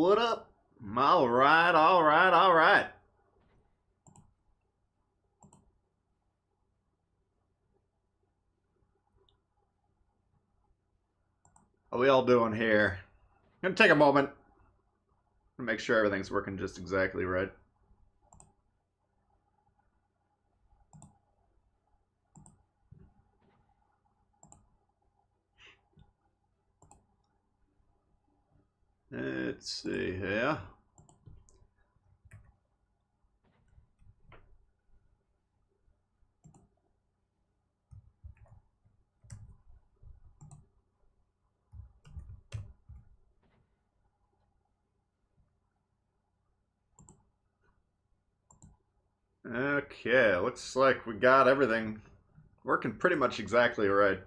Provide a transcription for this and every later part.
what up? All right, all right, all right. How we all doing here? Gonna take a moment to make sure everything's working just exactly right. Let's see here. Okay, looks like we got everything working pretty much exactly right.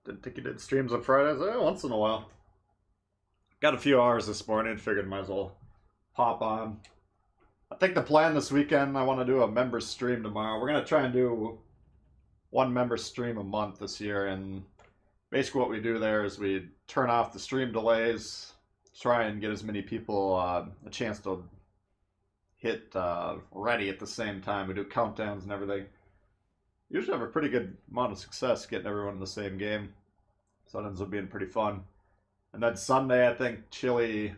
Didn't think you did streams on Fridays? Once in a while. Got a few hours this morning, figured might as well pop on. I think the plan this weekend, I want to do a member stream tomorrow. We're going to try and do one member stream a month this year, and basically what we do there is we turn off the stream delays, try and get as many people a chance to hit ready at the same time. We do countdowns and everything. Usually have a pretty good amount of success getting everyone in the same game, so it ends up being pretty fun. And then Sunday, I think Chili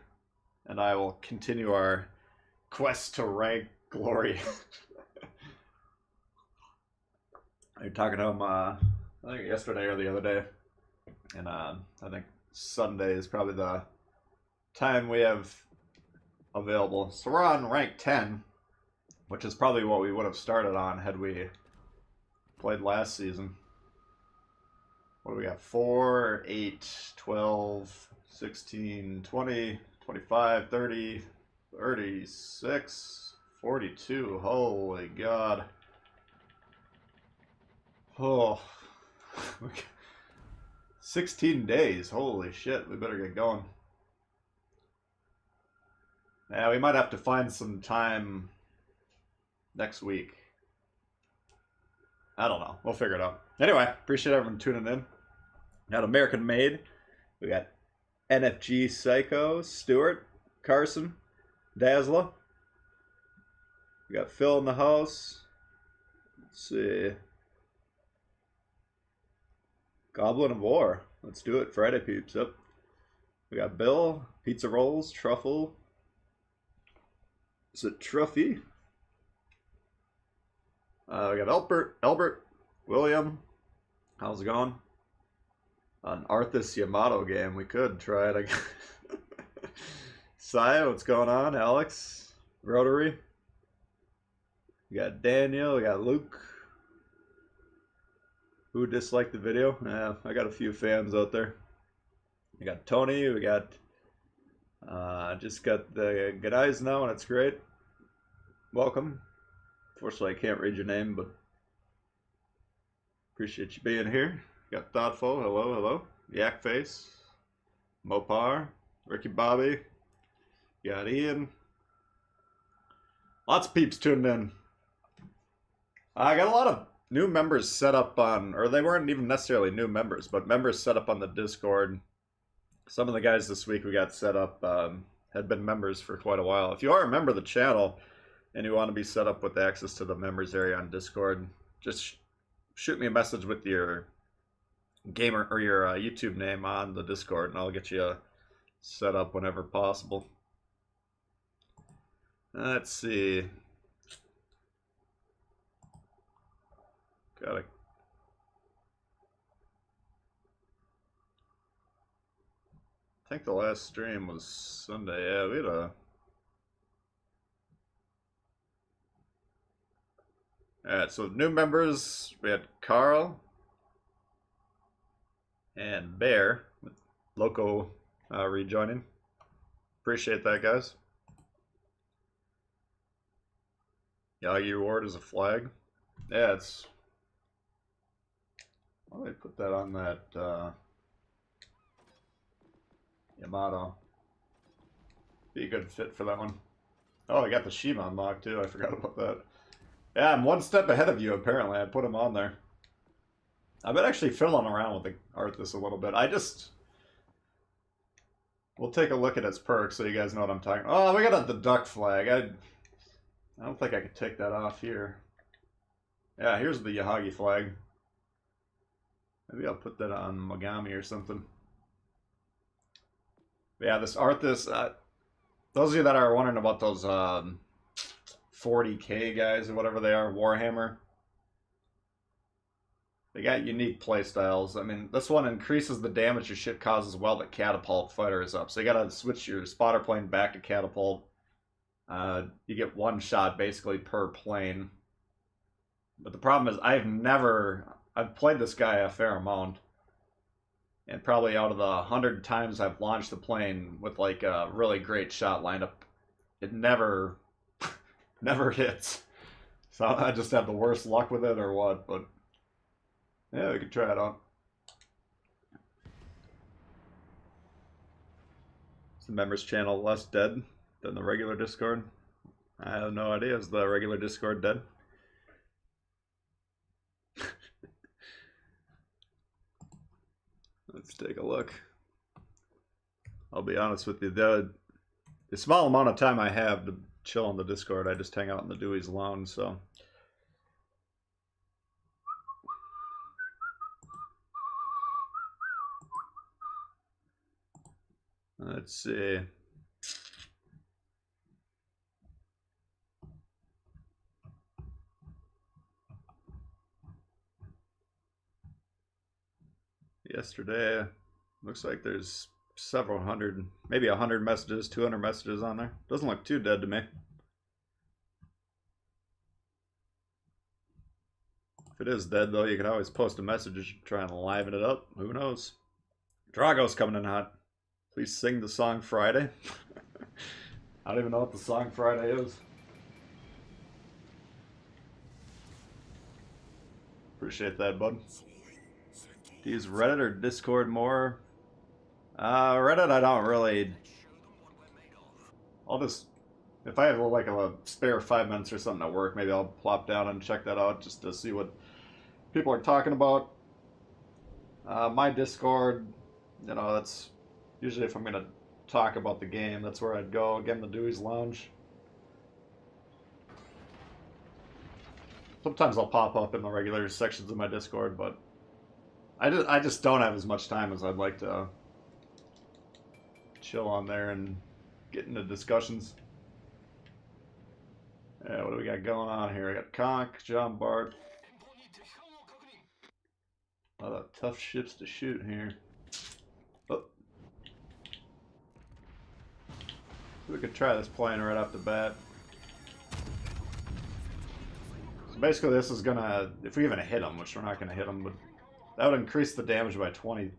and I will continue our quest to rank glory. I was talking to him, I think yesterday or the other day, and I think Sunday is probably the time we have available. So we're on rank 10, which is probably what we would have started on had we played last season. What do we got? 4, 8, 12, 16, 20, 25, 30, 36, 42. Holy God. Oh. 16 days. Holy shit. We better get going. Yeah, we might have to find some time next week. I don't know. We'll figure it out. Anyway, appreciate everyone tuning in. Got American Made. We got NFG Psycho, Stuart, Carson, Dazzler. We got Phil in the house. Let's see. Goblin of War. Let's do it. Friday peeps. Yep. We got Bill, Pizza Rolls, Truffle. Is it Truffy? We got Albert, William. How's it going? An Arthas Yamato game. We could try it again. Saya, what's going on? Alex, Rotary. We got Daniel. We got Luke. Who disliked the video? Yeah, I got a few fans out there. We got Tony. We got just got the good eyes now, and it's great. Welcome. Unfortunately, I can't read your name, but appreciate you being here. Got Thoughtful. Hello, hello. Yak Face. Mopar. Ricky Bobby. Got Ian. Lots of peeps tuned in. I got a lot of new members set up on, or they weren't even necessarily new members, but members set up on the Discord. Some of the guys this week we got set up had been members for quite a while. If you are a member of the channel and you want to be set up with access to the members area on Discord, just shoot me a message with your gamer or your YouTube name on the Discord, and I'll get you set up whenever possible. Let's see. Got it. I think the last stream was Sunday. Yeah, we had a. Alright, so new members, we had Carl and Bear with Loco rejoining. Appreciate that, guys. Yagi Ward is a flag. Yeah, it's. Why do they put that on that Yamato? Be a good fit for that one. Oh, I got the Shima unlocked too. I forgot about that. Yeah, I'm one step ahead of you, apparently. I put him on there. I've been actually fiddling around with the Arthas a little bit. We'll take a look at its perks so you guys know what I'm talking about. Oh, we got the duck flag. I don't think I could take that off here. Yeah, here's the Yahagi flag. Maybe I'll put that on Mogami or something. But yeah, this Arthas, those of you that are wondering about those 40k guys or whatever they are, Warhammer, they got unique playstyles. I mean, this one increases the damage your ship causes while the catapult fighter is up. So you gotta switch your spotter plane back to catapult. You get one shot basically per plane. But the problem is I've played this guy a fair amount. And probably out of the 100 times I've launched the plane with like a really great shot lined up, it never hits. So I just have the worst luck with it or what, but yeah, we could try it out. Is the members channel less dead than the regular Discord? I have no idea. Is the regular Discord dead? Let's take a look. I'll be honest with you, the small amount of time I have to chill on the Discord, I just hang out in the Dewey's Lounge, so. Let's see. Yesterday, looks like there's several hundred, maybe 100 messages, 200 messages on there. Doesn't look too dead to me. If it is dead, though, you can always post a message to try and liven it up. Who knows? Drago's coming in hot. Please sing the song Friday. I don't even know what the song Friday is. Appreciate that, bud. Do you use Reddit or Discord more? Reddit, I don't really. I'll just, if I have like a spare 5 minutes or something at work, maybe I'll plop down and check that out just to see what people are talking about. My Discord, you know, that's usually if I'm gonna talk about the game, that's where I'd go. Again, the Dewey's Lounge. Sometimes I'll pop up in the regular sections of my Discord, but I just don't have as much time as I'd like to chill on there and get into discussions. Yeah, what do we got going on here? I got Conk, John Bart. A lot of tough ships to shoot here. Oh. We could try this plane right off the bat. So basically this is gonna, if we even hit them, which we're not gonna hit them, but that would increase the damage by 20%.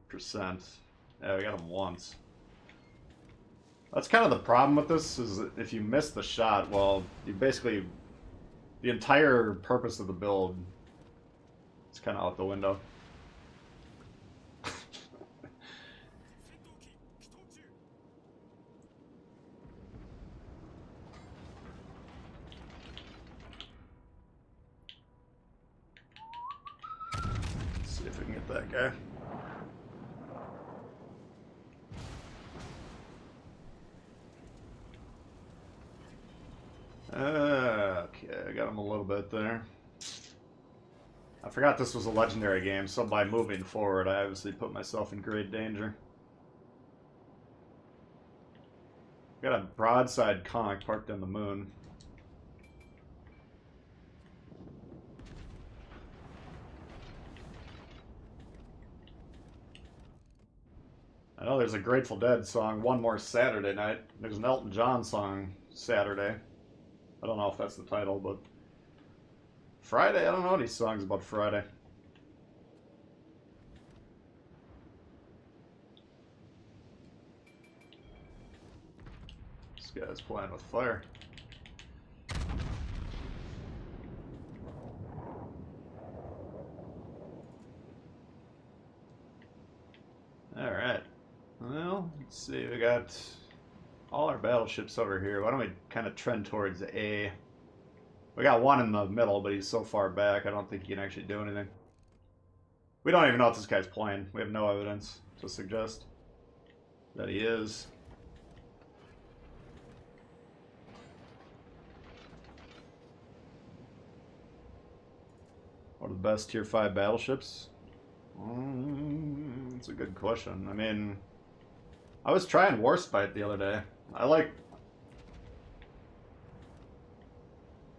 Yeah, we got them once. That's kind of the problem with this, is if you miss the shot, well, you basically, the entire purpose of the build is kind of out the window. Let's see if we can get that guy. Okay, I got him a little bit there. I forgot this was a legendary game, so by moving forward, I obviously put myself in great danger. Got a broadside conch parked on the moon. I know there's a Grateful Dead song, One More Saturday Night. There's an Elton John song, Saturday. I don't know if that's the title, but Friday? I don't know any songs about Friday. This guy's playing with fire. Alright. Well, let's see. We got all our battleships over here. Why don't we kind of trend towards A? We got one in the middle, but he's so far back, I don't think he can actually do anything. We don't even know if this guy's playing. We have no evidence to suggest that he is. What are the best tier 5 battleships? That's a good question. I mean, I was trying Warspite the other day. I like...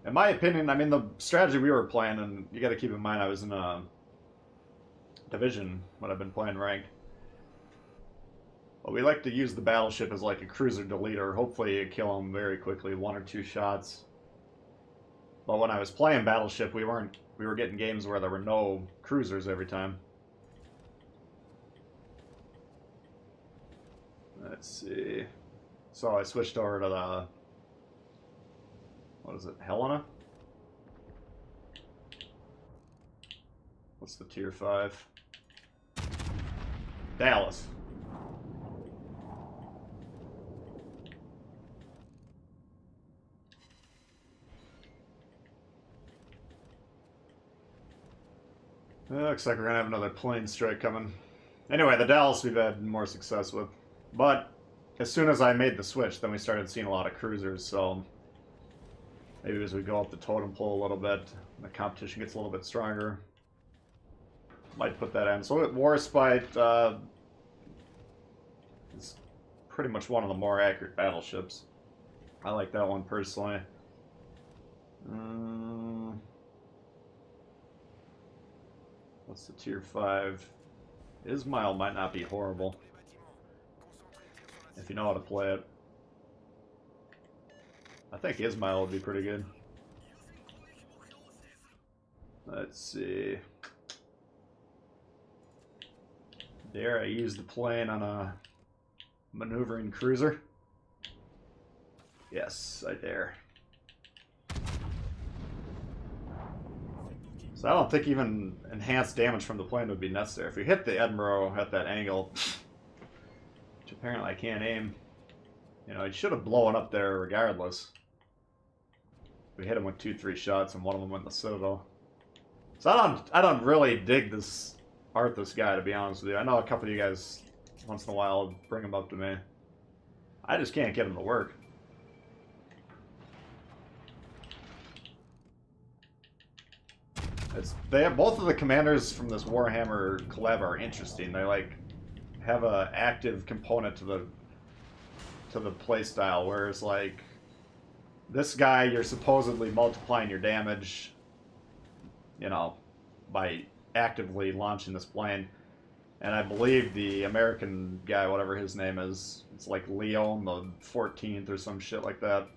In my opinion, I mean, the strategy we were playing, and you gotta keep in mind I was in a division when I've been playing ranked. But we like to use the battleship as like a cruiser deleter. Hopefully you kill them very quickly, 1 or 2 shots. But when I was playing battleship, we were getting games where there were no cruisers every time. Let's see. So I switched over to the... What is it? Helena? What's the tier 5? Dallas. Looks like we're gonna have another plane strike coming. Anyway, the Dallas we've had more success with. But as soon as I made the switch, then we started seeing a lot of cruisers, so maybe as we go up the totem pole a little bit, the competition gets a little bit stronger. Might put that in. So Warspite is pretty much one of the more accurate battleships. I like that one personally. What's the tier 5? Ismail might not be horrible if you know how to play it. I think Ismail would be pretty good. Let's see. Dare I use the plane on a maneuvering cruiser? Yes, I dare. So I don't think even enhanced damage from the plane would be necessary. If we hit the Edinburgh at that angle, which apparently I can't aim, you know, it should have blown up there regardless. We hit him with 2-3 shots, and one of them went in the Citadel. So I don't really dig this Arthas guy, to be honest with you. I know a couple of you guys once in a while bring him up to me. I just can't get him to work. They have both of the commanders from this Warhammer collab are interesting. They like have a active component to the playstyle, whereas like this guy, you're supposedly multiplying your damage, you know, by actively launching this plane. And I believe the American guy, whatever his name is, it's like Leon the 14th or some shit like that.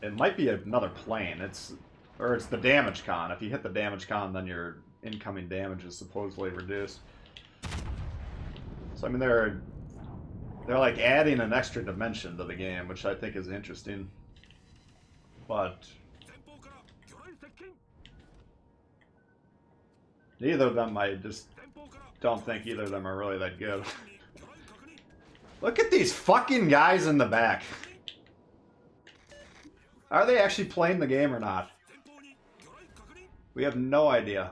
It might be another plane. It's the damage con. If you hit the damage con, then your incoming damage is supposedly reduced. So I mean, they're like adding an extra dimension to the game, which I think is interesting. But neither of them, I just don't think either of them are really that good. Look at these fucking guys in the back. Are they actually playing the game or not? We have no idea.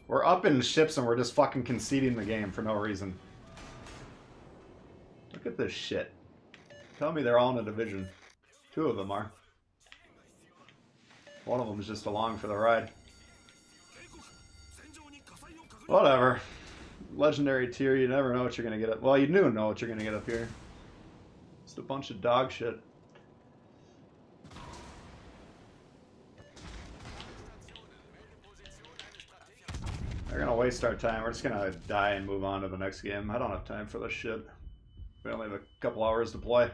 We're up in ships and we're just fucking conceding the game for no reason. Look at this shit. Tell me they're all in a division. 2 of them are. One of them is just along for the ride. Whatever. Legendary tier, you never know what you're gonna get up. Well, you do know what you're gonna get up here. Just a bunch of dog shit. They're gonna waste our time. We're just gonna die and move on to the next game. I don't have time for this shit. We only have a couple hours to play.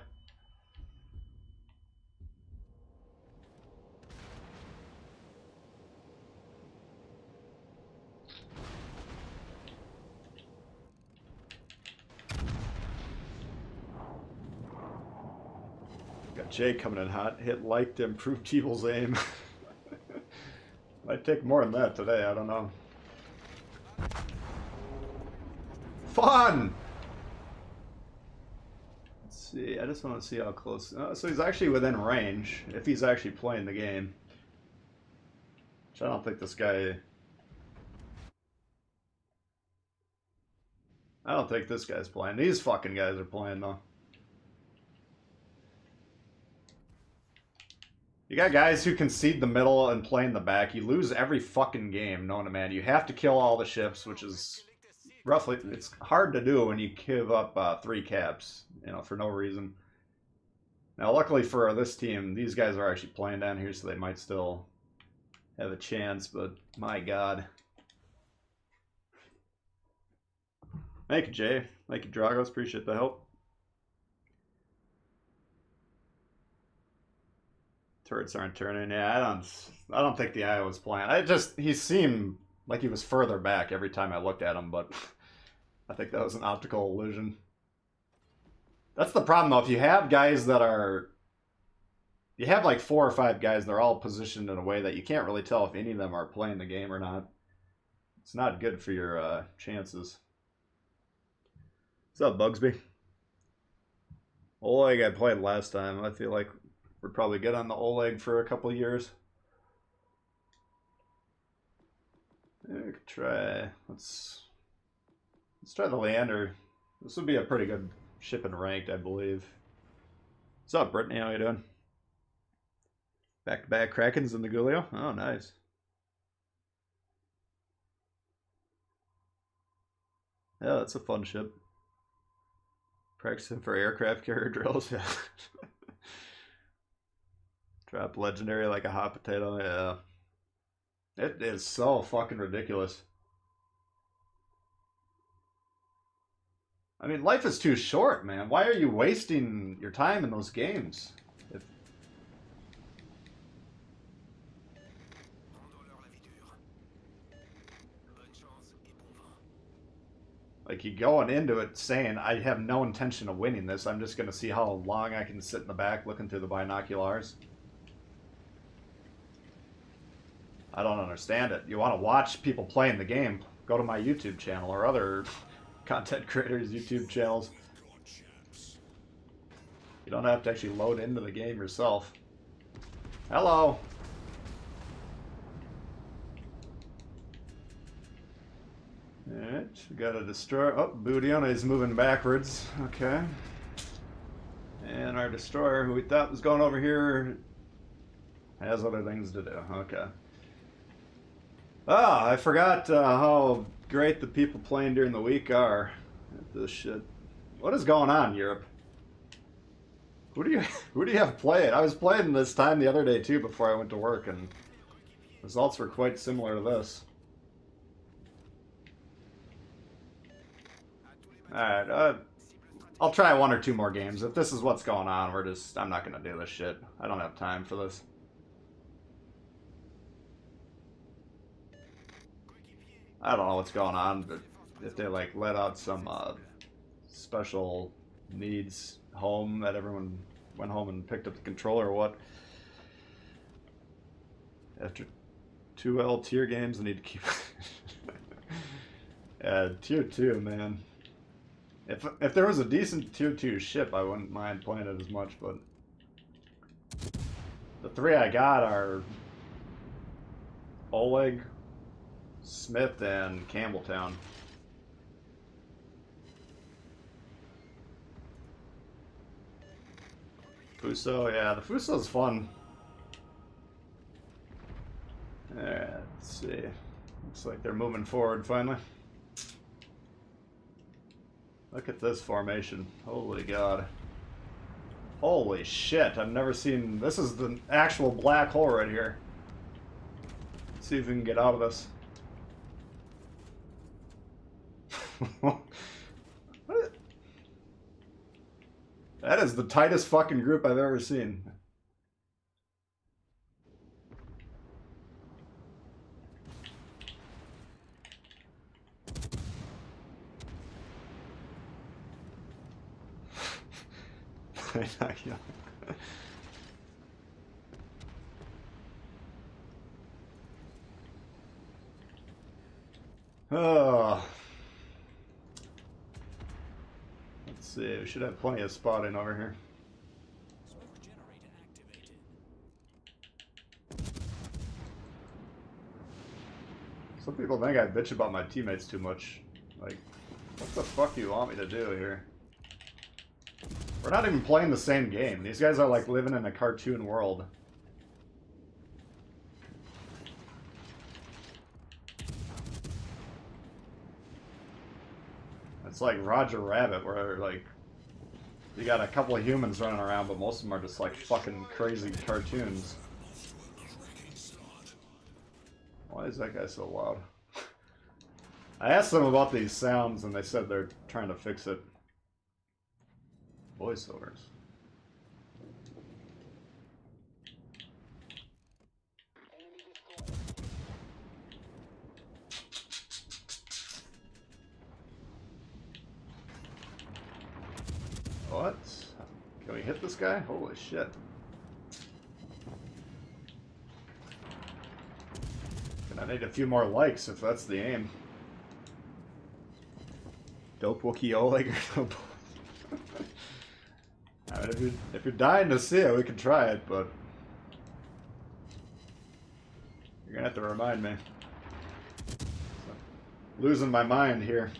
Got Jay coming in hot. Hit like to improve Tbull's aim. Might take more than that today, I don't know. Fun! Let's see, I just want to see how close... so he's actually within range, if he's actually playing the game. Which I don't think this guy... I don't think this guy's playing. These fucking guys are playing, though. You got guys who concede the middle and play in the back. You lose every fucking game, known to man. You have to kill all the ships, which is roughly... It's hard to do when you give up 3 caps, you know, for no reason. Now, luckily for this team, these guys are actually playing down here, so they might still have a chance, but my god. Thank you, Jay. Thank you, Dragos. Appreciate the help. Turrets aren't turning. Yeah, I don't think the Iowa's playing. He seemed like he was further back every time I looked at him, but I think that was an optical illusion. That's the problem, though. If you have guys that are... You have like 4 or 5 guys, they're all positioned in a way that you can't really tell if any of them are playing the game or not. It's not good for your chances. What's up, Bugsby? Oleg I played last time. I feel like we're probably good on the Oleg for a couple years. Yeah, we could try... Let's try the Leander. This would be a pretty good ship in ranked, I believe. What's up, Brittany? How you doing? Back-to-back Krakens in the Gulio. Oh, nice. Yeah, that's a fun ship. Practicing for aircraft carrier drills, yeah. Drop legendary like a hot potato, yeah. It is so fucking ridiculous. I mean, life is too short, man. Why are you wasting your time in those games? Like, you going into it saying, I have no intention of winning this. I'm just going to see how long I can sit in the back looking through the binoculars. I don't understand it. You want to watch people playing the game, go to my YouTube channel or other content creators' YouTube channels. You don't have to actually load into the game yourself. Hello! Alright, we got a destroyer. Oh, Budiona is moving backwards. Okay. And our destroyer, who we thought was going over here, has other things to do. Okay. Ah, I forgot how great the people playing during the week are at this shit. What is going on, Europe? Who do you have playing? I was playing this time the other day too before I went to work, and results were quite similar to this. Alright, I'll try 1 or 2 more games. If this is what's going on, I'm not gonna do this shit. I don't have time for this. I don't know what's going on, but if they like let out some special needs home that everyone went home and picked up the controller or what. After 2L tier games, I need to keep... Yeah, tier 2, man. If there was a decent tier 2 ship, I wouldn't mind playing it as much, but the 3 I got are Oleg, Smith, and Campbelltown. Fuso, yeah, the Fuso's fun. Alright, let's see. Looks like they're moving forward finally. Look at this formation. Holy god. Holy shit, I've never seen... This is the actual black hole right here. Let's see if we can get out of this. What? That is the tightest fucking group I've ever seen. Oh. see, we should have plenty of spotting over here. Smoke generator activated. Some people think I bitch about my teammates too much. Like, what the fuck do you want me to do here? We're not even playing the same game. These guys are like living in a cartoon world. It's like Roger Rabbit, where like you got a couple of humans running around, but most of them are just like fucking crazy cartoons. Why is that guy so loud? I asked them about these sounds and they said they're trying to fix it. Voiceovers. What? Can we hit this guy? Holy shit. And I need a few more likes if that's the aim. Dope Wookiee Oleg or dope. I mean, if you're dying to see it, we can try it, but you're gonna have to remind me. Losing my mind here.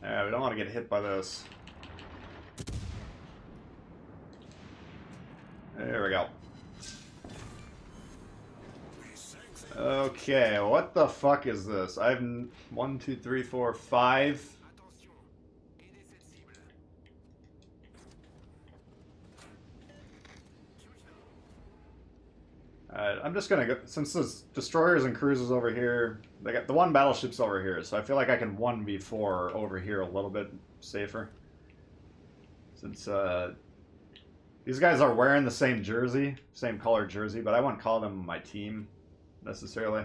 Yeah, we don't want to get hit by this. There we go. Okay, what the fuck is this? I have 1, 2, 3, 4, 5. I'm just gonna go, since there's destroyers and cruisers over here, they got the one battleship's over here, so I feel like I can 1v4 over here a little bit safer. Since these guys are wearing the same jersey, same color jersey, but I wouldn't call them my team necessarily.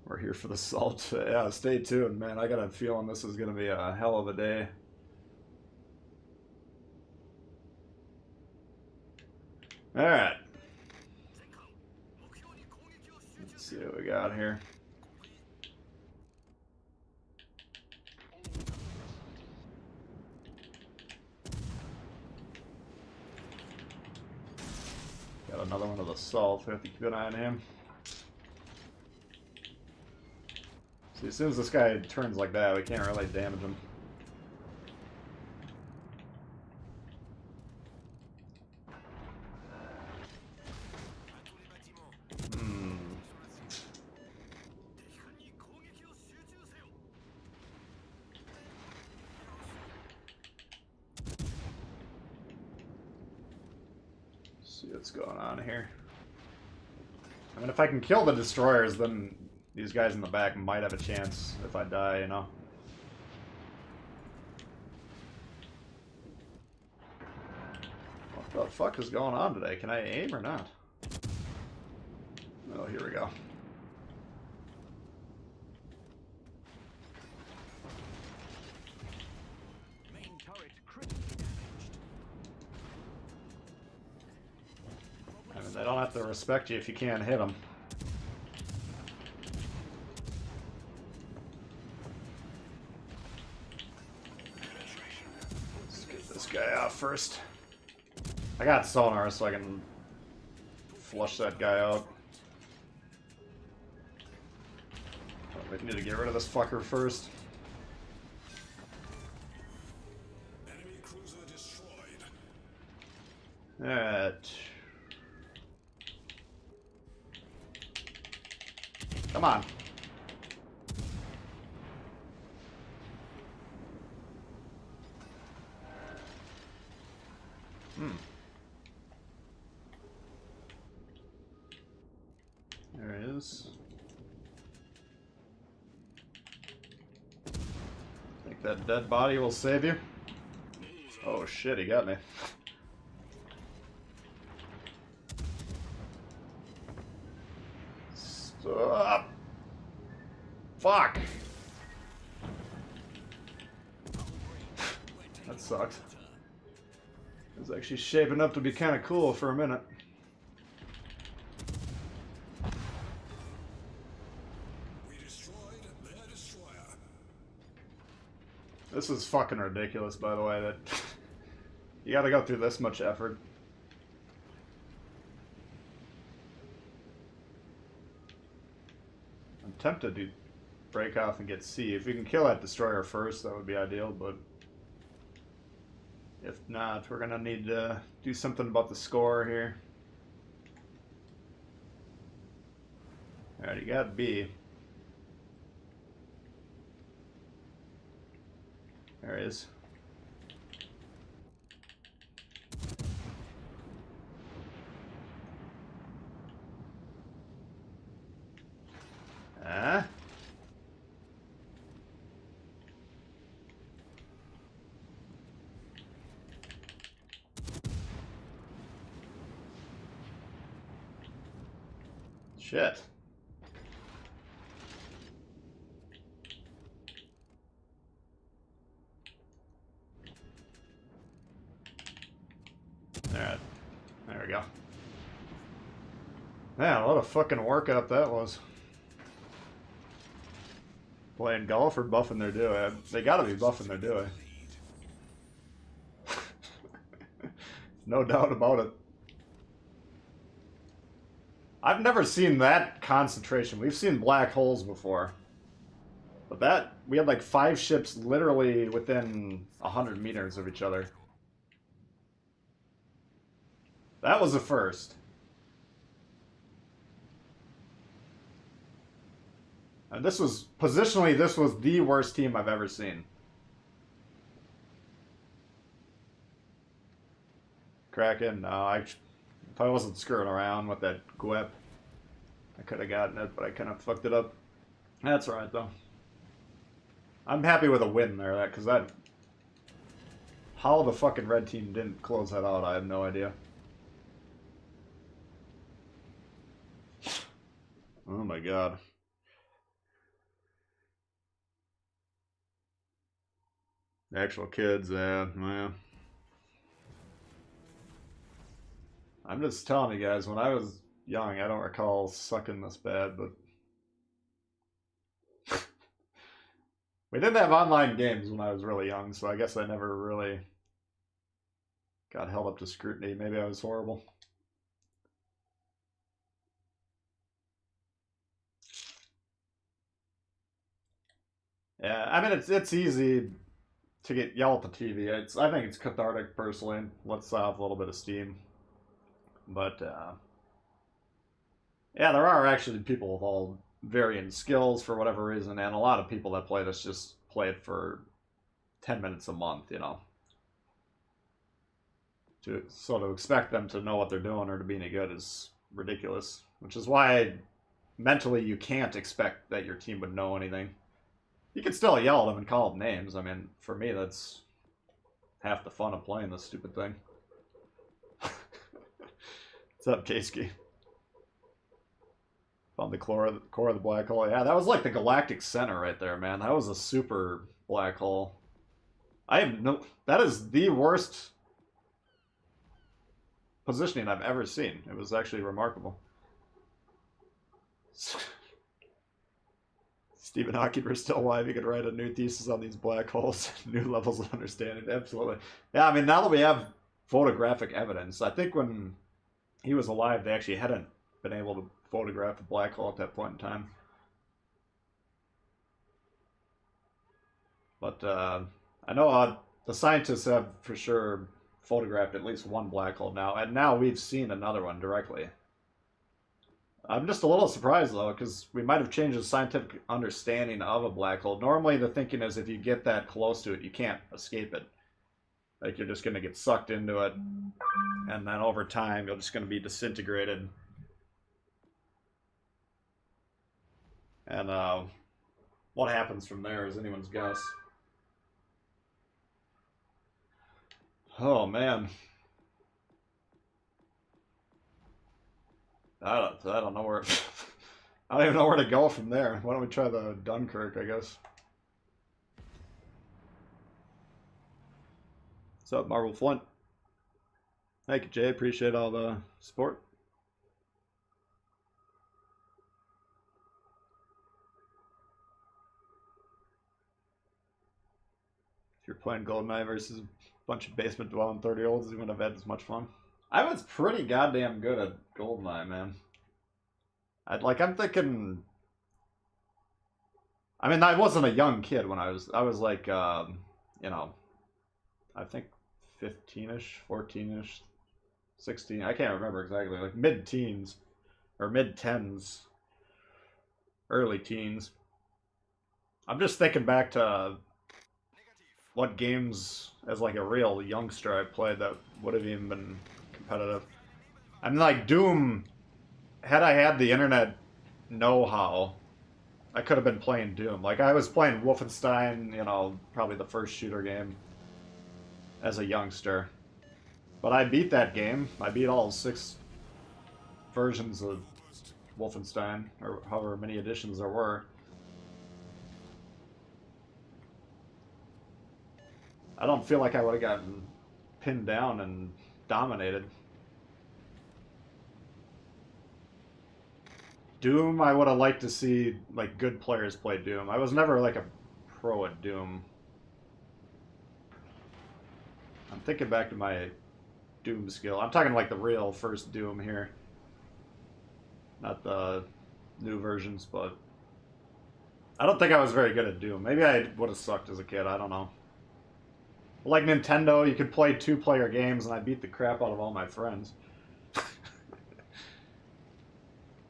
We're here for the salt. Yeah, stay tuned, man. I got a feeling this is gonna be a hell of a day. Alright. Let's see what we got here. Got another one of the salt. We have to keep an eye on him. See, as soon as this guy turns like that, we can't really damage him. See what's going on here. I mean, if I can kill the destroyers, then these guys in the back might have a chance if I die, you know. What the fuck is going on today? Can I aim or not? Oh, here we go. Main turret critically damaged. I mean, they don't have to respect you if you can't hit them. Let's get this guy out first. I got sonar so I can flush that guy out. But we need to get rid of this fucker first. Enemy cruiser destroyed. Alright. Come on. There he is. Think that dead body will save you? Oh shit, he got me. Stop! Fuck! That sucked. It was actually shaping up to be kind of cool for a minute. This is fucking ridiculous, by the way, that you gotta go through this much effort. I'm tempted to break off and get C. If we can kill that destroyer first, that would be ideal, but if not, we're gonna need to do something about the score here. Alright, you got B. There he is. Ah. Shit. Alright. There we go. Man, what a fucking workout that was. Playing golf or buffing their duo? They gotta be buffing their duo. No doubt about it. I've never seen that concentration. We've seen black holes before. But that, we had like 5 ships literally within 100 meters of each other. That was the first. And this was, positionally, this was the worst team I've ever seen. Kraken, no, if I wasn't screwing around with that GWEP, I could have gotten it, but I kind of fucked it up. That's alright, though. I'm happy with a win there, because that... How the fucking red team didn't close that out, I have no idea. Oh my god. The actual kids, well... I'm just telling you guys, when I was young, I don't recall sucking this bad, but... We didn't have online games when I was really young, so I guess I never really got held up to scrutiny. Maybe I was horrible. Yeah, I mean, it's easy to get yelled at the TV. I think it's cathartic, personally. Let's off a little bit of steam. But, yeah, there are actually people with all varying skills for whatever reason, and a lot of people that play this just play it for 10 minutes a month, you know. To sort of expect them to know what they're doing or to be any good is ridiculous. Which is why, mentally, you can't expect that your team would know anything. You can still yell at them and call them names. I mean, for me, that's half the fun of playing this stupid thing. What's up, Kasky? Found the core of the black hole. Yeah, that was like the galactic center right there, man. That was a super black hole. I have no... That is the worst positioning I've ever seen. It was actually remarkable. Stephen Hawking were still alive. He could write a new thesis on these black holes. New levels of understanding. Absolutely. Yeah, I mean, now that we have photographic evidence, I think when he was alive, they actually hadn't been able to photograph a black hole at that point in time. But I know the scientists have for sure photographed at least one black hole now, and now we've seen another one directly. I'm just a little surprised, though, because we might have changed the scientific understanding of a black hole. Normally, the thinking is if you get that close to it, you can't escape it. Like, you're just going to get sucked into it, and then over time, you're just going to be disintegrated. And what happens from there is anyone's guess. Oh, man. I don't know where... I don't even know where to go from there. Why don't we try the Dunkirk, I guess. What's up, Marvel Flint? Thank you, Jay. Appreciate all the support. If you're playing GoldenEye versus a bunch of basement dwelling 30-year-olds, you wouldn't have had as much fun. I was pretty goddamn good at GoldenEye, man. I'm thinking. I mean, I wasn't a young kid when I was like, you know, I think 15ish, 14ish, 16. I can't remember exactly. Like mid-teens or mid-tens, early teens. I'm just thinking back to what games as like a real youngster I played that would have even been competitive. I mean, like Doom. Had I had the internet know-how, I could have been playing Doom. Like I was playing Wolfenstein, you know, probably the first shooter game as a youngster. But I beat that game. I beat all 6 versions of Wolfenstein, or however many editions there were. I don't feel like I would have gotten pinned down and dominated. Doom, I would have liked to see like good players play Doom. I was never like a pro at Doom. I'm thinking back to my Doom skill. I'm talking like the real first Doom here. Not the new versions, but I don't think I was very good at Doom. Maybe I would have sucked as a kid. I don't know. Like Nintendo, you could play 2-player games, and I beat the crap out of all my friends.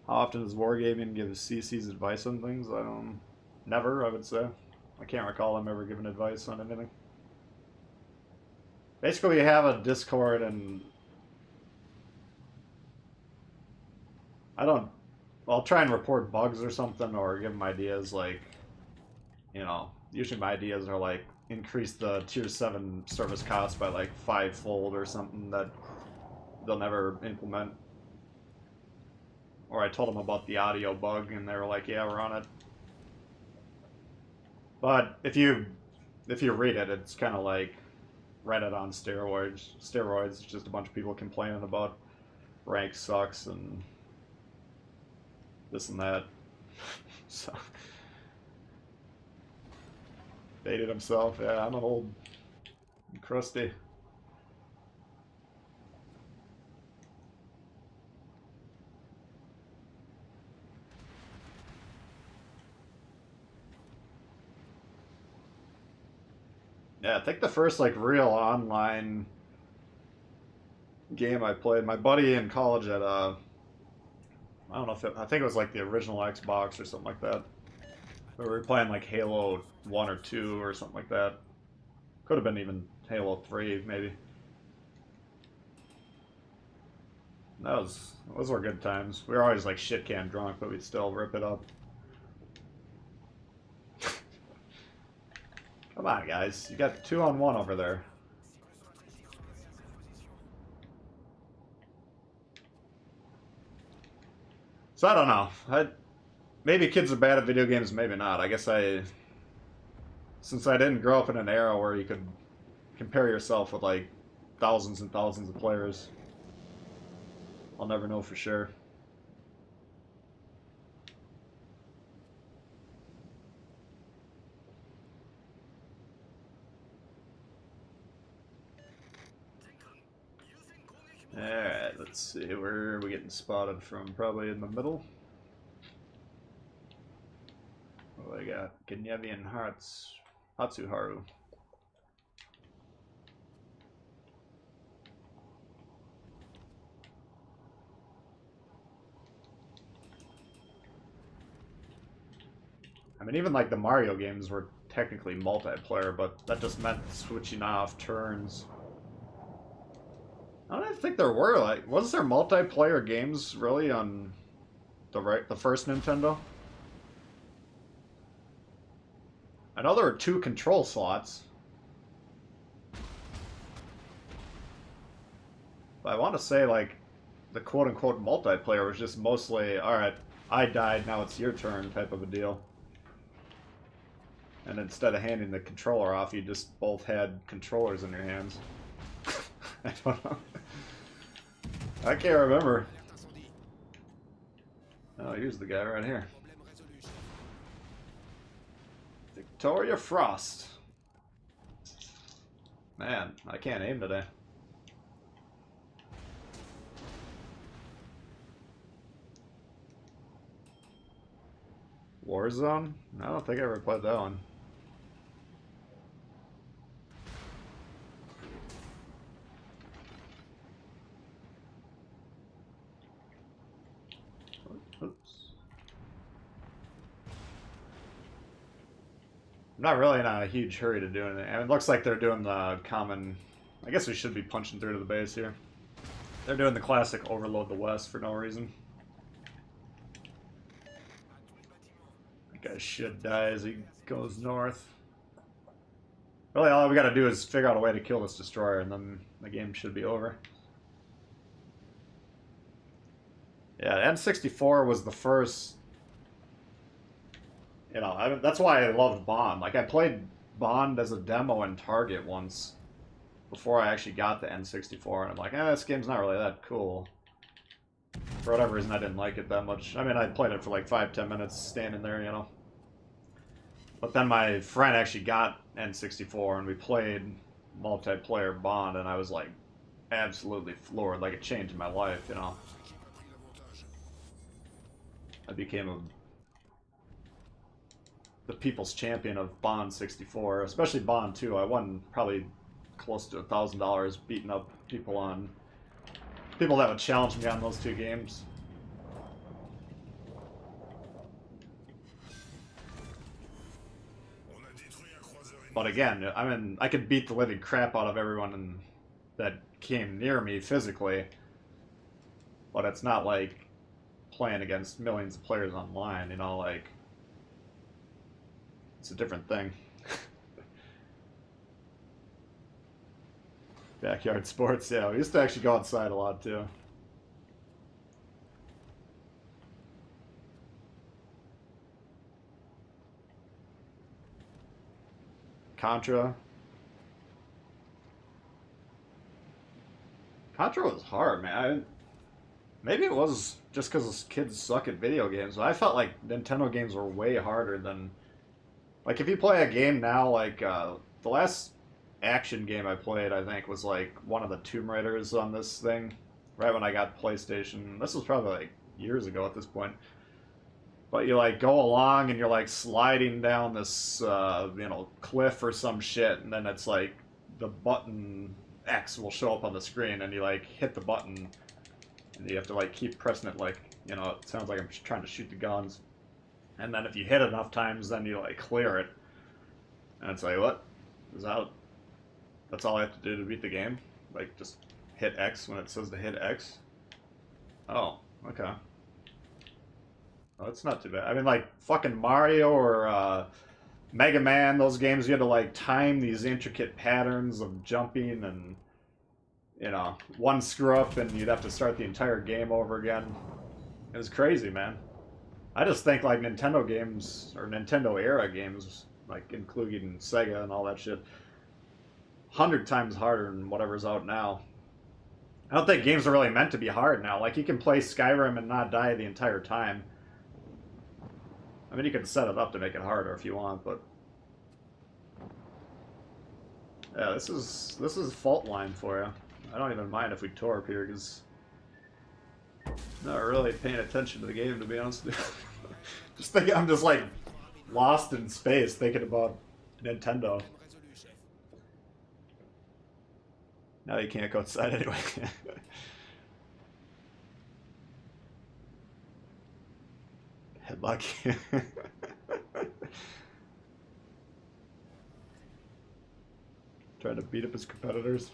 How often does Wargaming give CC's advice on things? I don't. Never, I would say. I can't recall them ever giving advice on anything. Basically, you have a Discord, and I don't. I'll try and report bugs or something, or give them ideas like, you know, usually my ideas are like increase the tier 7 service cost by like 5-fold or something that they'll never implement. Or I told them about the audio bug, and they were like, "Yeah, we're on it." But if you read it, it's kind of like Reddit on steroids. Steroids. It's just a bunch of people complaining about rank sucks and this and that. So dated himself. Yeah, I'm an old crusty. Yeah, I think the first like real online game I played, my buddy in college at I don't know if I think it was like the original Xbox or something like that. We were playing like Halo 1 or 2 or something like that. Could have been even Halo 3 maybe. Those were good times. We were always like shit can drunk, but we'd still rip it up. Come on, guys. You got 2-on-1 over there. So I don't know. Maybe kids are bad at video games, maybe not. I guess since I didn't grow up in an era where you could compare yourself with like thousands and thousands of players, I'll never know for sure. Alright, let's see. Where are we getting spotted from? Probably in the middle. What do I got? Genyevian Hearts. Hatsuharu. I mean, even like the Mario games were technically multiplayer, but that just meant switching off turns. I don't even think there were like, was there multiplayer games really on the first Nintendo? I know there were 2 control slots, but I want to say like the quote-unquote multiplayer was just mostly, all right, I died, now it's your turn type of a deal. And instead of handing the controller off, you just both had controllers in your hands. I don't know. I can't remember. Oh, here's the guy right here. Victoria Frost. Man, I can't aim today. Warzone? I don't think I ever played that one. Oops. I'm not really in a huge hurry to do anything. And it looks like they're doing the common... I guess we should be punching through to the base here. They're doing the classic overload the west for no reason. That guy should die as he goes north. Really, all we gotta do is figure out a way to kill this destroyer, and then the game should be over. Yeah, N64 was the first... You know, that's why I loved Bond. Like, I played Bond as a demo in Target once, before I actually got the N64, and I'm like, this game's not really that cool. For whatever reason, I didn't like it that much. I mean, I played it for like 5-10 minutes standing there, you know. But then my friend actually got N64, and we played multiplayer Bond, and I was like, absolutely floored. Like, it changed my life, you know. I became the people's champion of Bond 64, especially Bond 2. I won probably close to $1,000 beating up people that would challenge me on those two games. But again, I mean, I could beat the living crap out of everyone that came near me physically, but it's not like playing against millions of players online, you know, like, it's a different thing. Backyard sports, yeah, we used to actually go outside a lot too. Contra. Contra was hard, man. Maybe it was just because kids suck at video games, but I felt like Nintendo games were way harder than... Like, if you play a game now, like, the last action game I played, I think, was, like, one of the Tomb Raiders on this thing, right when I got PlayStation. This was probably, like, years ago at this point. But you, like, go along and you're, like, sliding down this, you know, cliff or some shit, and then it's, like, the button X will show up on the screen, and you, like, hit the button, and you have to, like, keep pressing it, like, you know, it sounds like I'm just trying to shoot the guns. And then if you hit enough times, then you, like, clear it. And it's like, what? Is that... That's all I have to do to beat the game? Like, just hit X when it says to hit X? Oh, okay. Oh, that's not too bad. I mean, like, fucking Mario or Mega Man, those games, you had to, like, time these intricate patterns of jumping and, you know, one screw up and you'd have to start the entire game over again. It was crazy, man. I just think, like, Nintendo games, or Nintendo-era games, like, including Sega and all that shit, 100 times harder than whatever's out now. I don't think games are really meant to be hard now. Like, you can play Skyrim and not die the entire time. I mean, you can set it up to make it harder if you want, but... Yeah, this is fault line for you. I don't even mind if we torp here, because... Not really paying attention to the game, to be honest with you. Just thinking, I'm just, like, lost in space thinking about Nintendo. Now you can't go outside anyway. Headlock. Trying to beat up his competitors.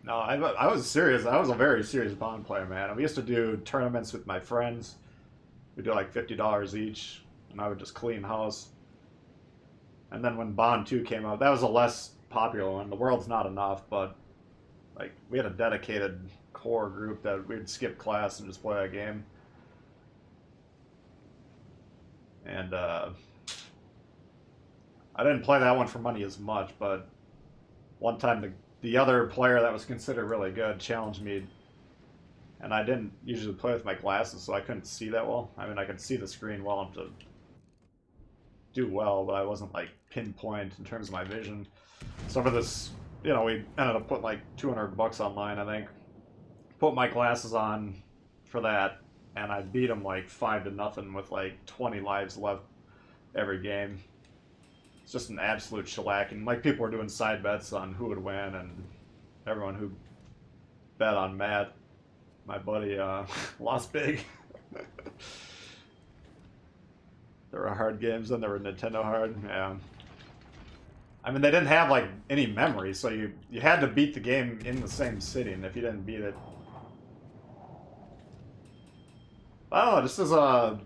No, I was serious. I was a very serious Bond player, man. We used to do tournaments with my friends. We'd do like $50 each, and I would just clean house. And then when Bond 2 came out, that was a less popular one. The World's Not Enough, but like we had a dedicated core group that we'd skip class and just play a game. And I didn't play that one for money as much, but one time the other player that was considered really good challenged me, and I didn't usually play with my glasses, so I couldn't see that well. I mean, I could see the screen well enough to do well, but I wasn't like pinpoint in terms of my vision. So for this, you know, we ended up putting like $200 online, I think. Put my glasses on for that, and I beat him like 5-0 with like 20 lives left every game. It's just an absolute shellacking. Like, people were doing side bets on who would win, and everyone who bet on Matt, my buddy, lost big. There were hard games, then there were Nintendo hard. Yeah. I mean, they didn't have like any memory, so you had to beat the game in the same city, and if you didn't beat it, I don't know. Just as a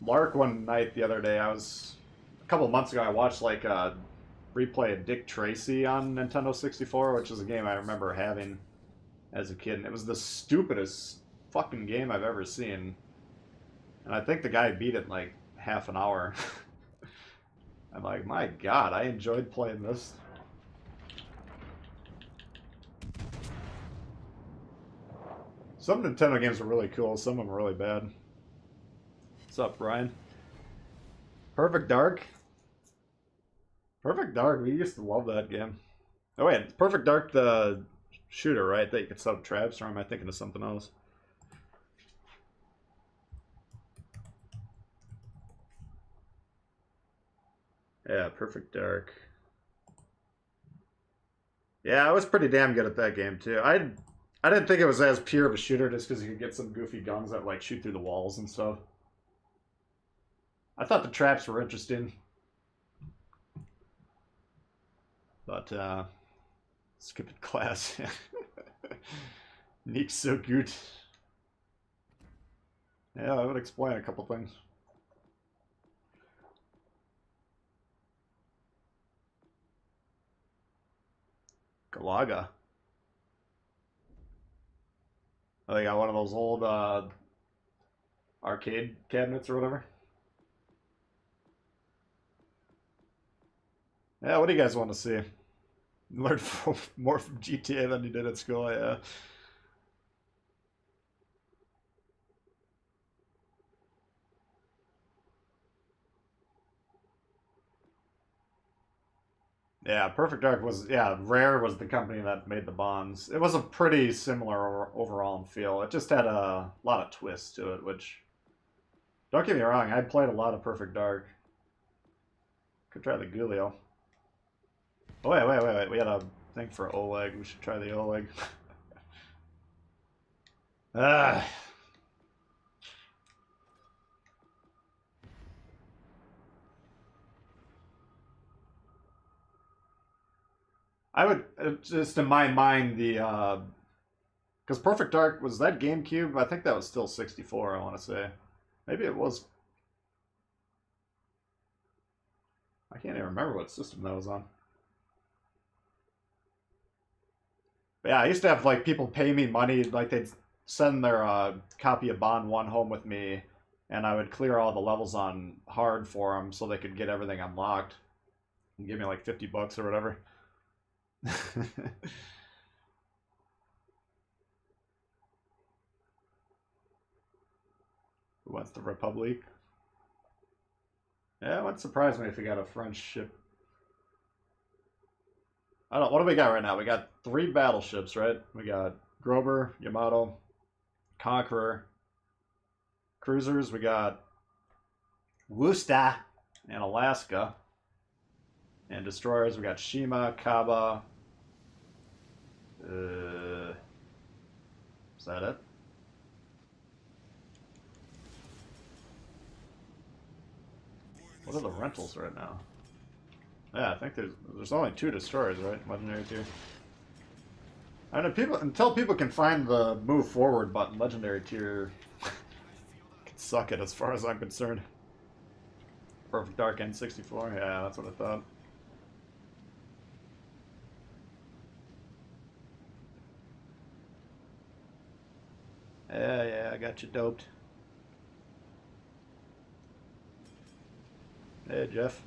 lark one night the other day, a couple months ago, I watched like a replay of Dick Tracy on Nintendo 64, which is a game I remember having as a kid, and it was the stupidest fucking game I've ever seen. And I think the guy beat it in like half an hour. I'm like, my god, I enjoyed playing this. Some Nintendo games are really cool, some of them are really bad. What's up, Brian? Perfect Dark? Perfect Dark, we used to love that game. Oh wait, Perfect Dark, the shooter, right? That you could set up traps, or am I thinking of something else? Yeah, Perfect Dark. Yeah, I was pretty damn good at that game too. I didn't think it was as pure of a shooter just because you could get some goofy guns that like shoot through the walls and stuff. I thought the traps were interesting. But skipping class. Nick's so good. Yeah, I would explain a couple things. Galaga. Oh, they got one of those old arcade cabinets or whatever. Yeah, what do you guys want to see? Learn more from GTA than you did at school, yeah. Yeah, Perfect Dark was, yeah, Rare was the company that made the Bonds. It was a pretty similar overall feel. It just had a lot of twists to it, which, don't get me wrong, I played a lot of Perfect Dark. Could try the Gulio. Oh, wait. We had a thing for Oleg. We should try the Oleg. Ah. I would, just in my mind, because Perfect Dark, was that GameCube? I think that was still 64, I want to say. Maybe it was. I can't even remember what system that was on. But yeah, I used to have like people pay me money, like they'd send their copy of Bond 1 home with me, and I would clear all the levels on hard for them so they could get everything unlocked and give me like $50 or whatever. Who wants the Republic? Yeah, it wouldn't surprise me if we got a French ship. I don't. What do we got right now? We got 3 battleships, right? We got Grover, Yamato, Conqueror, cruisers. We got Worcester and Alaska, and destroyers. We got Shima, Kaba. Is that it? What are the rentals right now? Yeah, I think there's only 2 destroyers, right? Legendary tier. I know until people can find the move forward button, legendary tier can suck it as far as I'm concerned. Perfect Dark N64, yeah, that's what I thought. Yeah, I got you doped. Hey, Jeff.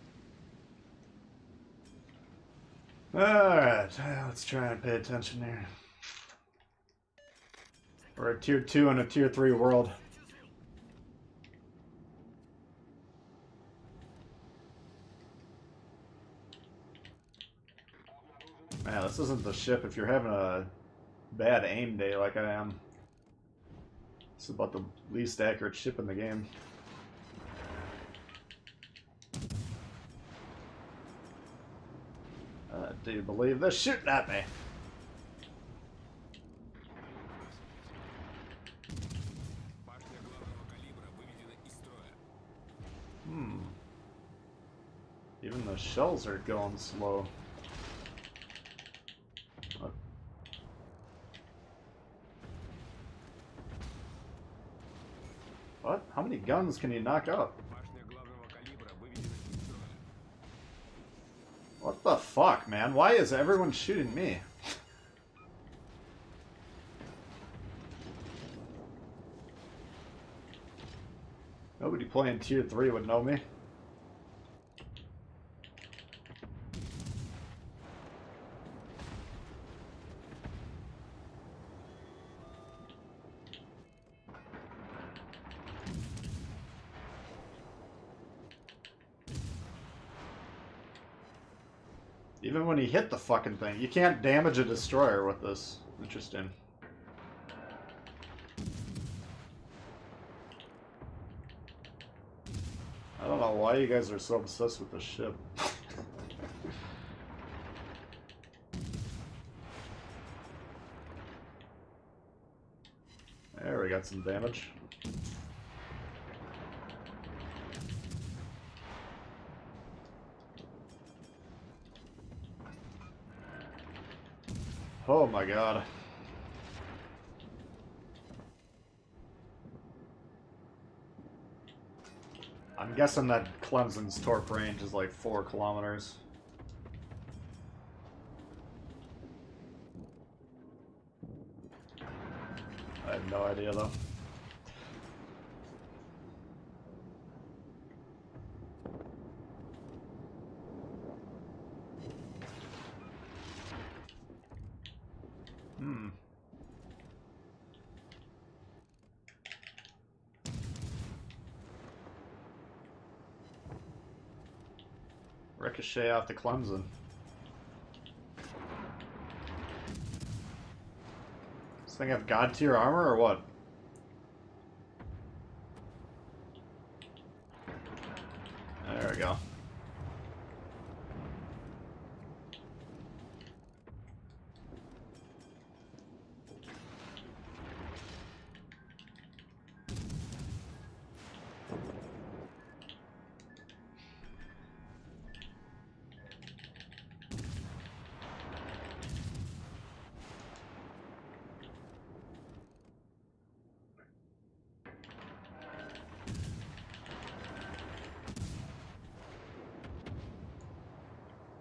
Alright, let's try and pay attention here. We're a tier 2 and a tier 3 world. this isn't the ship if you're having a bad aim day like I am. It's about the least accurate ship in the game. Do you believe this? Shooting at me! Even the shells are going slow. What? How many guns can you knock up? What the fuck, man? Why is everyone shooting me? Nobody playing tier 3 would know me. Even when he hit the fucking thing, you can't damage a destroyer with this. Interesting. I don't know why you guys are so obsessed with this ship. There, we got some damage. Oh my god. I'm guessing that Clemson's torp range is like 4 kilometers. I have no idea though. Ricochet off to Clemson. This thing have god tier armor or what? There we go.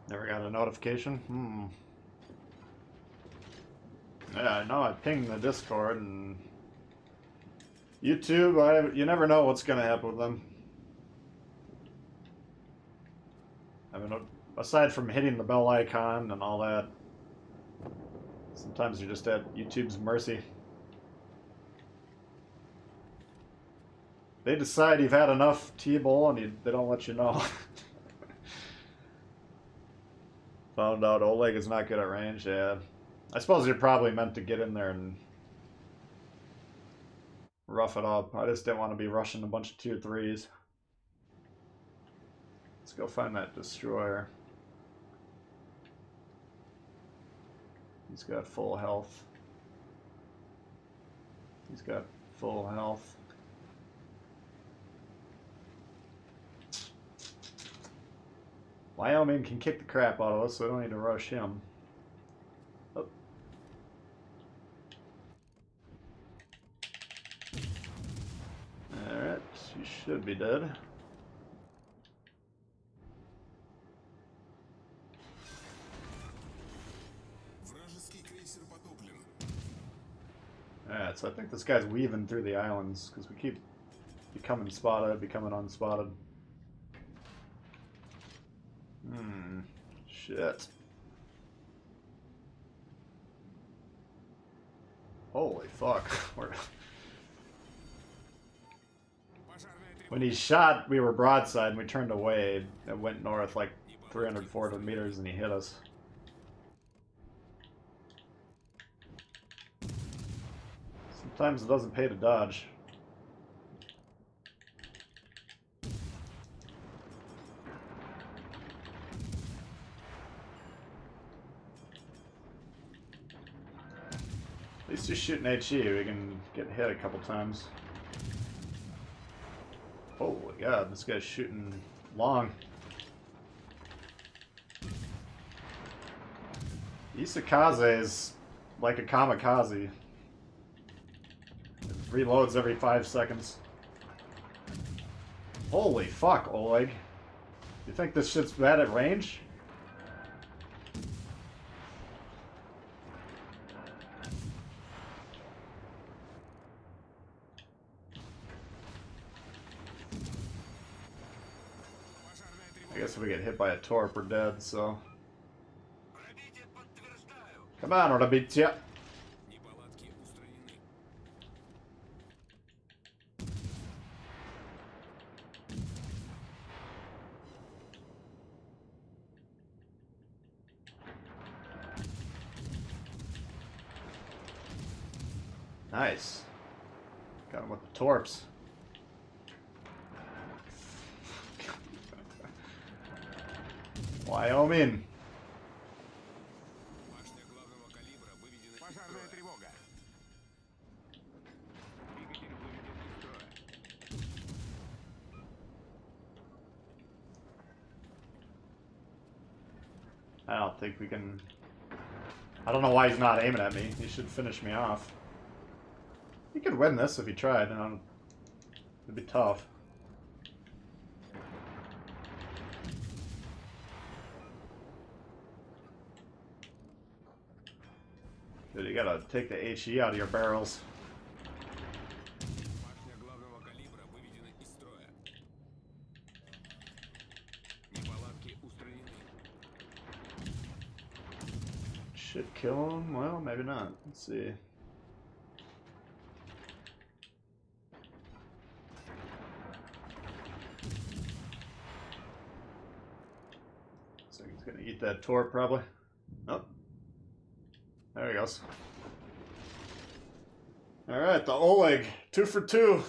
Never got a notification? Yeah, I know I pinged the Discord and YouTube, you never know what's gonna happen with them. I mean, aside from hitting the bell icon and all that, sometimes you're just at YouTube's mercy. They decide you've had enough Tbull and they don't let you know. Found out Oleg is not good at range, yeah. I suppose you're probably meant to get in there and rough it up. I just didn't want to be rushing a bunch of tier 3s. Let's go find that destroyer. He's got full health. He's got full health. Wyoming can kick the crap out of us, so I don't need to rush him. Oh. Alright, you should be dead. Alright, so I think this guy's weaving through the islands, because we keep becoming spotted, becoming unspotted. Shit. Holy fuck. When he shot, we were broadside and we turned away. It went north like 300, 400 meters and he hit us. Sometimes it doesn't pay to dodge. At least you're shooting HE, we can get hit a couple times. Oh my god, this guy's shooting long. Isakaze is like a kamikaze. It reloads every 5 seconds. Holy fuck, Oleg. You think this shit's bad at range? I guess if we get hit by a torp, we're dead, so... Come on, Rabitya. Неполадки устранены. Nice. Got him with the torps. Wyoming. Башня главного калибра выведена из Пожарная строя. тревога. Двигатель выведен из строя. I don't think we can... I don't know why he's not aiming at me. He should finish me off. He could win this if he tried. It'd be tough. Dude, you gotta take the HE out of your barrels. Башня главного калибра выведена из строя. Неполадки устранены. Should kill him? Well, maybe not. Let's see. So he's gonna eat that torp probably. Oh. There he goes. Alright, the Oleg. 2 for 2.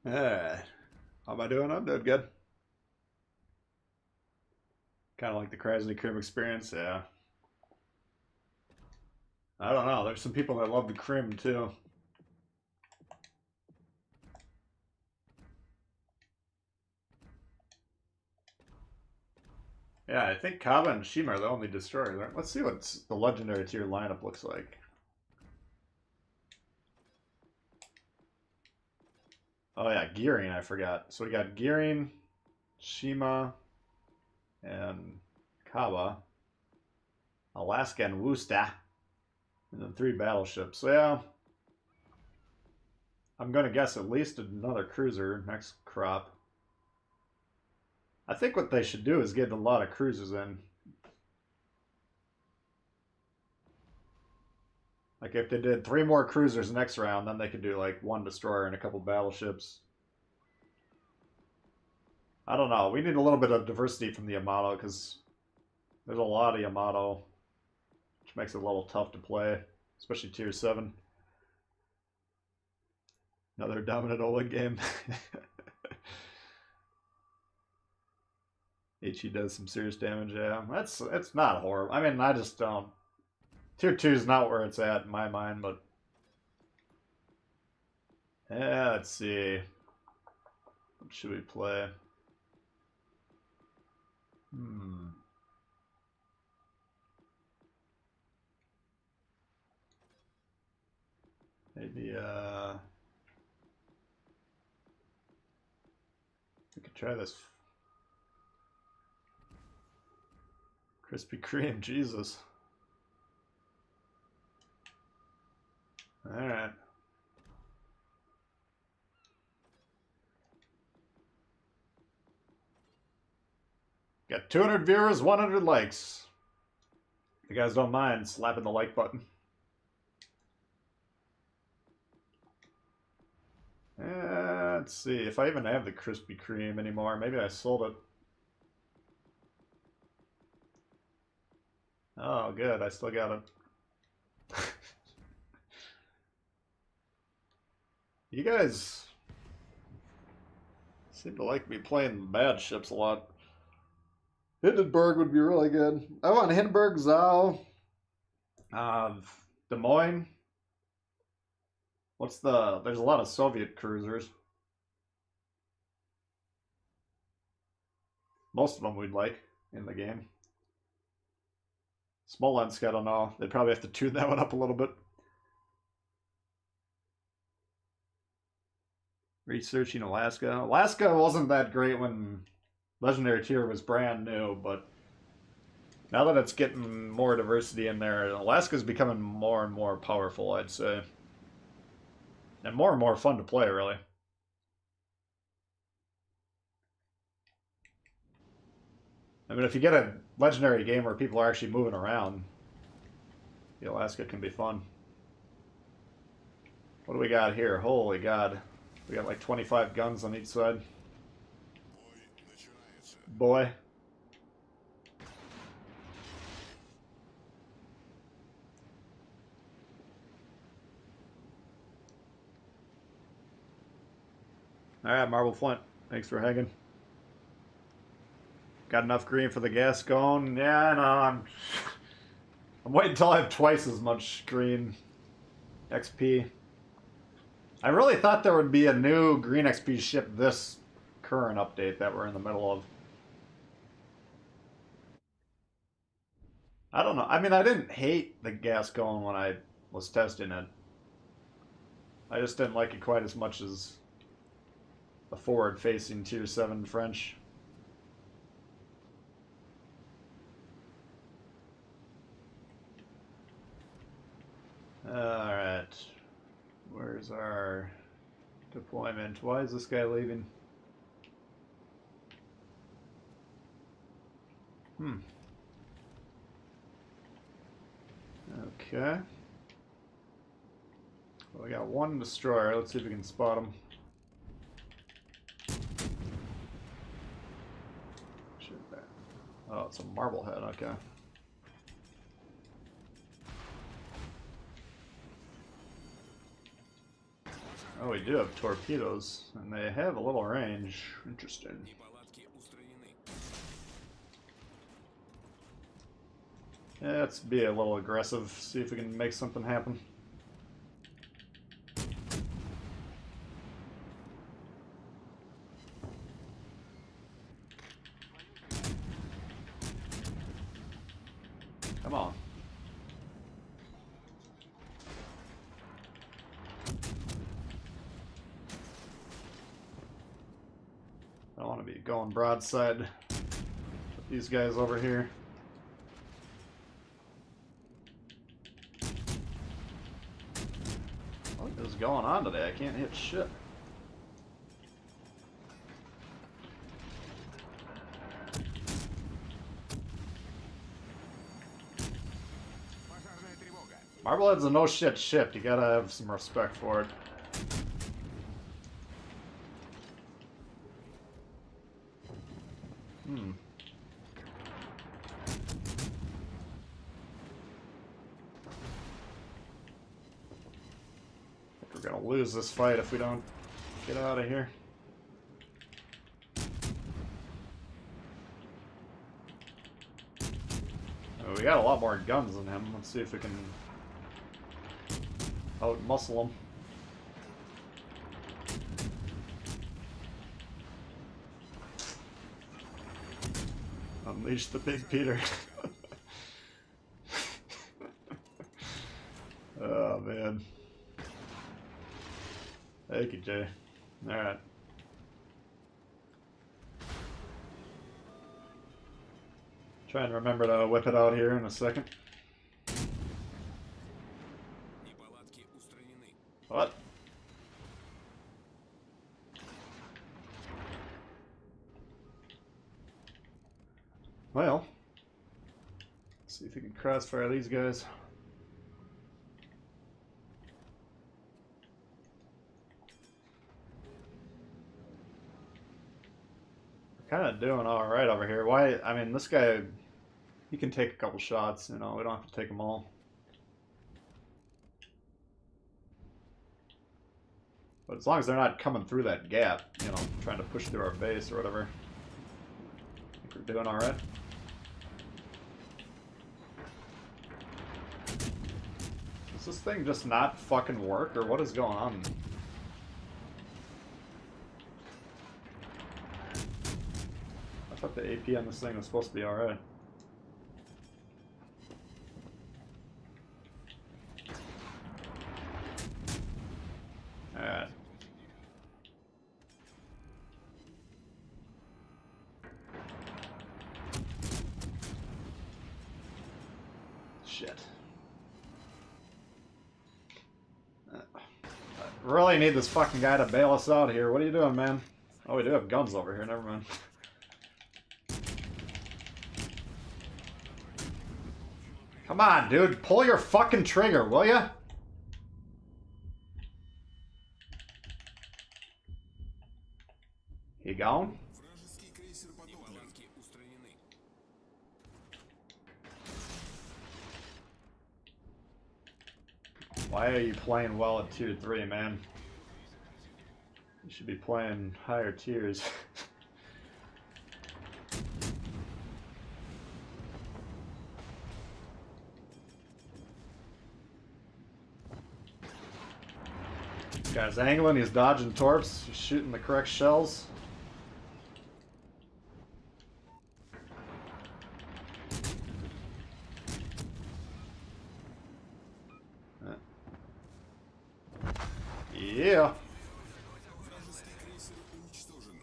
Alright. How am I doing? I'm doing good. Kind of like the Krasny Krim experience, yeah. I don't know. There's some people that love the Krim too. Yeah, I think Kaba and Shima are the only destroyers. Let's see what the legendary tier lineup looks like. Oh yeah, Gearing, I forgot. So we got Gearing, Shima, and Kaba, Alaska, and Wusta. And then 3 battleships. So yeah, I'm going to guess at least another cruiser next crop. I think what they should do is get a lot of cruisers in. Like if they did 3 more cruisers next round, then they could do like 1 destroyer and a couple battleships. I don't know. We need a little bit of diversity from the Yamato because there's a lot of Yamato, which makes it a little tough to play, especially tier 7. Another dominant Oleg game. HE does some serious damage, yeah. It's not horrible. I mean, I just don't. Tier 2 is not where it's at in my mind, but yeah, let's see. What should we play? Maybe we could try this Krispy Kreme, Jesus. Alright. Got 200 viewers, 100 likes. If you guys don't mind slapping the like button. Can't see if I even have the Krispy Kreme anymore. Maybe I sold it. Oh, good. I still got it. You guys seem to like me playing the bad ships a lot. Hindenburg would be really good. I want Hindenburg, Zal, Des Moines. There's a lot of Soviet cruisers. Most of them we'd like in the game. Smolensk, I don't know. They'd probably have to tune that one up a little bit. Researching Alaska. Alaska wasn't that great when Legendary Tier was brand new, but now that it's getting more diversity in there, Alaska's becoming more and more powerful, I'd say. And more fun to play, really. I mean, if you get a Legendary game where people are actually moving around, the Alaska can be fun. What do we got here? Holy God. We got like 25 guns on each side. Boy. Alright, Marble Flint. Thanks for hanging. Got enough green for the Gascon? Yeah, no, I'm waiting until I have twice as much green XP. I really thought there would be a new green XP ship this current update that we're in the middle of. I don't know. I mean, I didn't hate the Gascon when I was testing it. I just didn't like it quite as much as the forward-facing Tier 7 French. Alright. Where's our deployment? Why is this guy leaving? Okay. Well, we got one destroyer. Let's see if we can spot him. Oh, it's a Marblehead. Okay. Oh, we do have torpedoes, and they have a little range. Interesting. Неполадки устранены. Yeah, let's be a little aggressive, see if we can make something happen. Come on. I don't want to be going broadside with these guys over here. What is going on today? I can't hit shit. Пожарная тревога. Marblehead's a no shit ship. You gotta have some respect for it. We're gonna lose this fight if we don't get out of here. Oh, we got a lot more guns than him. Let's see if we can out-muscle him. Unleash the Big Peter. Oh, man. Thank you, Jay. Alright. Try and remember to whip it out here in a second. Неполадки устранены. What? Well, let's see if we can crossfire these guys. Kind of doing all right over here. Why? I mean, this guy, he can take a couple shots. You know, we don't have to take them all. But as long as they're not coming through that gap, you know, trying to push through our base or whatever, I think we're doing all right. Does this thing just not fucking work, or what is going on? I thought the AP on this thing was supposed to be all right. Alright. Shit. I really need this fucking guy to bail us out here. What are you doing, man? Oh, we do have guns over here. Never mind. Come on, dude. Pull your fucking trigger, will ya? He gone? Вражеский крейсер подоплен. Неполадки устранены. Why are you playing well at tier 3, man? You should be playing higher tiers. This guy's angling, he's dodging torps, he's shooting the correct shells. Yeah. Вражеский крейсер уничтожен.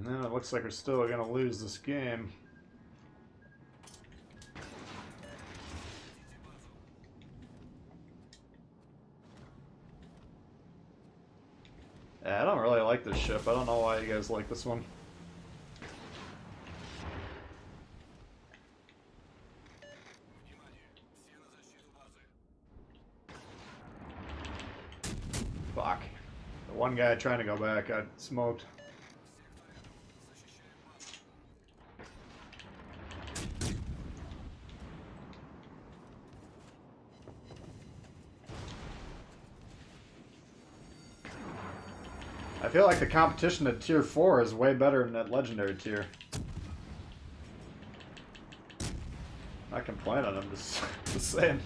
Now it looks like we're still gonna lose this game. Yeah, I don't really like this ship. I don't know why you guys like this one. Fuck. The one guy trying to go back got smoked. I feel like the competition at tier 4 is way better than at legendary tier. Not complaining, I'm just saying.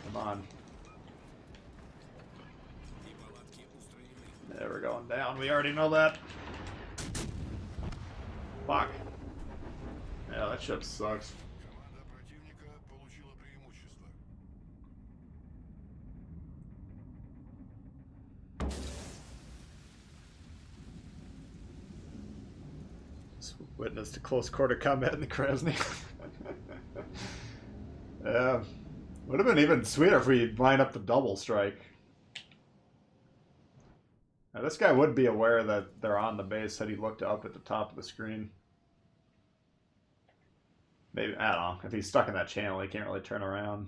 Come on. Неполадки устранены. Yeah, we're going down. We already know that. Fuck. Yeah, that ship sucks. Команда противника получила преимущество. Just witnessed a close quarter combat in the Krasny. Would have been even sweeter if we line up the double strike. Now, this guy would be aware that they're on the base had he looked up at the top of the screen. Maybe, I don't know. If he's stuck in that channel, he can't really turn around.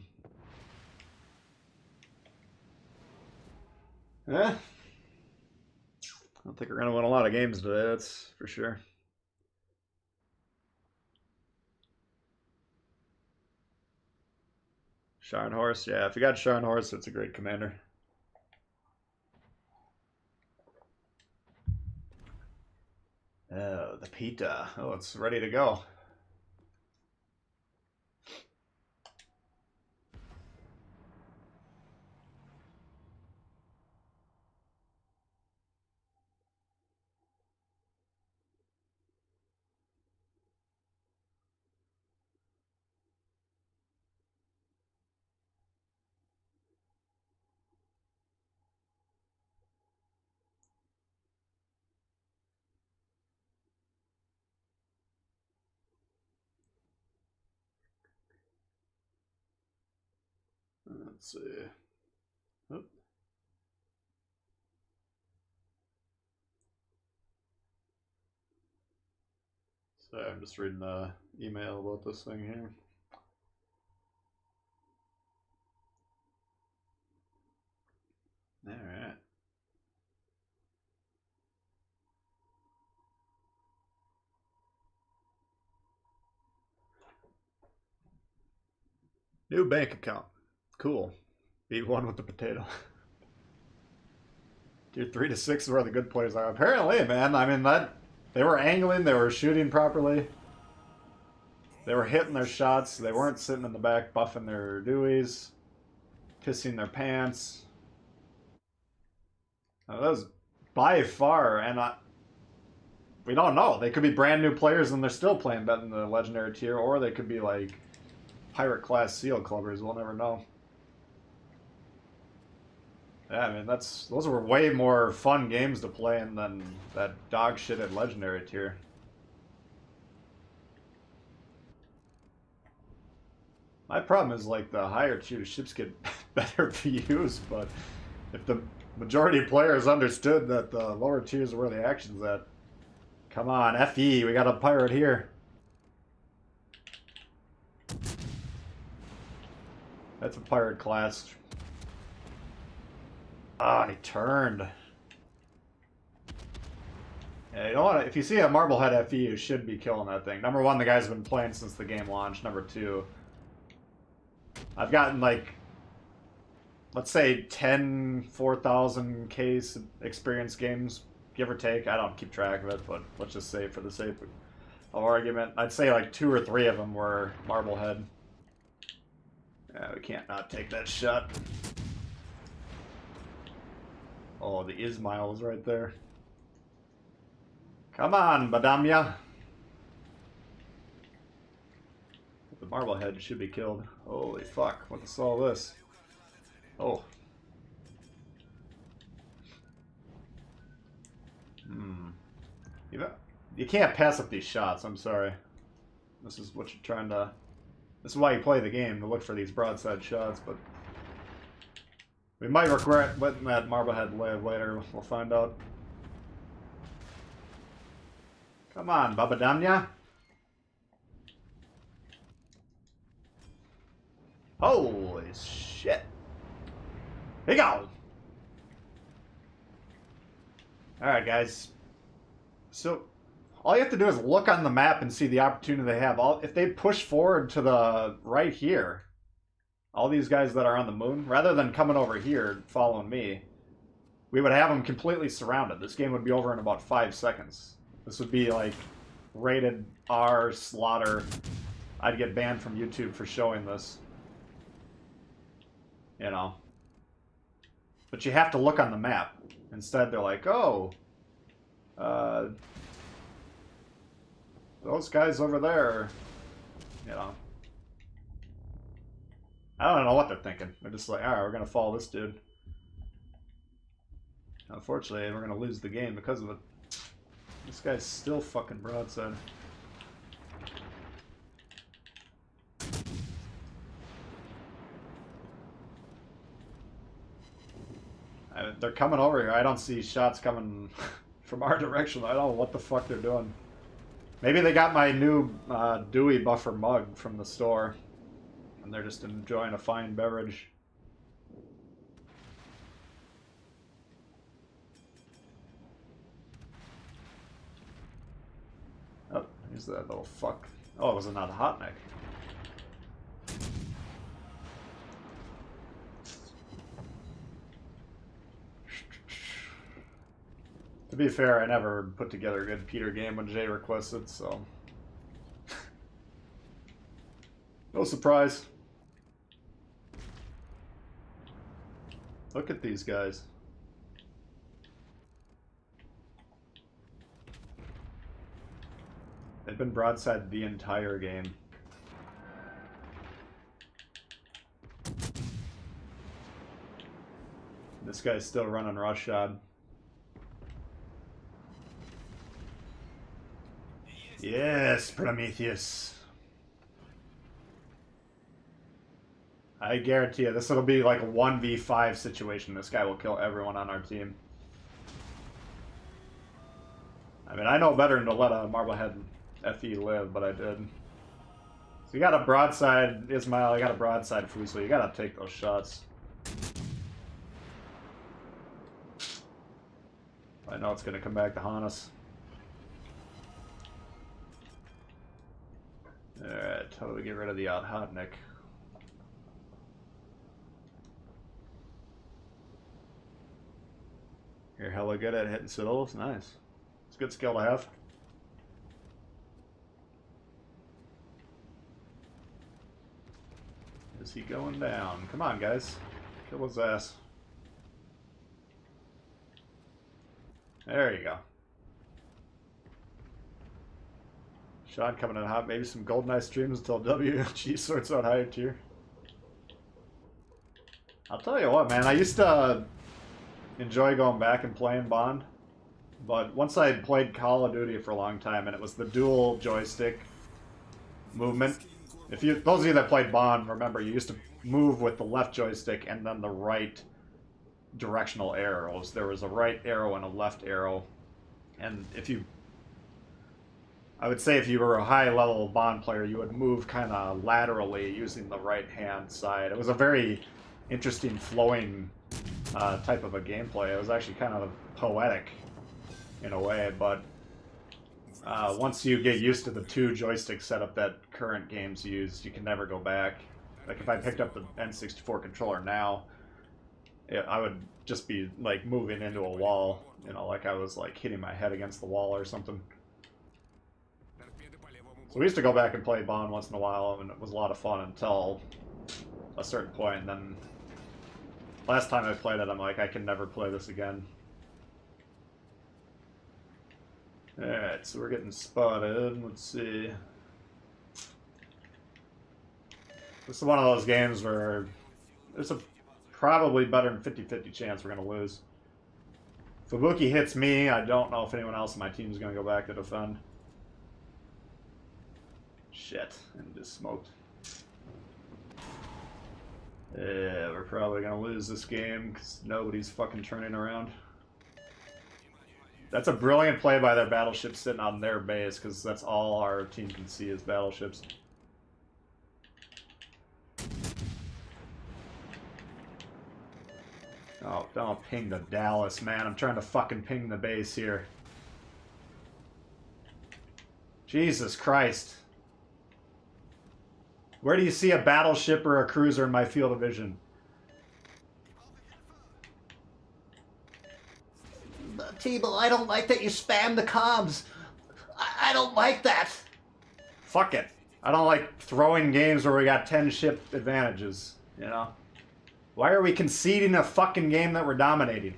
I don't think we're going to win a lot of games today, that's for sure. Scharnhorst, yeah, if you got Scharnhorst, it's a great commander. Oh, the pita. Oh, it's ready to go. Let's see. Oop. Sorry, I'm just reading the email about this thing here. Alright. New bank account. Cool. Beat one with the potato. Tier 3 to 6 is where the good players are. Apparently, man. I mean, they were angling, they were shooting properly. They were hitting their shots. They weren't sitting in the back buffing their Deweys, pissing their pants. That was by far, and we don't know. They could be brand new players and they're still playing better in the legendary tier, or they could be like pirate class seal clubbers. We'll never know. Yeah, I mean those were way more fun games to play in than that dog shit at legendary tier. My problem is like the higher tier ships get better views, but if the majority of players understood that the lower tiers are where the action's at. Come on, FE, we got a pirate here. That's a pirate class. Ah, he turned. Yeah, you know what? If you see a Marblehead FE, you should be killing that thing. Number one, the guy's been playing since the game launched. Number two, I've gotten like, let's say 10 4,000k experience games, give or take. I don't keep track of it, but let's just say for the sake of argument, I'd say like 2 or 3 of them were Marblehead. Yeah, we can't not take that shot. Oh, the Ismail is right there. Come on, Badamya. The Marblehead should be killed. Holy fuck, what is all this? Oh. You can't pass up these shots, I'm sorry. This is what you're trying to... This is why you play the game, to look for these broadside shots, but... We might regret letting that Marblehead live later, we'll find out. Come on, Babadanya. Holy shit. Here you go. Alright, guys. So, all you have to do is look on the map and see the opportunity they have. If they push forward to the right here, all these guys that are on the moon, rather than coming over here following me, we would have them completely surrounded. This game would be over in about 5 seconds. This would be like rated R slaughter. I'd get banned from YouTube for showing this. You know. But you have to look on the map. Instead, they're like, oh, those guys over there, you know. I don't know what they're thinking. They're just like, alright, we're going to follow this dude. Unfortunately, we're going to lose the game because of it. This guy's still fucking broadside. They're coming over here. I don't see shots coming from our direction. I don't know what the fuck they're doing. Maybe they got my new Dewey buffer mug from the store. And they're just enjoying a fine beverage. Oh, here's that little fuck. Oh, it was another hot neck. To be fair, I never put together a good Peter game when Jay requested, so... No surprise. Look at these guys. They've been broadside the entire game. This guy's still running roughshod. Yes, Prometheus. I guarantee you, this will be like a 1v5 situation. This guy will kill everyone on our team. I mean, I know better than to let a Marblehead FE live, but I did. So you got a broadside Ismail, you got a broadside Fusel. You gotta take those shots. I know it's going to come back to haunt us. Alright, how do we get rid of the Othotnik? You're hella good at hitting citadels. Nice. It's a good skill to have. Is he going down? Come on, guys. Kill his ass. There you go. Sean coming in hot. Maybe some GoldenEye streams until WG sorts out higher tier. I'll tell you what, man. I used to enjoy going back and playing Bond. But once I played Call of Duty for a long time, and it was the dual joystick movement. If you, those of you that played Bond, remember you used to move with the left joystick and then the right directional arrows. There was a right arrow and a left arrow. And if you, I would say if you were a high-level Bond player, you would move kind of laterally using the right-hand side. It was a very interesting, flowing type of a gameplay. It was actually kind of poetic in a way, but once you get used to the two joystick setup that current games use, you can never go back. Like if I picked up the N64 controller now, I would just be like moving into a wall, you know, like I was like hitting my head against the wall or something. So we used to go back and play Bond once in a while, and it was a lot of fun until a certain point, and then last time I played it, I'm like, I can never play this again. Alright, so we're getting spotted. Let's see. This is one of those games where there's a probably better than 50-50 chance we're going to lose. If Ibuki hits me, I don't know if anyone else in my team is going to go back to defend. Shit, and just smoked. Yeah, we're probably going to lose this game because nobody's fucking turning around. That's a brilliant play by their battleships sitting on their base, because that's all our team can see is battleships. Oh, don't ping the Dallas, man. I'm trying to fucking ping the base here. Jesus Christ. Where do you see a battleship or a cruiser in my field of vision? Tbull, I don't like that you spam the comms. I don't like that. Fuck it. I don't like throwing games where we got 10 ship advantages, you know? Why are we conceding a fucking game that we're dominating?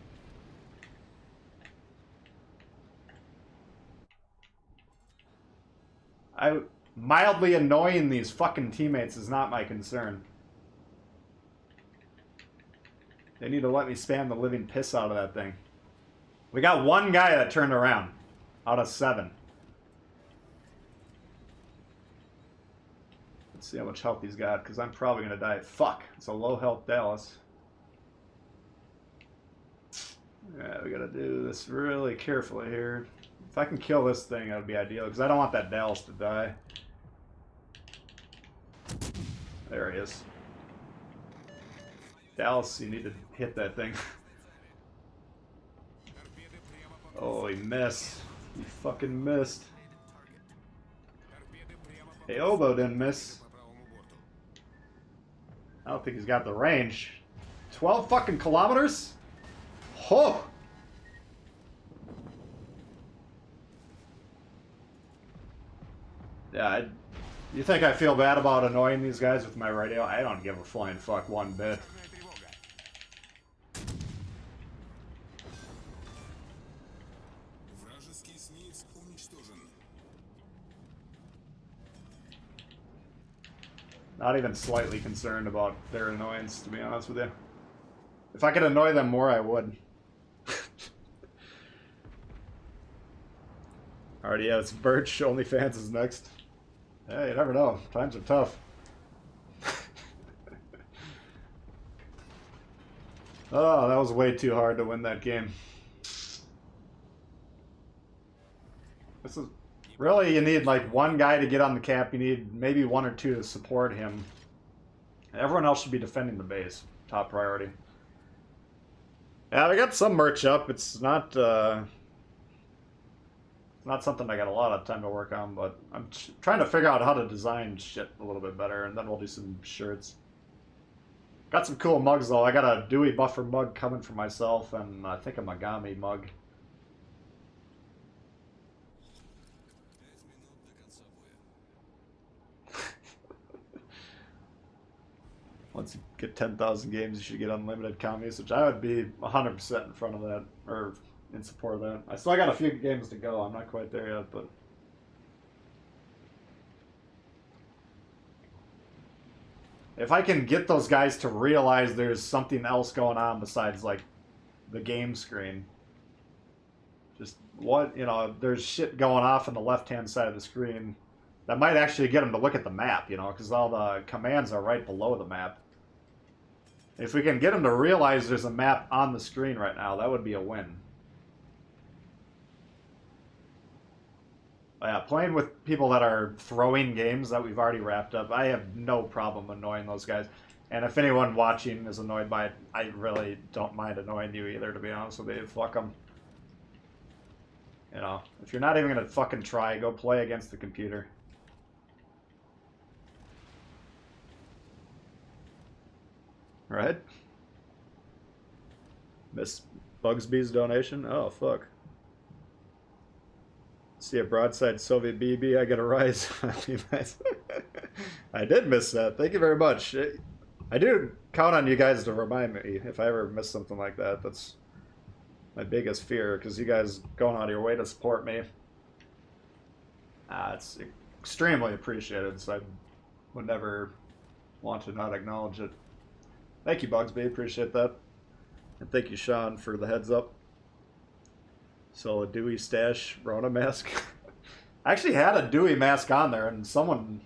Mildly annoying these fucking teammates is not my concern. They need to let me spam the living piss out of that thing. We got one guy that turned around out of 7. Let's see how much health he's got, because I'm probably going to die. Fuck, it's a low health Dallas. Yeah, we got to do this really carefully here. If I can kill this thing, that would be ideal, because I don't want that Dallas to die. There he is. Dallas, you need to hit that thing. Oh, he missed. He fucking missed. Hey, Obo didn't miss. I don't think he's got the range. 12 fucking kilometers? Oh! Yeah, you think I feel bad about annoying these guys with my radio? I don't give a flying fuck one bit. Вражеский эсминец уничтожен. Not even slightly concerned about their annoyance, to be honest with you. If I could annoy them more, I would. Alright, yeah, it's Birch. OnlyFans is next. Hey, you never know. Times are tough. Oh, that was way too hard to win that game. This is really, you need like one guy to get on the cap. You need maybe 1 or 2 to support him. Everyone else should be defending the base. Top priority. Yeah, we got some merch up. It's not not something I got a lot of time to work on, but I'm trying to figure out how to design shit a little bit better, and then we'll do some shirts. Got some cool mugs though. I got a Dewey buffer mug coming for myself, and I think a Megami mug. 5 минут до конца боя. Once you get 10,000 games, you should get unlimited commies, which I would be 100% in front of that, or in support of that. I still got a few games to go. I'm not quite there yet, but... if I can get those guys to realize there's something else going on besides, like, the game screen. Just, what, you know, there's shit going off on the left-hand side of the screen. That might actually get them to look at the map, you know, because all the commands are right below the map. If we can get them to realize there's a map on the screen right now, that would be a win. Yeah, playing with people that are throwing games that we've already wrapped up, I have no problem annoying those guys. And if anyone watching is annoyed by it, I really don't mind annoying you either, to be honest with you. Fuck them. You know, if you're not even going to fucking try, go play against the computer. Right? Miss Bugsby's donation? Oh, fuck. See a broadside Soviet BB, I get a rise. I did miss that. Thank you very much. I do count on you guys to remind me if I ever miss something like that. That's my biggest fear, because you guys going out of your way to support me. It's extremely appreciated, so I would never want to not acknowledge it. Thank you, Bugsby. Appreciate that. And thank you, Sean, for the heads up. So a Dewey stash Rona mask. I actually had a Dewey mask on there, and someone...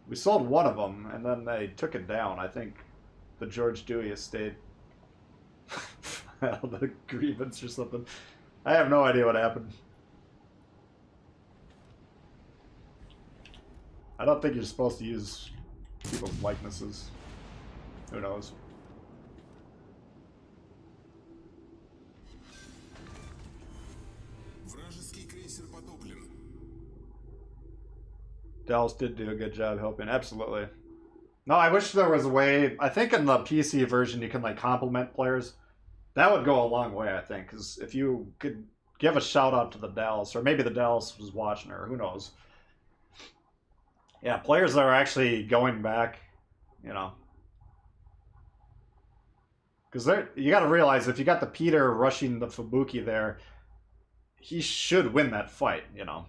we sold one of them, and then they took it down. I think the George Dewey estate filed a grievance or something. I have no idea what happened. I don't think you're supposed to use people's likenesses. Who knows? Вражеский крейсер потоплен. Dallas did do a good job helping. Absolutely. No, I wish there was a way. I think in the PC version you can like compliment players. That would go a long way, I think, because if you could give a shout out to the Dallas, or maybe the Dallas was watching her, who knows? Yeah, players that are actually going back, you know. Because you got to realize if you got the Peter rushing the Fubuki there, he should win that fight, you know.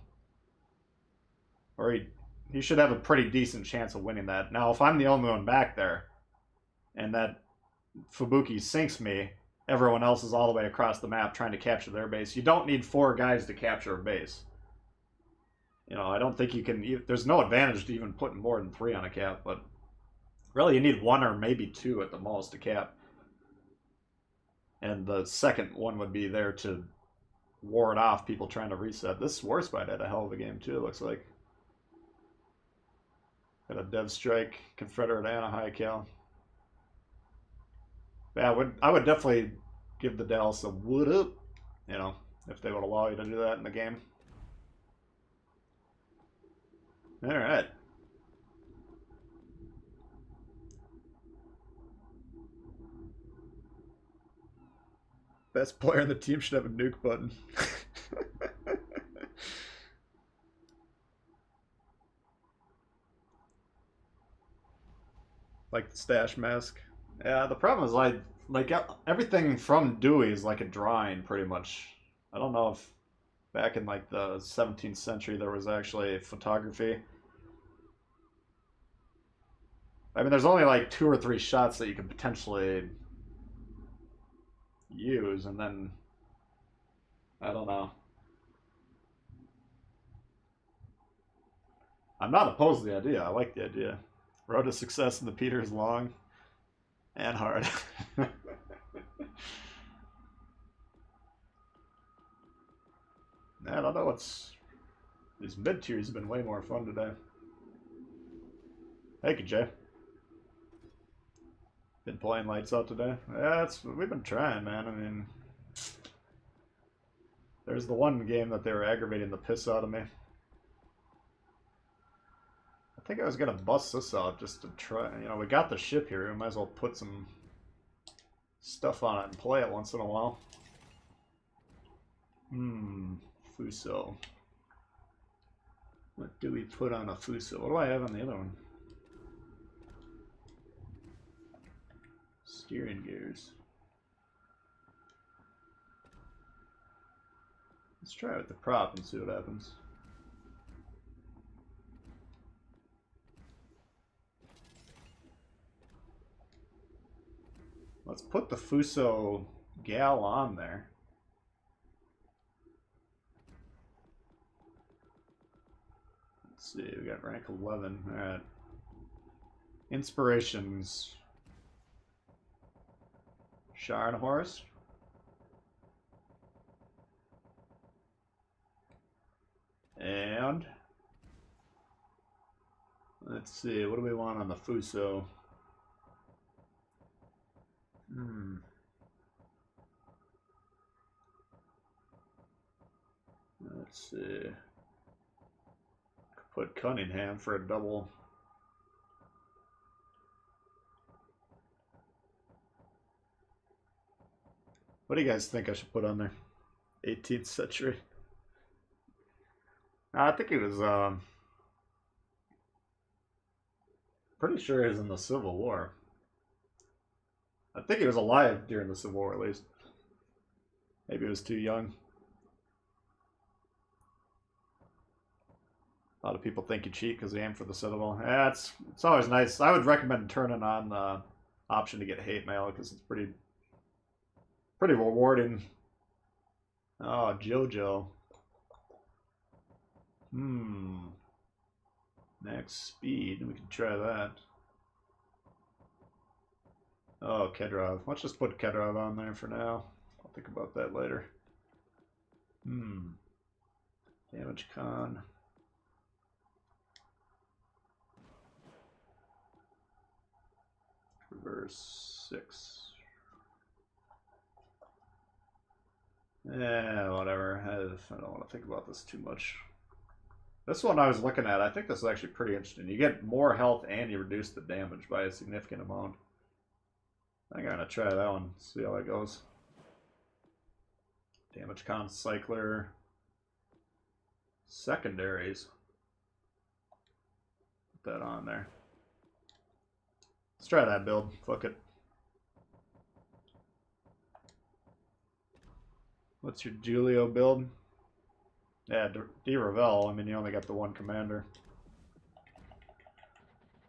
Or he should have a pretty decent chance of winning that. Now, if I'm the only one back there, and that Fubuki sinks me, everyone else is all the way across the map trying to capture their base. You don't need 4 guys to capture a base. You know, I don't think you can... there's no advantage to even putting more than 3 on a cap, but really you need 1 or maybe 2 at the most to cap. And the second one would be there to ward off people trying to reset. This Warspite had a hell of a game too, it looks like. Got a Dev Strike, Confederate, and a High Cal. Yeah, I would definitely give the Dallas a wood up, you know, if they would allow you to do that in the game. Alright. Best player in the team should have a nuke button. Like the stash mask. Yeah, the problem is like everything from Dewey is like a drawing pretty much. I don't know if back in like the 17th century there was actually photography. I mean, there's only like 2 or 3 shots that you could potentially use, and then I don't know. I'm not opposed to the idea. I like the idea. Road to success in the Peter is long and hard. I don't know what's... these mid-tiers have been way more fun today. Thank you, Jay. Been playing lights out today. Yeah, we've been trying, man. I mean, There's the one game that they were aggravating the piss out of me. I think I was gonna bust this out just to try. You know, we got the ship here. We might as well put some stuff on it and play it once in a while. Fuso. What do we put on a Fuso? What do I have on the other one? Steering gears. Let's try it with the prop and see what happens. Let's put the Fuso gal on there. Let's see, we got rank 11. Alright. Inspirations. Scharnhorst. And let's see, what do we want on the Fuso? Let's see. Put Cunningham for a double. What do you guys think I should put on there? 18th century. I think he was, pretty sure he was in the Civil War. I think he was alive during the Civil War, at least. Maybe he was too young. A lot of people think you cheat because you aim for the Citadel. Yeah, it's always nice. I would recommend turning on the option to get hate mail because it's pretty rewarding. Oh, JoJo. Max speed. We can try that. Oh, Kedrov. Let's just put Kedrov on there for now. I'll think about that later. Damage con. Reverse 6. Yeah, whatever. I don't want to think about this too much. This one I was looking at, I think this is actually pretty interesting. You get more health and you reduce the damage by a significant amount. I think I'm going to try that one, see how that goes. Damage con cycler. Secondaries. Put that on there. Let's try that build. Fuck it. What's your Julio build? Yeah, D. Ravel. I mean, you only got the one commander.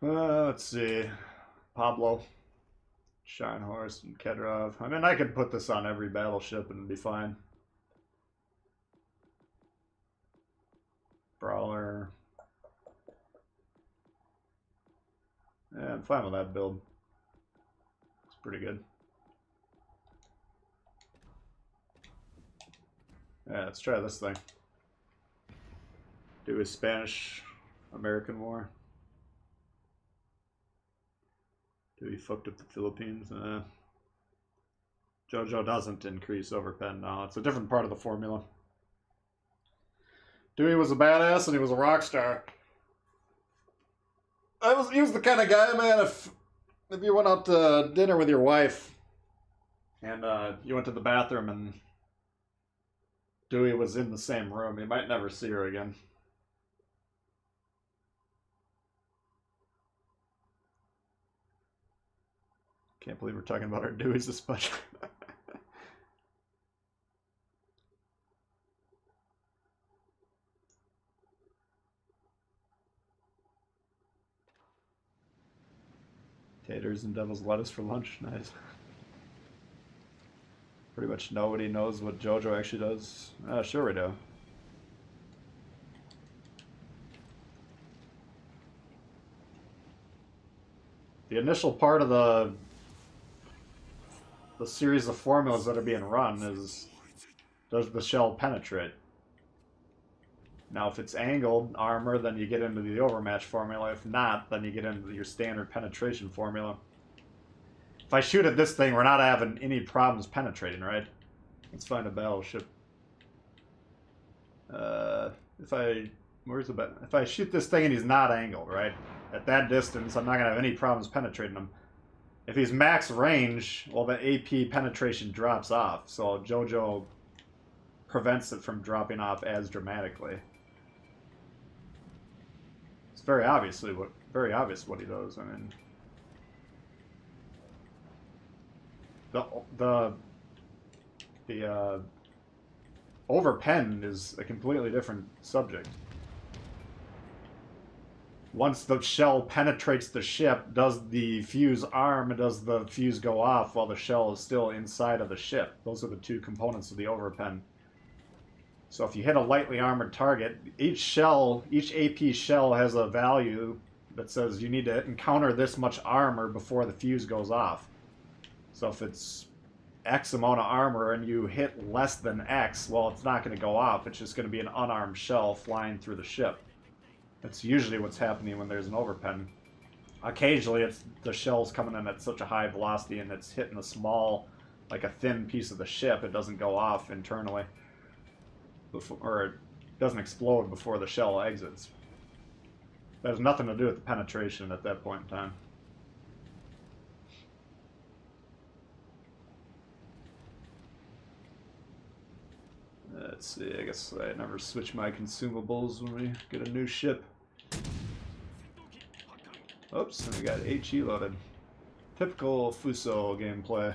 Let's see. Pablo. Scharnhorst and Kedrov. I mean, I could put this on every battleship and be fine. Brawler. Yeah, I'm fine with that build. It's pretty good. Yeah, let's try this thing. Do a Spanish-American War. Do we fucked up the Philippines? JoJo doesn't increase overpen now. It's a different part of the formula. Dewey was a badass and he was a rock star. He was the kind of guy, man, if you went out to dinner with your wife and you went to the bathroom and Dewey was in the same room, you might never see her again. Can't believe we're talking about our Deweys this much. Taters and devil's lettuce for lunch. Nice. Pretty much nobody knows what JoJo actually does. Sure we do. The initial part of the series of formulas that are being run is, does the shell penetrate? Now, if it's angled armor, then you get into the overmatch formula. If not, then you get into your standard penetration formula. If I shoot at this thing, we're not having any problems penetrating, right? Let's find a battleship. If I where's the bet? If I shoot this thing and he's not angled, right? At that distance, I'm not gonna have any problems penetrating him. If he's max range, well, the AP penetration drops off, so JoJo prevents it from dropping off as dramatically. It's very obvious what he does. I mean, the overpen is a completely different subject. Once the shell penetrates the ship, does the fuse arm, does the fuse go off while the shell is still inside of the ship? Those are the two components of the overpen. So if you hit a lightly armored target, each AP shell has a value that says you need to encounter this much armor before the fuse goes off. So if it's X amount of armor and you hit less than X, well, it's not going to go off. It's just going to be an unarmed shell flying through the ship. That's usually what's happening when there's an overpen. Occasionally, it's the shell's coming in at such a high velocity and it's hitting a small, like a thin piece of the ship. It doesn't go off internally, or it doesn't explode before the shell exits. That has nothing to do with the penetration at that point in time. Let's see, I guess I never switch my consumables when we get a new ship. Oops, and we got HE loaded. Typical Fuso gameplay.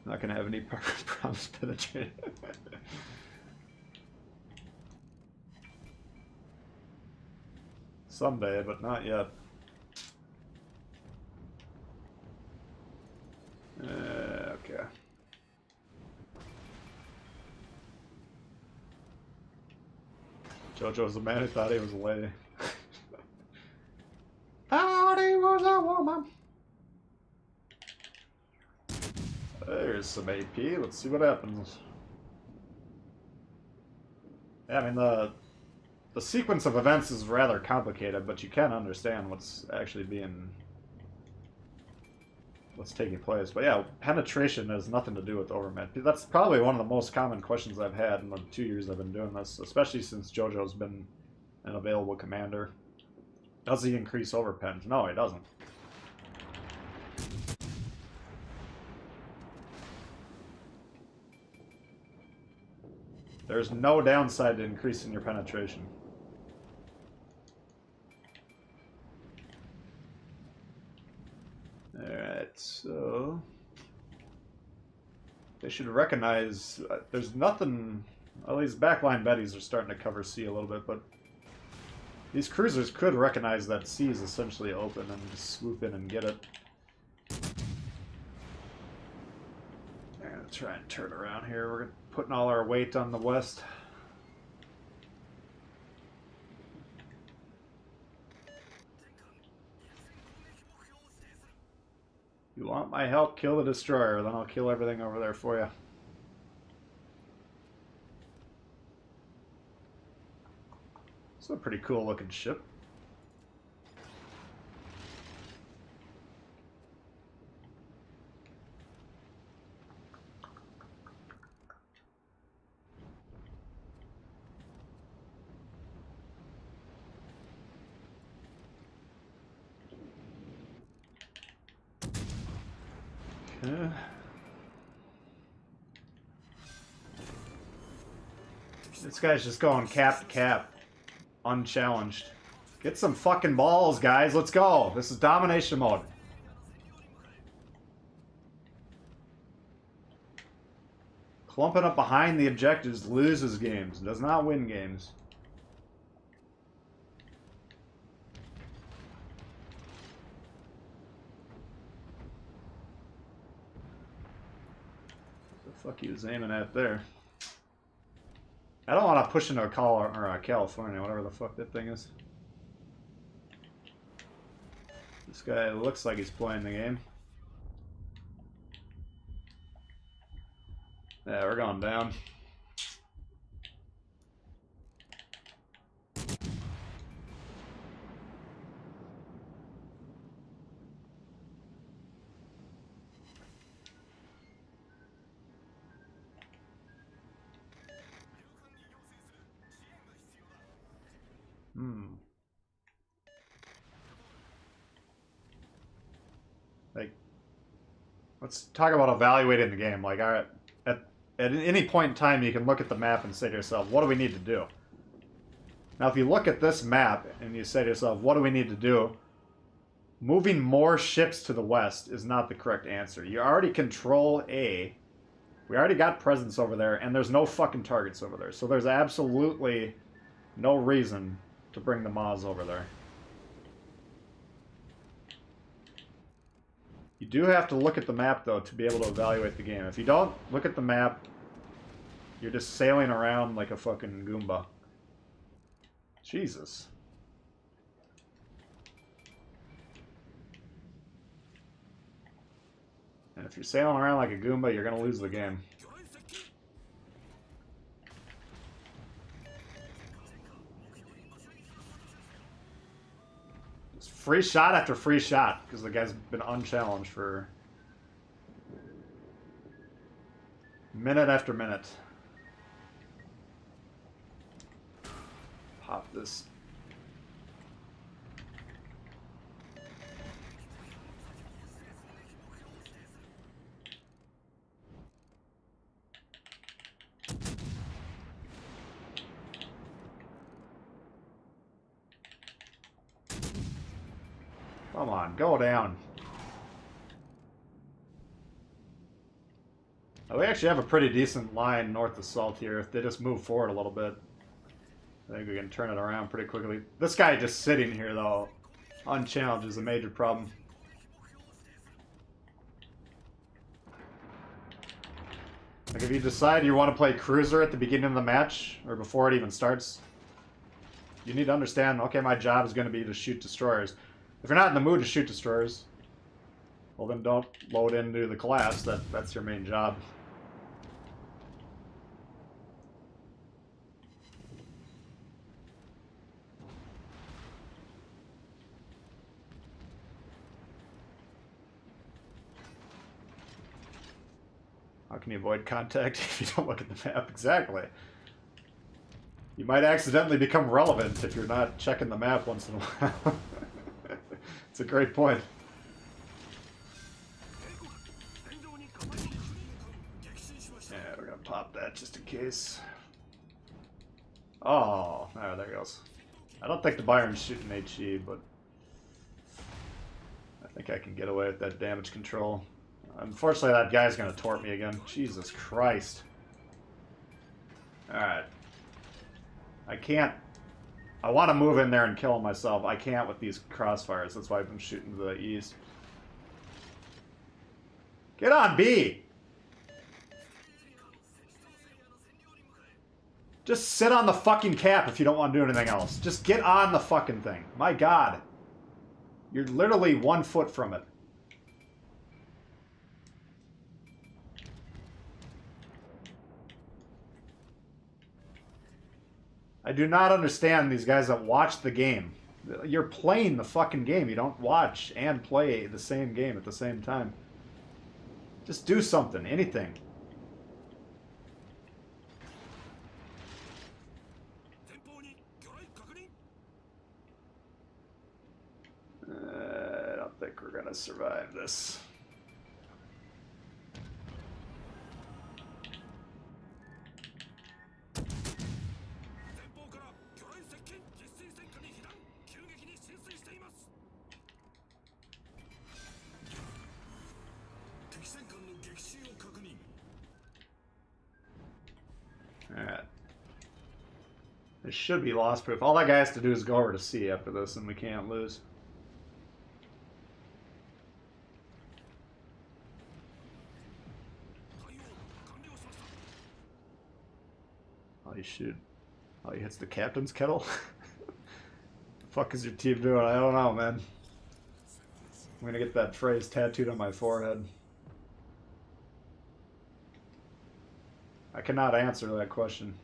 Not gonna have any problems penetrating. Someday, but not yet. Okay. JoJo's the man who thought he was a lady. Thought he was a woman. There's some AP. Let's see what happens. Yeah, I mean, the sequence of events is rather complicated, but you can understand what's taking place. But yeah, penetration has nothing to do with overman. That's probably one of the most common questions I've had in the 2 years I've been doing this, especially since JoJo's been an available commander. Does he increase overpens? No, he doesn't. There's no downside to increasing your penetration. Alright, so they should recognize there's nothing. Well, these backline betties are starting to cover C a little bit, but these cruisers could recognize that C is essentially open and just swoop in and get it. I'm gonna try and turn around here. We're putting all our weight on the west. You want my help? Kill the destroyer, then I'll kill everything over there for you. It's a pretty cool looking ship. Okay. This guy's just going cap to cap. Unchallenged. Get some fucking balls, guys. Let's go. This is domination mode. Clumping up behind the objectives loses games. Does not win games. What the fuck he was aiming at there? I don't want to push into a California, whatever the fuck that thing is. This guy looks like he's playing the game. Yeah, we're going down. Like, let's talk about evaluating the game. Like, at any point in time, you can look at the map and say to yourself, what do we need to do? Now, if you look at this map and you say to yourself, what do we need to do? Moving more ships to the west is not the correct answer. You already control A. We already got presence over there, and there's no fucking targets over there. So there's absolutely no reason to bring the Maz over there. You do have to look at the map, though, to be able to evaluate the game. If you don't look at the map, you're just sailing around like a fucking Goomba. Jesus. And if you're sailing around like a Goomba, you're going to lose the game. It's free shot after free shot, because the guy's been unchallenged for minute after minute. Pop this. Come on, go down. Oh, we actually have a pretty decent line north of Salt here. If they just move forward a little bit, I think we can turn it around pretty quickly. This guy just sitting here, though, unchallenged, is a major problem. Like, if you decide you want to play cruiser at the beginning of the match, or before it even starts, you need to understand, okay, my job is going to be to shoot destroyers. If you're not in the mood to shoot destroyers, well then don't load into the class. That's your main job. How can you avoid contact if you don't look at the map? Exactly. You might accidentally become relevant if you're not checking the map once in a while. It's a great point. Yeah, we're gonna pop that just in case. Oh, there it goes. I don't think the Byron's shooting HE, but I think I can get away with that damage control. Unfortunately, that guy's gonna tort me again. Jesus Christ. Alright. I can't... I want to move in there and kill him myself. I can't with these crossfires. That's why I've been shooting to the east. Get on, B! Just sit on the fucking cap if you don't want to do anything else. Just get on the fucking thing. My God. You're literally 1 foot from it. I do not understand these guys that watch the game. You're playing the fucking game. You don't watch and play the same game at the same time. Just do something. Anything. I don't think we're gonna survive this. Alright. This should be loss proof. All that guy has to do is go over to C after this, and we can't lose. Oh, he shoot. Oh, he hits the captain's kettle? The fuck is your team doing? I don't know, man. I'm gonna get that phrase tattooed on my forehead. I cannot answer that question.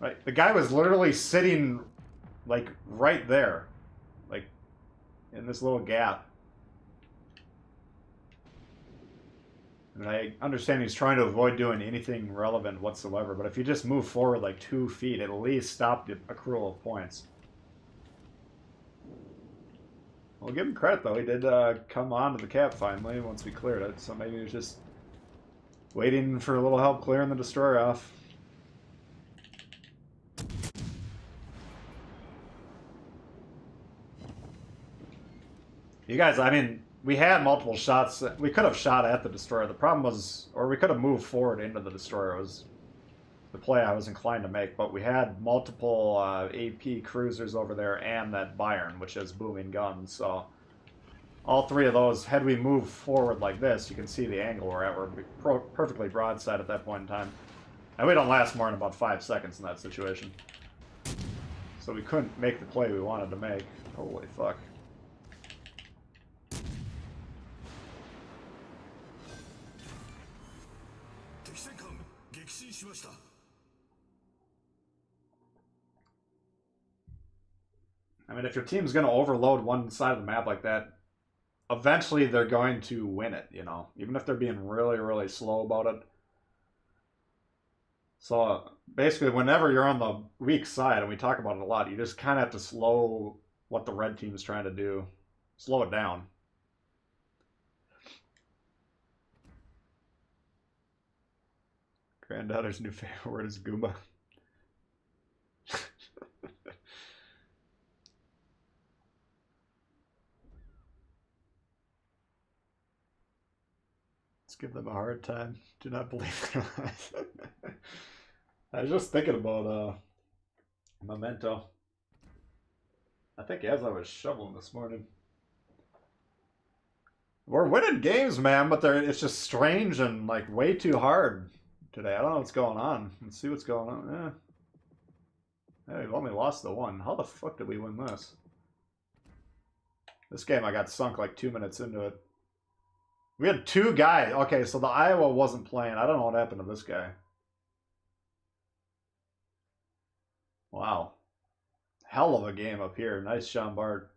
Right, the guy was literally sitting, like, right there. Like, in this little gap. And I understand he's trying to avoid doing anything relevant whatsoever, but if you just move forward like 2 feet, at least stop the accrual of points. We'll give him credit, though. He did come on to the cap finally once we cleared it, so maybe he was just waiting for a little help clearing the destroyer off. You guys, I mean, we had multiple shots. We could have shot at the destroyer. The problem was, or we could have moved forward into the destroyer. It was the play I was inclined to make, but we had multiple AP cruisers over there and that Bayern, which has booming guns, so all 3 of those, had we moved forward like this, you can see the angle we're at. We're perfectly broadside at that point in time. And we don't last more than about 5 seconds in that situation. So we couldn't make the play we wanted to make. Holy fuck. I mean, if your team's going to overload one side of the map like that, eventually they're going to win it, you know, even if they're being really, really slow about it. So basically, whenever you're on the weak side, and we talk about it a lot, you just kind of have to slow what the red team's trying to do. Slow it down. Granddaughter's new favorite word is Goomba. Let's give them a hard time. Do not believe their lies. I was just thinking about Memento. I think as I was shoveling this morning. We're winning games, man, but it's just strange and like way too hard today. I don't know what's going on. Let's see what's going on. Yeah. Hey, we've only lost the 1. How the fuck did we win this? This game I got sunk like 2 minutes into it. We had 2 guys. Okay, so the Iowa wasn't playing. I don't know what happened to this guy. Wow. Hell of a game up here. Nice Sean Bart.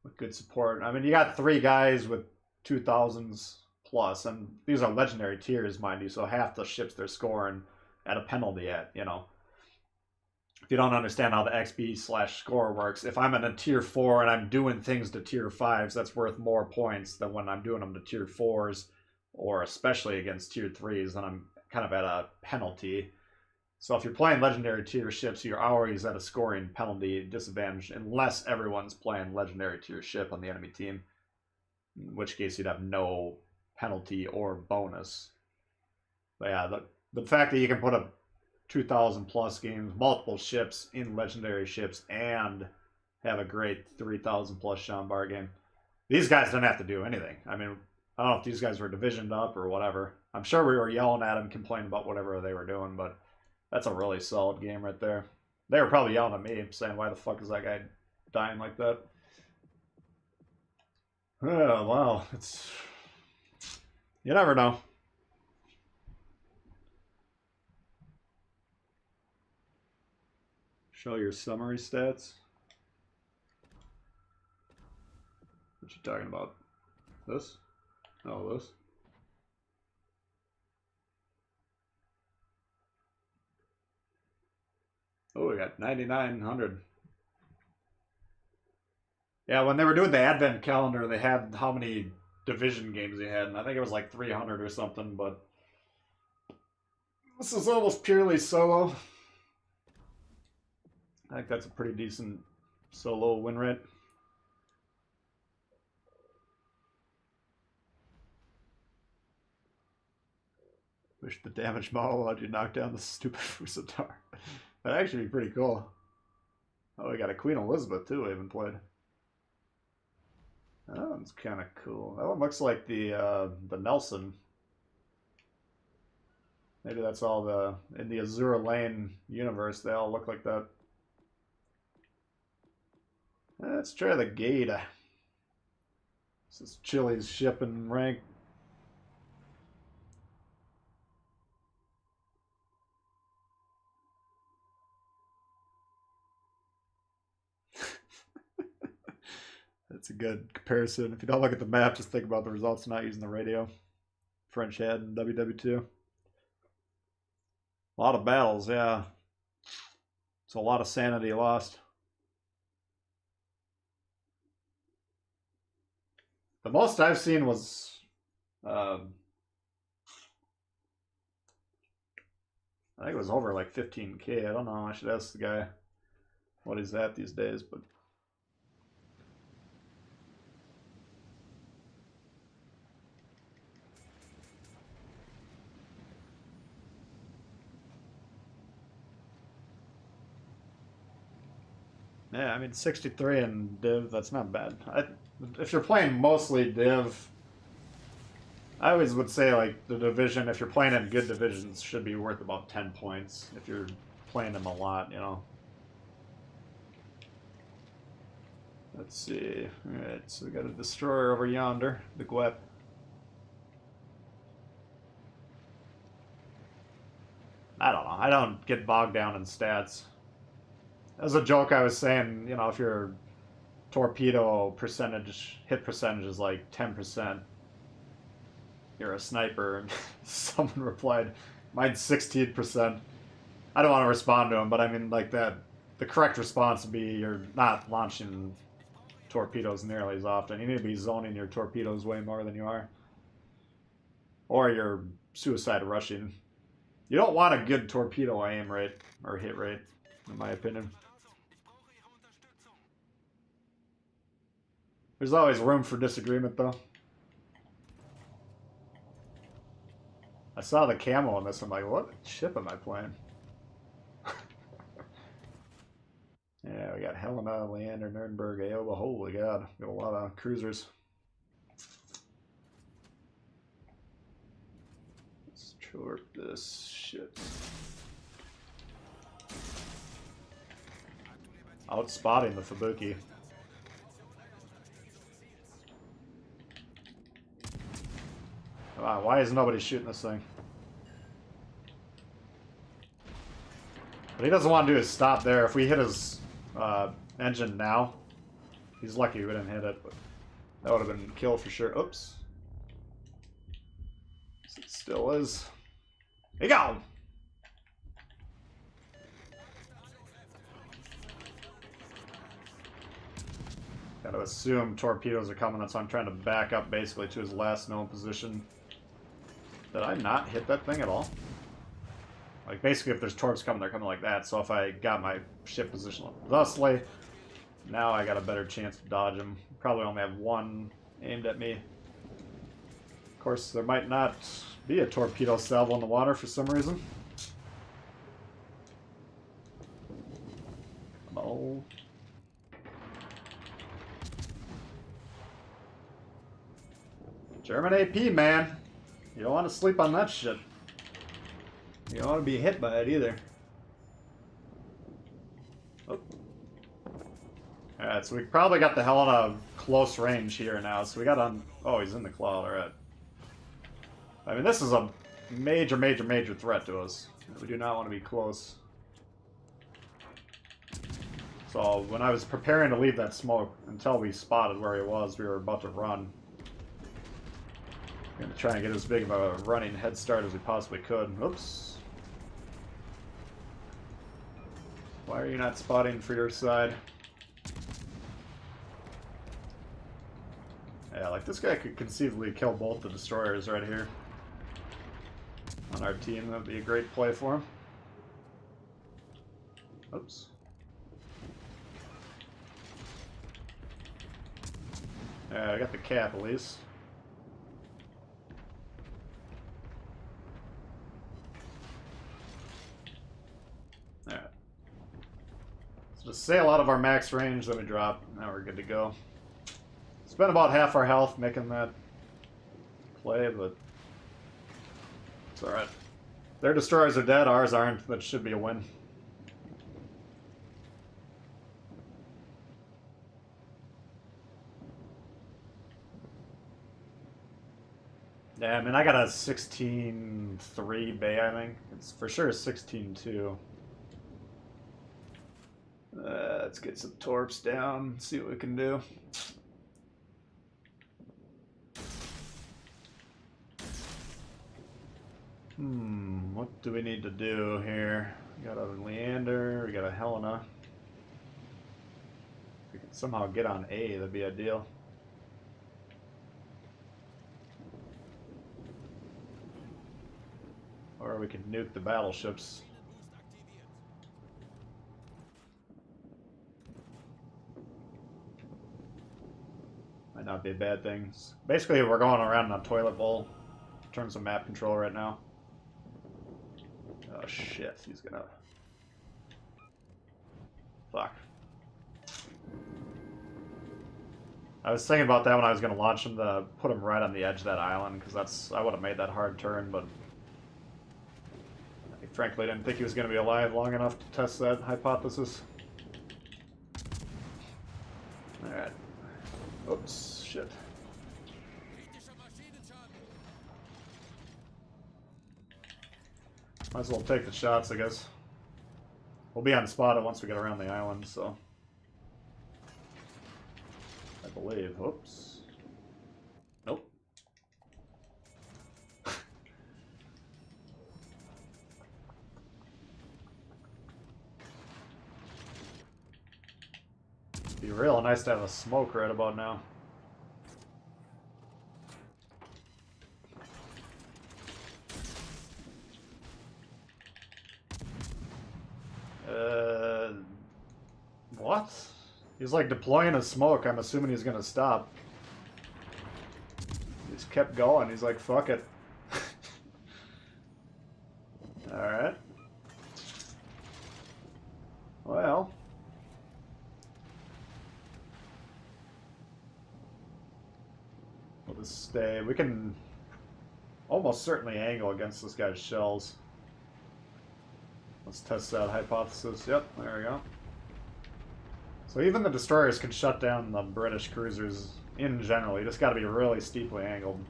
With good support. I mean, you got 3 guys with 2000s plus, and these are legendary tiers, mind you, so half the ships they're scoring at a penalty at, you know. If you don't understand how the XP/score works, if I'm in a tier 4 and I'm doing things to tier 5s, that's worth more points than when I'm doing them to tier 4s, or especially against tier 3s, then I'm kind of at a penalty. So if you're playing legendary tier ships, you're always at a scoring penalty disadvantage unless everyone's playing legendary tier ship on the enemy team, in which case you'd have no penalty or bonus. But yeah, the fact that you can put a 2,000 plus games, multiple ships in legendary ships, and have a great 3,000 plus Sean Bar game. These guys don't have to do anything. I mean, I don't know if these guys were divisioned up or whatever. I'm sure we were yelling at them, complaining about whatever they were doing, but that's a really solid game right there. They were probably yelling at me, saying, why the fuck is that guy dying like that? Oh, wow. It's... You never know. Show your summary stats. What you talking about? This? Oh, this? Oh, we got 9,900. Yeah, when they were doing the advent calendar, they had how many division games they had, and I think it was like 300 or something, but this is almost purely solo. I think that's a pretty decent solo win rate. Wish the damage model allowed you to knock down the stupid Fusatar. That'd actually be pretty cool. Oh, we got a Queen Elizabeth too we haven't played. That one's kind of cool. That one looks like the Nelson. Maybe that's all in the Azura Lane universe, they all look like that. Let's try the Gada. This is Chile's ship in rank. That's a good comparison. If you don't look at the map, just think about the results of not using the radio. French had in WW2. A lot of battles, yeah. It's a lot of sanity lost. The most I've seen was I think it was over like 15K. I don't know. I should ask the guy what he's at these days, but yeah, I mean 63 in Div, that's not bad. If you're playing mostly Div, I always would say like the division, if you're playing in good divisions, should be worth about 10 points if you're playing them a lot, you know. Let's see. Alright, so we got a destroyer over yonder, the Gwep. I don't know. I don't get bogged down in stats. As a joke, I was saying, you know, if your torpedo percentage, hit percentage is like 10%, you're a sniper. And someone replied, mine's 16%. I don't want to respond to him, but I mean, like that, the correct response would be you're not launching torpedoes nearly as often. You need to be zoning your torpedoes way more than you are. Or you're suicide rushing. You don't want a good torpedo aim rate, or hit rate, in my opinion. There's always room for disagreement, though. I saw the camo on this, I'm like, what ship am I playing? Yeah, we got Helena, Leander, Nuremberg, Aoba. Holy god, got a lot of cruisers. Let's torp this shit. Outspotting the Fubuki. Come on, why is nobody shooting this thing? But he doesn't want to do his stop there. If we hit his engine now, he's lucky we didn't hit it, but that would have been a kill for sure. Oops. It still is. Here you go! Gotta assume torpedoes are coming, so I'm trying to back up basically to his last known position. Did I not hit that thing at all? Like, basically, if there's torps coming, they're coming like that. So if I got my ship positioned thusly, now I got a better chance to dodge them. Probably only have one aimed at me. Of course, there might not be a torpedo salvo in the water for some reason. Oh. German AP, man. You don't want to sleep on that shit. You don't want to be hit by it either. Oh. Alright, so we probably got the Helena close range here now. So we got on... Oh, he's in the cloud, alright. I mean, this is a major, major, major threat to us. We do not want to be close. So when I was preparing to leave that smoke, until we spotted where he was, we were about to run. We're going to try and get as big of a running head start as we possibly could. Oops. Why are you not spotting for your side? Yeah, like this guy could conceivably kill both the destroyers right here. On our team, that would be a great play for him. Oops. Yeah, I got the cap at least. Alright. So to sail out of our max range, then we drop. Now we're good to go. Spent about half our health making that play, but it's alright. Their destroyers are dead, ours aren't. That should be a win. Yeah, I mean, I got a 16-3 bay, I think. It's for sure 16-2. Let's get some torps down, see what we can do. What do we need to do here? We got a Leander, we got a Helena. If we could somehow get on A, that'd be ideal. Or we could nuke the battleships. Might not be a bad thing. Basically, we're going around in a toilet bowl in terms of map control right now. Oh shit, he's gonna... Fuck. I was thinking about that when I was gonna launch him, to put him right on the edge of that island, because I would have made that hard turn, but I frankly didn't think he was gonna be alive long enough to test that hypothesis. Alright. Oops, shit. Might as well take the shots, I guess. We'll be on spot once we get around the island, so... I believe. Oops. Nope. Be real nice to have a smoke right about now. What? He's like deploying a smoke. I'm assuming he's gonna stop. He's kept going. He's like, fuck it. Alright. Well. We'll just stay. We can almost certainly angle against this guy's shells. Let's test that hypothesis. Yep, there we go. So even the destroyers can shut down the British cruisers in general. You just gotta be really steeply angled.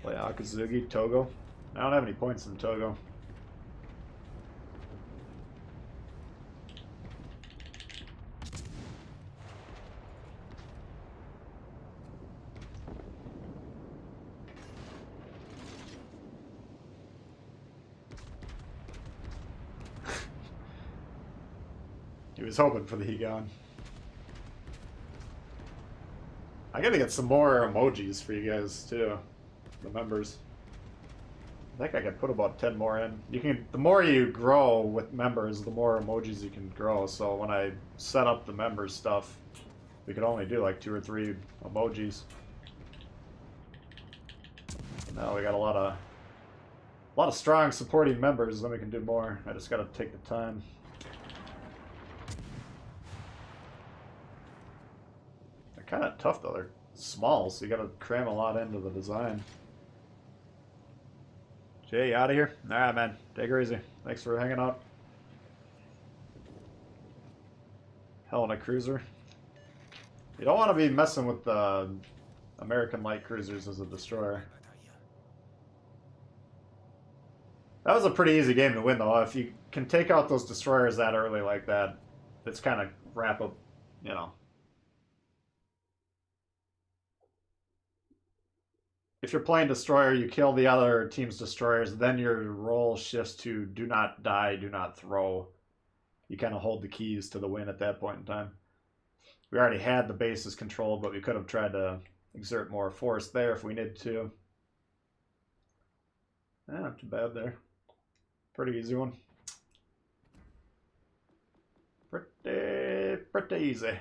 Play Akazugi, Togo. I don't have any points in Togo. He was hoping for the Higan. I gotta get some more emojis for you guys too, the members. I think I could put about 10 more in. You can, the more you grow with members, the more emojis you can grow. So when I set up the members stuff, we could only do like 2 or 3 emojis. Now we got a lot of strong supporting members. Then we can do more. I just gotta take the time. Kind of tough though. They're small, so you gotta cram a lot into the design. Jay, you out of here? Alright, man. Take her easy. Thanks for hanging out. Helena cruiser. You don't want to be messing with the American light cruisers as a destroyer. That was a pretty easy game to win though. If you can take out those destroyers that early like that, it's kind of wrap up, you know. If you're playing destroyer, you kill the other team's destroyers, then your role shifts to do not die, do not throw. You kind of hold the keys to the win at that point in time. We already had the bases controlled, but we could have tried to exert more force there if we needed to. Not too bad there. Pretty easy one. Pretty easy.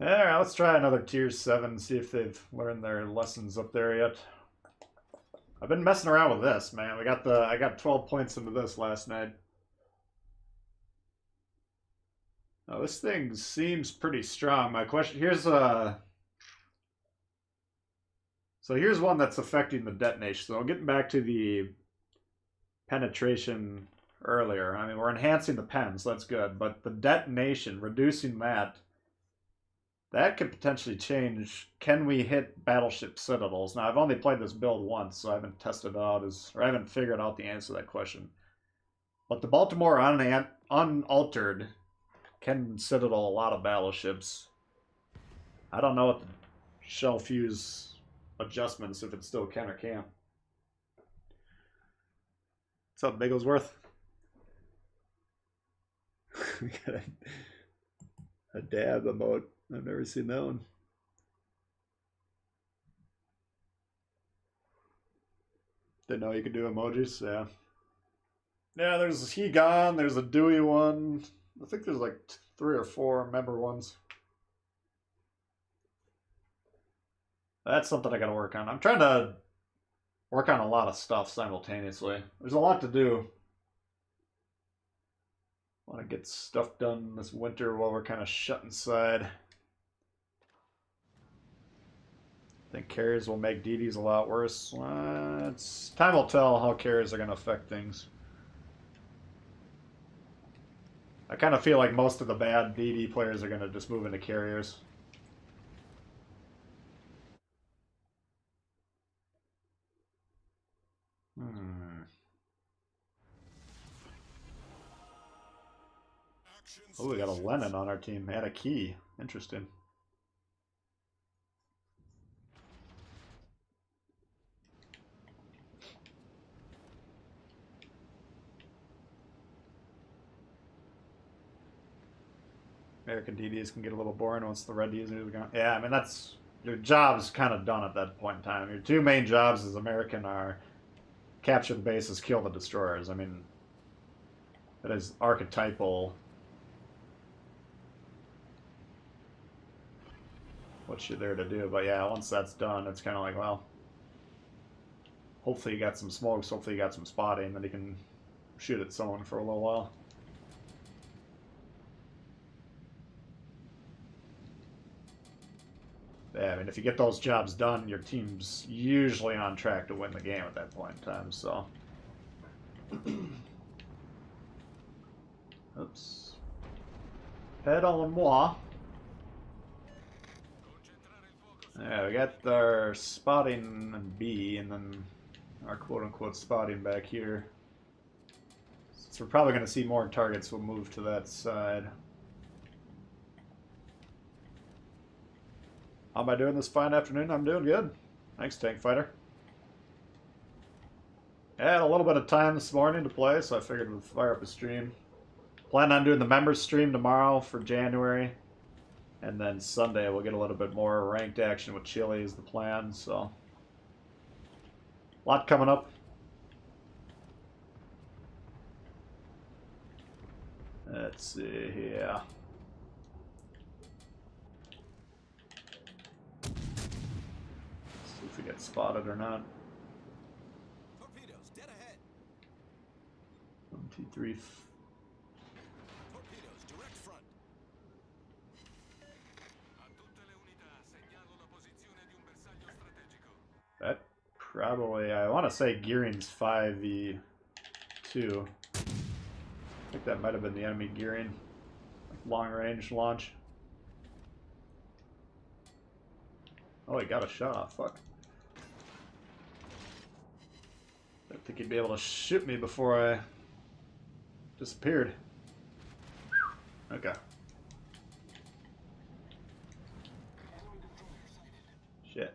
Alright, let's try another tier 7, see if they've learned their lessons up there yet. I've been messing around with this, man. I got 12 points into this last night. Now this thing seems pretty strong. My question here's so here's one that's affecting the detonation. So getting back to the penetration earlier. I mean, we're enhancing the pen, so that's good, but the detonation, reducing that could potentially change. Can we hit battleship citadels? Now, I've only played this build once, so I haven't tested it out, or I haven't figured out the answer to that question. But the Baltimore unaltered can citadel a lot of battleships. I don't know what the shell fuse adjustments, if it still can or can't. What's up, Bigglesworth? We got a dab emote. I've never seen that one. Didn't know you could do emojis, yeah. Yeah, there's He Gone, there's a Dewey one. I think there's like 3 or 4 member ones. That's something I gotta work on. I'm trying to work on a lot of stuff simultaneously. There's a lot to do. I want to get stuff done this winter while we're kind of shut inside. I think carriers will make DDs a lot worse. Time will tell how carriers are going to affect things. I kind of feel like most of the bad DD players are going to just move into carriers. Oh, we got a Lennon on our team and a Key. Interesting. American DDs can get a little boring once the red DDs are gone. Yeah, I mean, that's... Your job's kind of done at that point in time. Your 2 main jobs as American are capture the bases, kill the destroyers. I mean, that is archetypal what you're there to do. But yeah, once that's done, it's kind of like, well, hopefully you got some smokes, hopefully you got some spotting, then you can shoot at someone for a little while. Yeah, I mean, if you get those jobs done, your team's usually on track to win the game at that point in time, so. Oops. Head on moi. Yeah, we got our spotting B, and then our quote-unquote spotting back here. Since we're probably going to see more targets, we'll move to that side. How am I doing this fine afternoon? I'm doing good. Thanks, Tank Fighter. I had a little bit of time this morning to play, so I figured we'd fire up a stream. Plan on doing the members stream tomorrow for January. And then Sunday we'll get a little bit more ranked action with Chile is the plan, so. A lot coming up. Let's see here. See if we get spotted or not. Torpedoes, dead ahead. 1, 2, 3. Torpedoes, direct front. A tutte le unità, segnalo la posizione di un bersaglio strategico. That probably, I want to say Gearing's 5v2. I think that might have been the enemy Gearing. Like long range launch. Oh, he got a shot off. Fuck. I didn't think he'd be able to shoot me before I disappeared. Okay. Shit.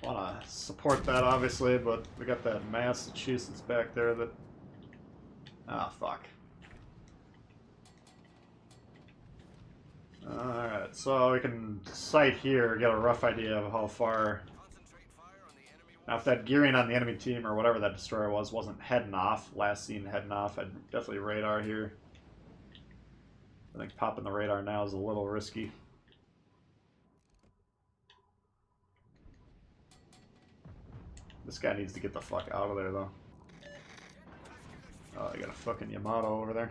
Want to support that, obviously, but we got that Massachusetts back there that... Ah, fuck. Alright, so we can sight here, get a rough idea of how far... Concentrate fire on the enemy. Now, if that gearing on the enemy team, or whatever that destroyer was, wasn't heading off, last seen heading off, I'd definitely radar here. I think popping the radar now is a little risky. This guy needs to get the fuck out of there, though. Oh, I got a fucking Yamato over there.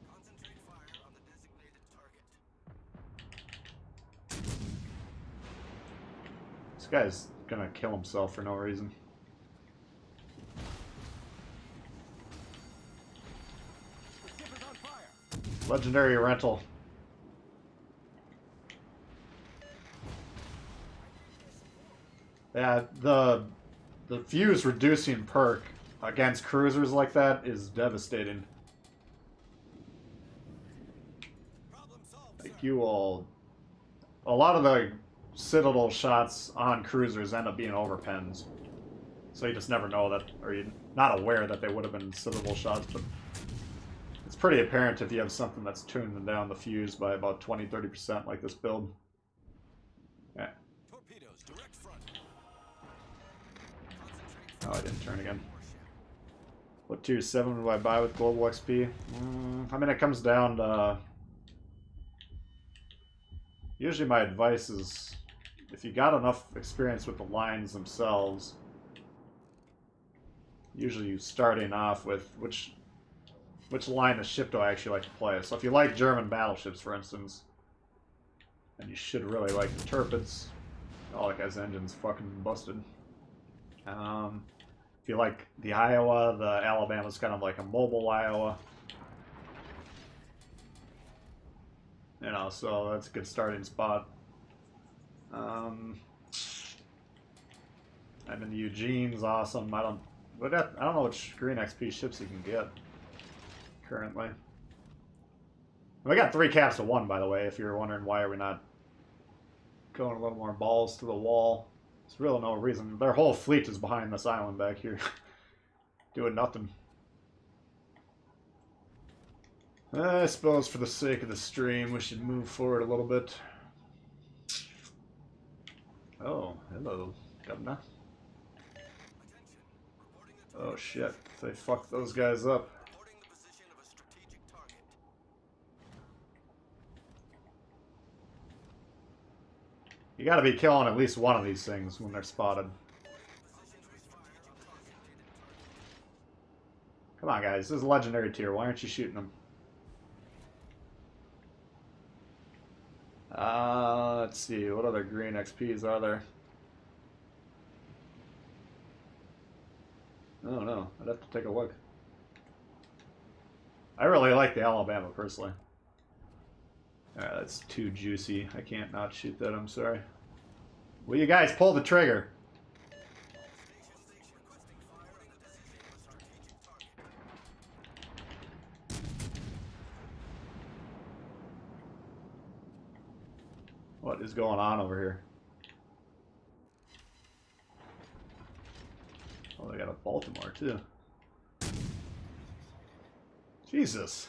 Concentrate fire on the designated target. This guy's gonna kill himself for no reason. Skipper's on fire. Legendary rental. Yeah, the fuse reducing perk against cruisers like that is devastating. Problem solved, Like, sir. you will... A lot of the Citadel shots on cruisers end up being overpens. So you just never know that, or you're not aware that they would have been Citadel shots, but it's pretty apparent if you have something that's tuning down the fuse by about 20-30% like this build. Yeah. Torpedoes, direct front. Oh, I didn't turn again. Warship. What tier 7 do I buy with global XP? I mean, it comes down to... Usually my advice is, if you got enough experience with the lines themselves, usually you starting off with which line of ship do I actually like to play. So if you like German battleships, for instance, then you should really like the Tirpitz. Oh, that guy's engine's fucking busted. If you like the Iowa, the Alabama's kind of like a mobile Iowa. You know, so that's a good starting spot. And then the Eugene's awesome. I don't know which green XP ships you can get currently. We got 3 caps to 1, by the way, if you're wondering why are we not going a little more balls to the wall. There's really no reason. Their whole fleet is behind this island back here. Doing nothing. I suppose for the sake of the stream, we should move forward a little bit. Oh, hello, Governor. Attention. Reporting a Oh shit, they fucked those guys up. reporting the position of a strategic target. You gotta be killing at least one of these things when they're spotted. Position trace fire on the designated target. Come on, guys, this is legendary tier. Why aren't you shooting them? Let's see, what other green XPs are there? Oh no, I'd have to take a look. I really like the Alabama, personally. Alright, that's too juicy. I can't not shoot that, I'm sorry. Will you guys pull the trigger? Station requesting fire on the position of a strategic target. What is going on over here? Oh, they got a Baltimore, too. Jesus.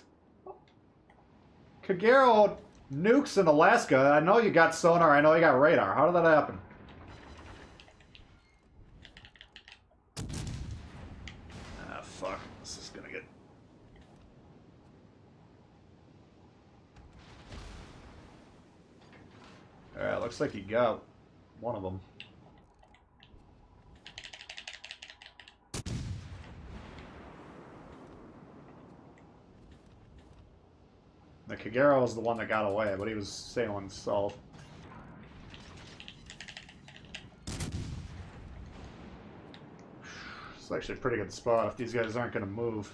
Kagero nukes in Alaska. I know you got sonar, I know you got radar. How did that happen? Ah, fuck. This is gonna get... Alright, looks like you got one of them. The Kagero was the one that got away, but he was sailing south. It's actually a pretty good spot if these guys aren't going to move.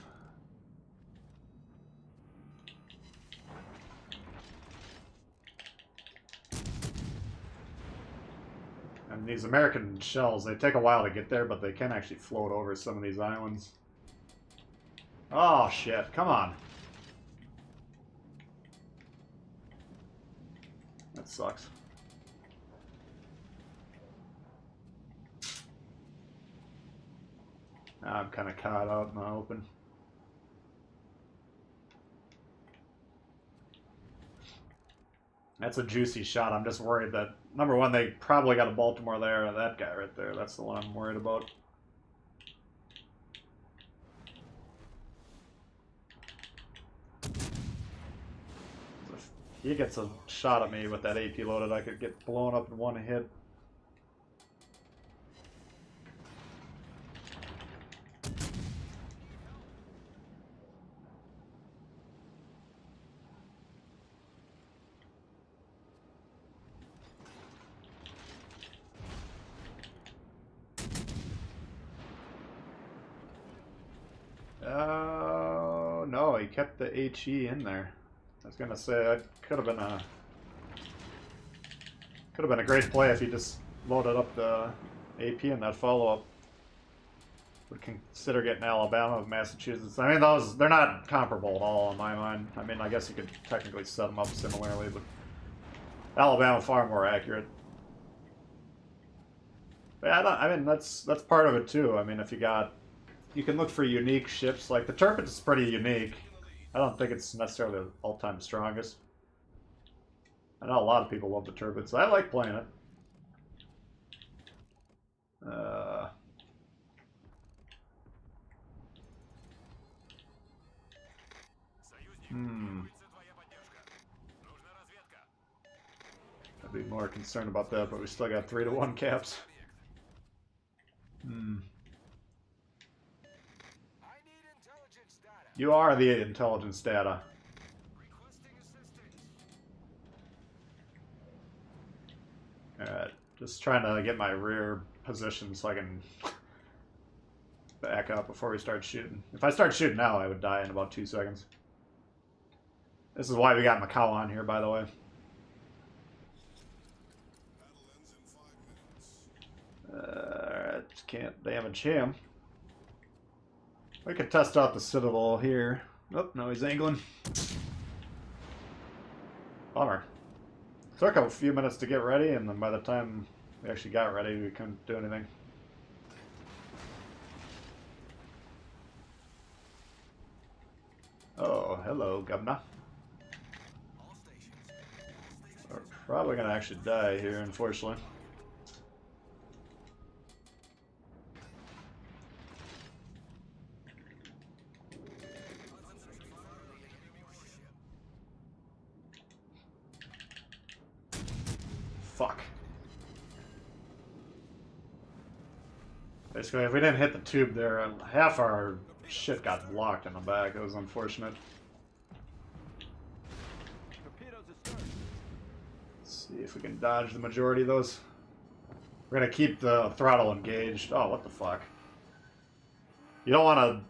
And these American shells, they take a while to get there, but they can actually float over some of these islands. Oh shit, come on. That sucks. Now I'm kind of caught out in the open. That's a juicy shot. I'm just worried that, number one, they probably got a Baltimore there, and that guy right there. That's the one I'm worried about. If he gets a shot at me with that AP loaded, I could get blown up in one hit. Oh, no, he kept the HE in there. I was gonna say that could have been a great play if he just loaded up the AP in that follow-up. We consider getting Alabama, Massachusetts. I mean, those they're not comparable at all in my mind. I mean, I guess you could technically set them up similarly, but Alabama far more accurate. But yeah, I mean that's part of it too. I mean, if you can look for unique ships. Like the Turpin is pretty unique. I don't think it's necessarily the all-time strongest. I know a lot of people love the Turbid, so I like playing it. I'd be more concerned about that, but we still got 3-to-1 caps. You are the intelligence data. Alright, just trying to get my rear position so I can back up before we start shooting. If I start shooting now, I would die in about 2 seconds. This is why we got Macau on here, by the way. Alright, can't damage him. We could test out the Citadel here. Oh, no, he's angling. Bummer. Took a few minutes to get ready, and then by the time we actually got ready, we couldn't do anything. Oh, hello, Governor. We're probably going to actually die here, unfortunately. Fuck. Basically, if we didn't hit the tube there, half our shit got blocked in the back. It was unfortunate. Let's see if we can dodge the majority of those. We're gonna keep the throttle engaged. Oh, what the fuck. You don't want to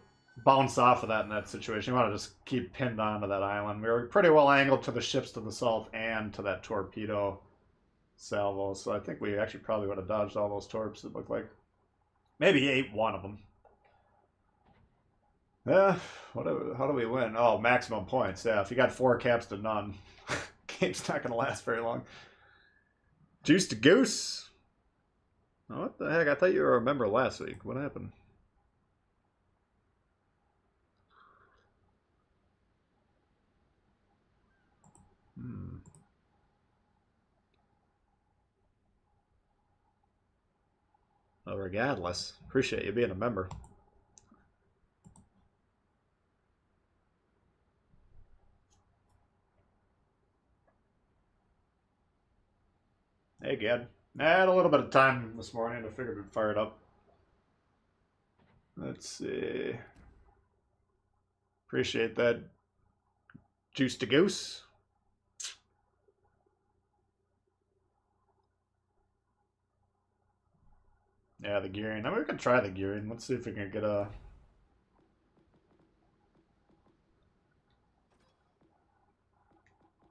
bounce off of that in that situation. You want to just keep pinned onto that island. We were pretty well angled to the ships to the south and to that torpedo salvo, so I think we actually probably would have dodged all those torps, it looked like. Maybe ate one of them. Yeah, how do we win? Oh, maximum points. Yeah, if you got 4 caps to none, game's not going to last very long. Juice to goose. Oh, what the heck? I thought you were a member last week. What happened? Well, regardless, appreciate you being a member. Hey, Gad. I had a little bit of time this morning. I figured we'd fire it up. Let's see. Appreciate that. Juice to goose. Yeah, the gearing. I mean, we can try the gearing. Let's see if we can get a...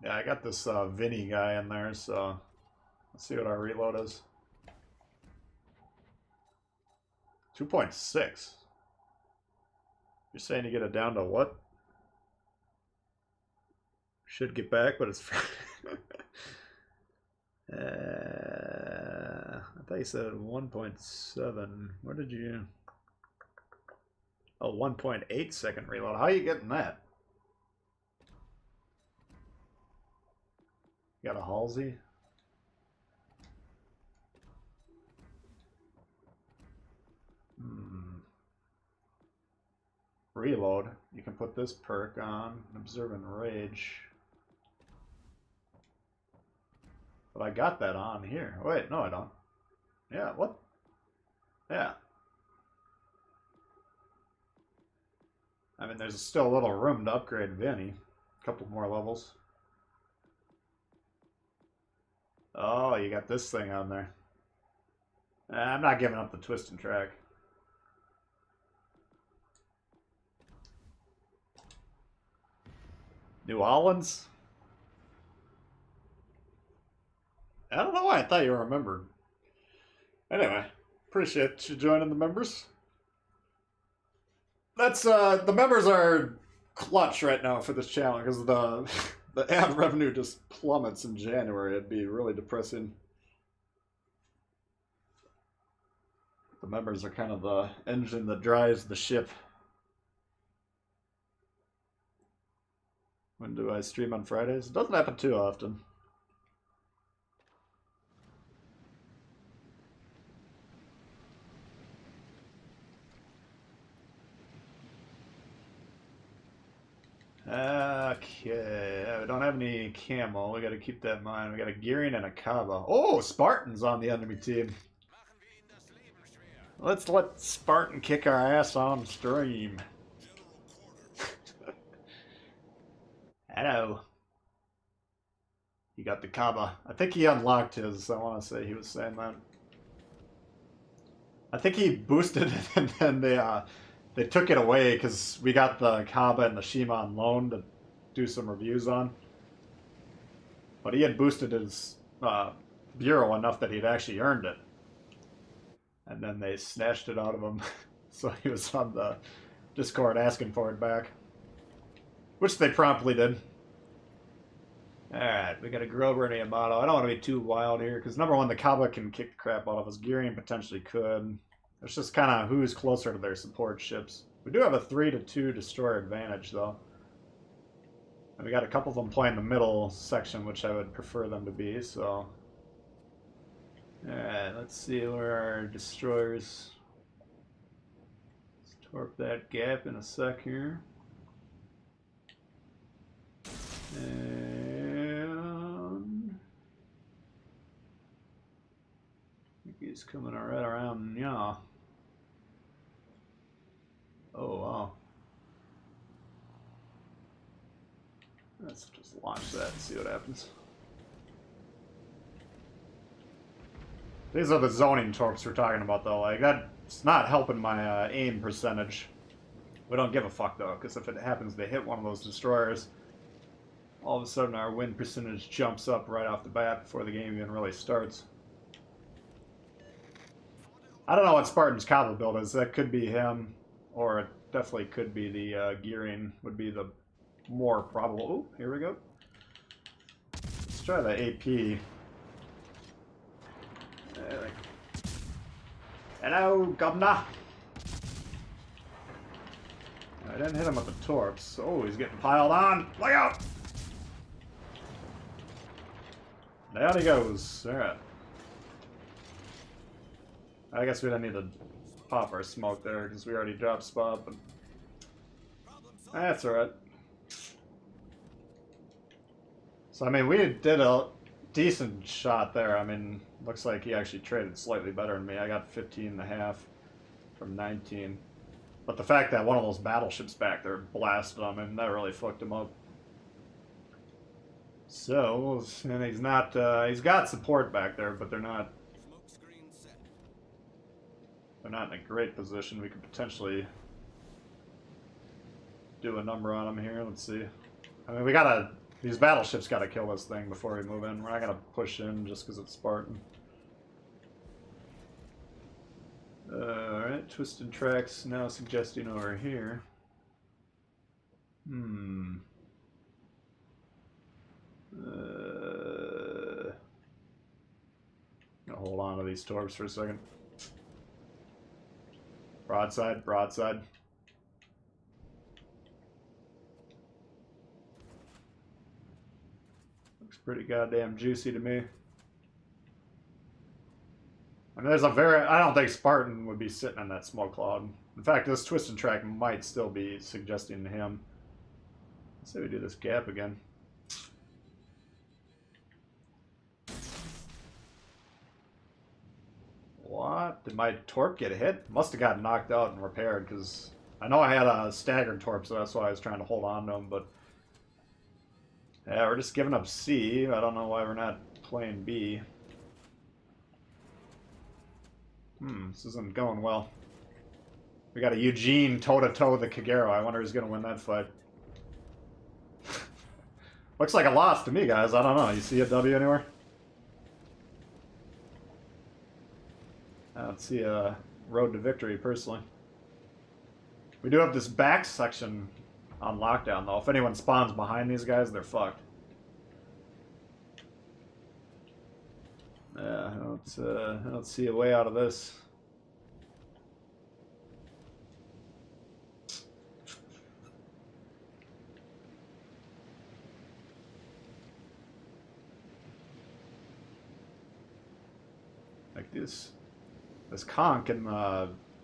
Yeah, I got this Vinny guy in there, so let's see what our reload is. 2.6. You're saying you get it down to what? Should get back, but it's... I thought you said 1.7. Where did you... Oh, 1.8 second reload. How are you getting that? You got a Halsey? Reload. You can put this perk on. Observant Rage. But I got that on here. Wait, no I don't. Yeah, what? Yeah. I mean, there's still a little room to upgrade Vinny. A couple more levels. Oh, you got this thing on there. I'm not giving up the twist and track. New Orleans? I don't know why I thought you were a member. Anyway, appreciate you joining the members. That's the members are clutch right now for this channel because the ad revenue just plummets in January. It'd be really depressing. The members are kind of the engine that drives the ship. When do I stream on Fridays? It doesn't happen too often. Okay, we don't have any camo. We gotta keep that in mind. We got a Gearing and a Kava. Oh, Spartan's on the enemy team. Machen wir ihnen das Leben schwer. Let's let Spartan kick our ass on stream. Hello. He got the Kaba. I think he unlocked his. I want to say he was saying that. I think he boosted it and then they took it away because we got the Kaba and the Shima on loan to do some reviews on. But he had boosted his bureau enough that he'd actually earned it. And then they snatched it out of him. So he was on the Discord asking for it back. Which they promptly did. Alright, we got a Grover and a Yamato. I don't want to be too wild here, because number one, the Kaba can kick the crap out of us. Gearing potentially could. It's just kind of who's closer to their support ships. We do have a 3-2 destroyer advantage, though. And we got a couple of them playing the middle section, which I would prefer them to be, so... Alright, let's see where our destroyers... Let's torp that gap in a sec here. And... I think he's coming right around, yeah. Oh, wow. Let's just launch that and see what happens. These are the zoning torps we're talking about, though. Like, that's not helping my aim percentage. We don't give a fuck, though, because if it happens to hit one of those destroyers, all of a sudden our win percentage jumps up right off the bat before the game even really starts. I don't know what Spartan's Kaba build is. That could be him, or it definitely could be the Gearing would be the more probable. Oh, here we go. Let's try the AP. Hello, Governor. I didn't hit him with the torps. Oh, he's getting piled on. Look out! Down he goes. Alright. I guess we don't need to pop our smoke there because we already dropped spot, but that's alright. So, I mean, we did a decent shot there. I mean, looks like he actually traded slightly better than me. I got 15.5 from 19. But the fact that one of those battleships back there blasted him, and that really fucked him up. So, and he's not, he's got support back there, but they're not in a great position. We could potentially do a number on them here. Let's see. I mean, we gotta, these battleships gotta kill this thing before we move in. We're not gonna push in just because it's Spartan. Alright, twisted tracks now suggesting over here. Gonna hold on to these torps for a second. Broadside, broadside. Looks pretty goddamn juicy to me. I mean, there's a I don't think Spartan would be sitting in that smoke cloud. In fact, this twisted track might still be suggesting to him. Let's say we do this gap again. What? Did my torp get hit? Must have got knocked out and repaired, because I know I had a staggered torp, so that's why I was trying to hold on to him, but... Yeah, we're just giving up C. I don't know why we're not playing B. This isn't going well. We got a Eugene toe-to-toe the Kagero. I wonder who's going to win that fight. Looks like a loss to me, guys. I don't know. You see a W anywhere? I don't see a road to victory, personally. We do have this back section on lockdown, though. If anyone spawns behind these guys, they're fucked. Yeah, I don't see a way out of this. Like this conch and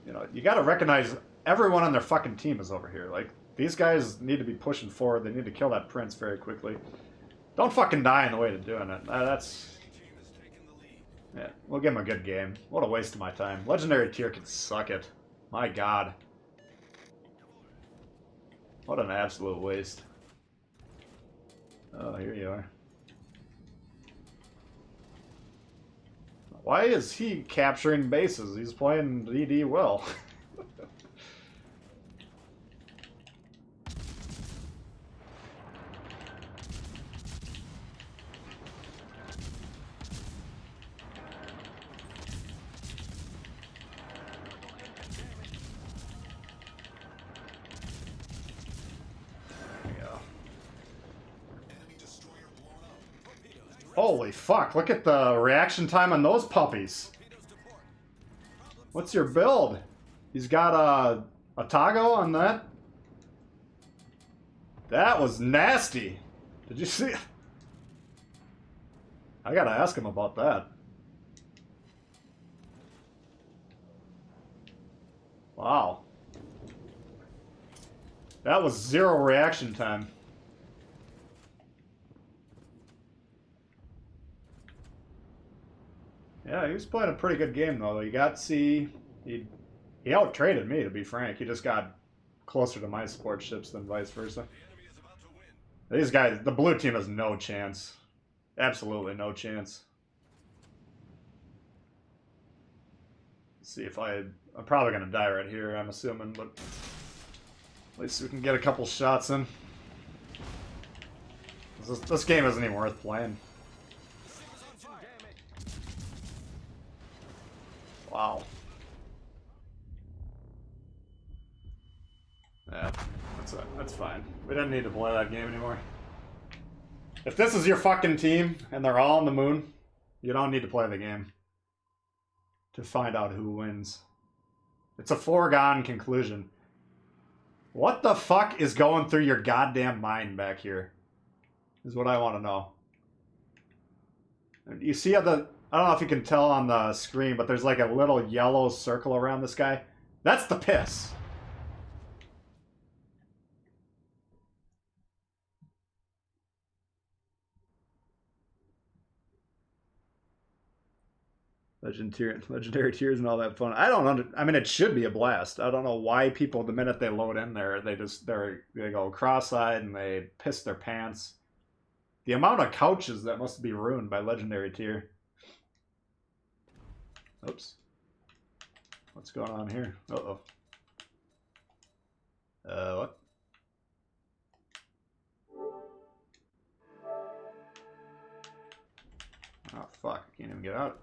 you know, you gotta recognize everyone on their fucking team is over here. Like, these guys need to be pushing forward. They need to kill that prince very quickly. Don't fucking die in the way to doing it. That's... Yeah, we'll give him a good game. What a waste of my time. Legendary tier can suck it. My god. What an absolute waste. Oh, here you are. Why is he capturing bases? He's playing DD well. Holy fuck, look at the reaction time on those puppies. What's your build? He's got a Tago on that? That was nasty. Did you see? I gotta ask him about that. Wow. That was 0 reaction time. Yeah, he was playing a pretty good game, though. You got to see... He out-traded me, to be frank. He just got closer to my support ships than vice versa. These guys... The blue team has no chance. Absolutely no chance. Let's see if I'm probably going to die right here, I'm assuming, but... At least we can get a couple shots in. This game isn't even worth playing. Wow. Yeah, that's fine. We don't need to play that game anymore. If this is your fucking team and they're all on the moon, you don't need to play the game to find out who wins. It's a foregone conclusion. What the fuck is going through your goddamn mind back here? Is what I want to know. You see how the... I don't know if you can tell on the screen, but there's like a little yellow circle around this guy. That's the piss. Legendary tiers and all that fun. I mean, it should be a blast. I don't know why people, the minute they load in there, they go cross-eyed and they piss their pants. The amount of couches that must be ruined by legendary tier. Oops. What's going on here? Uh-oh. What? Oh, fuck. I can't even get out.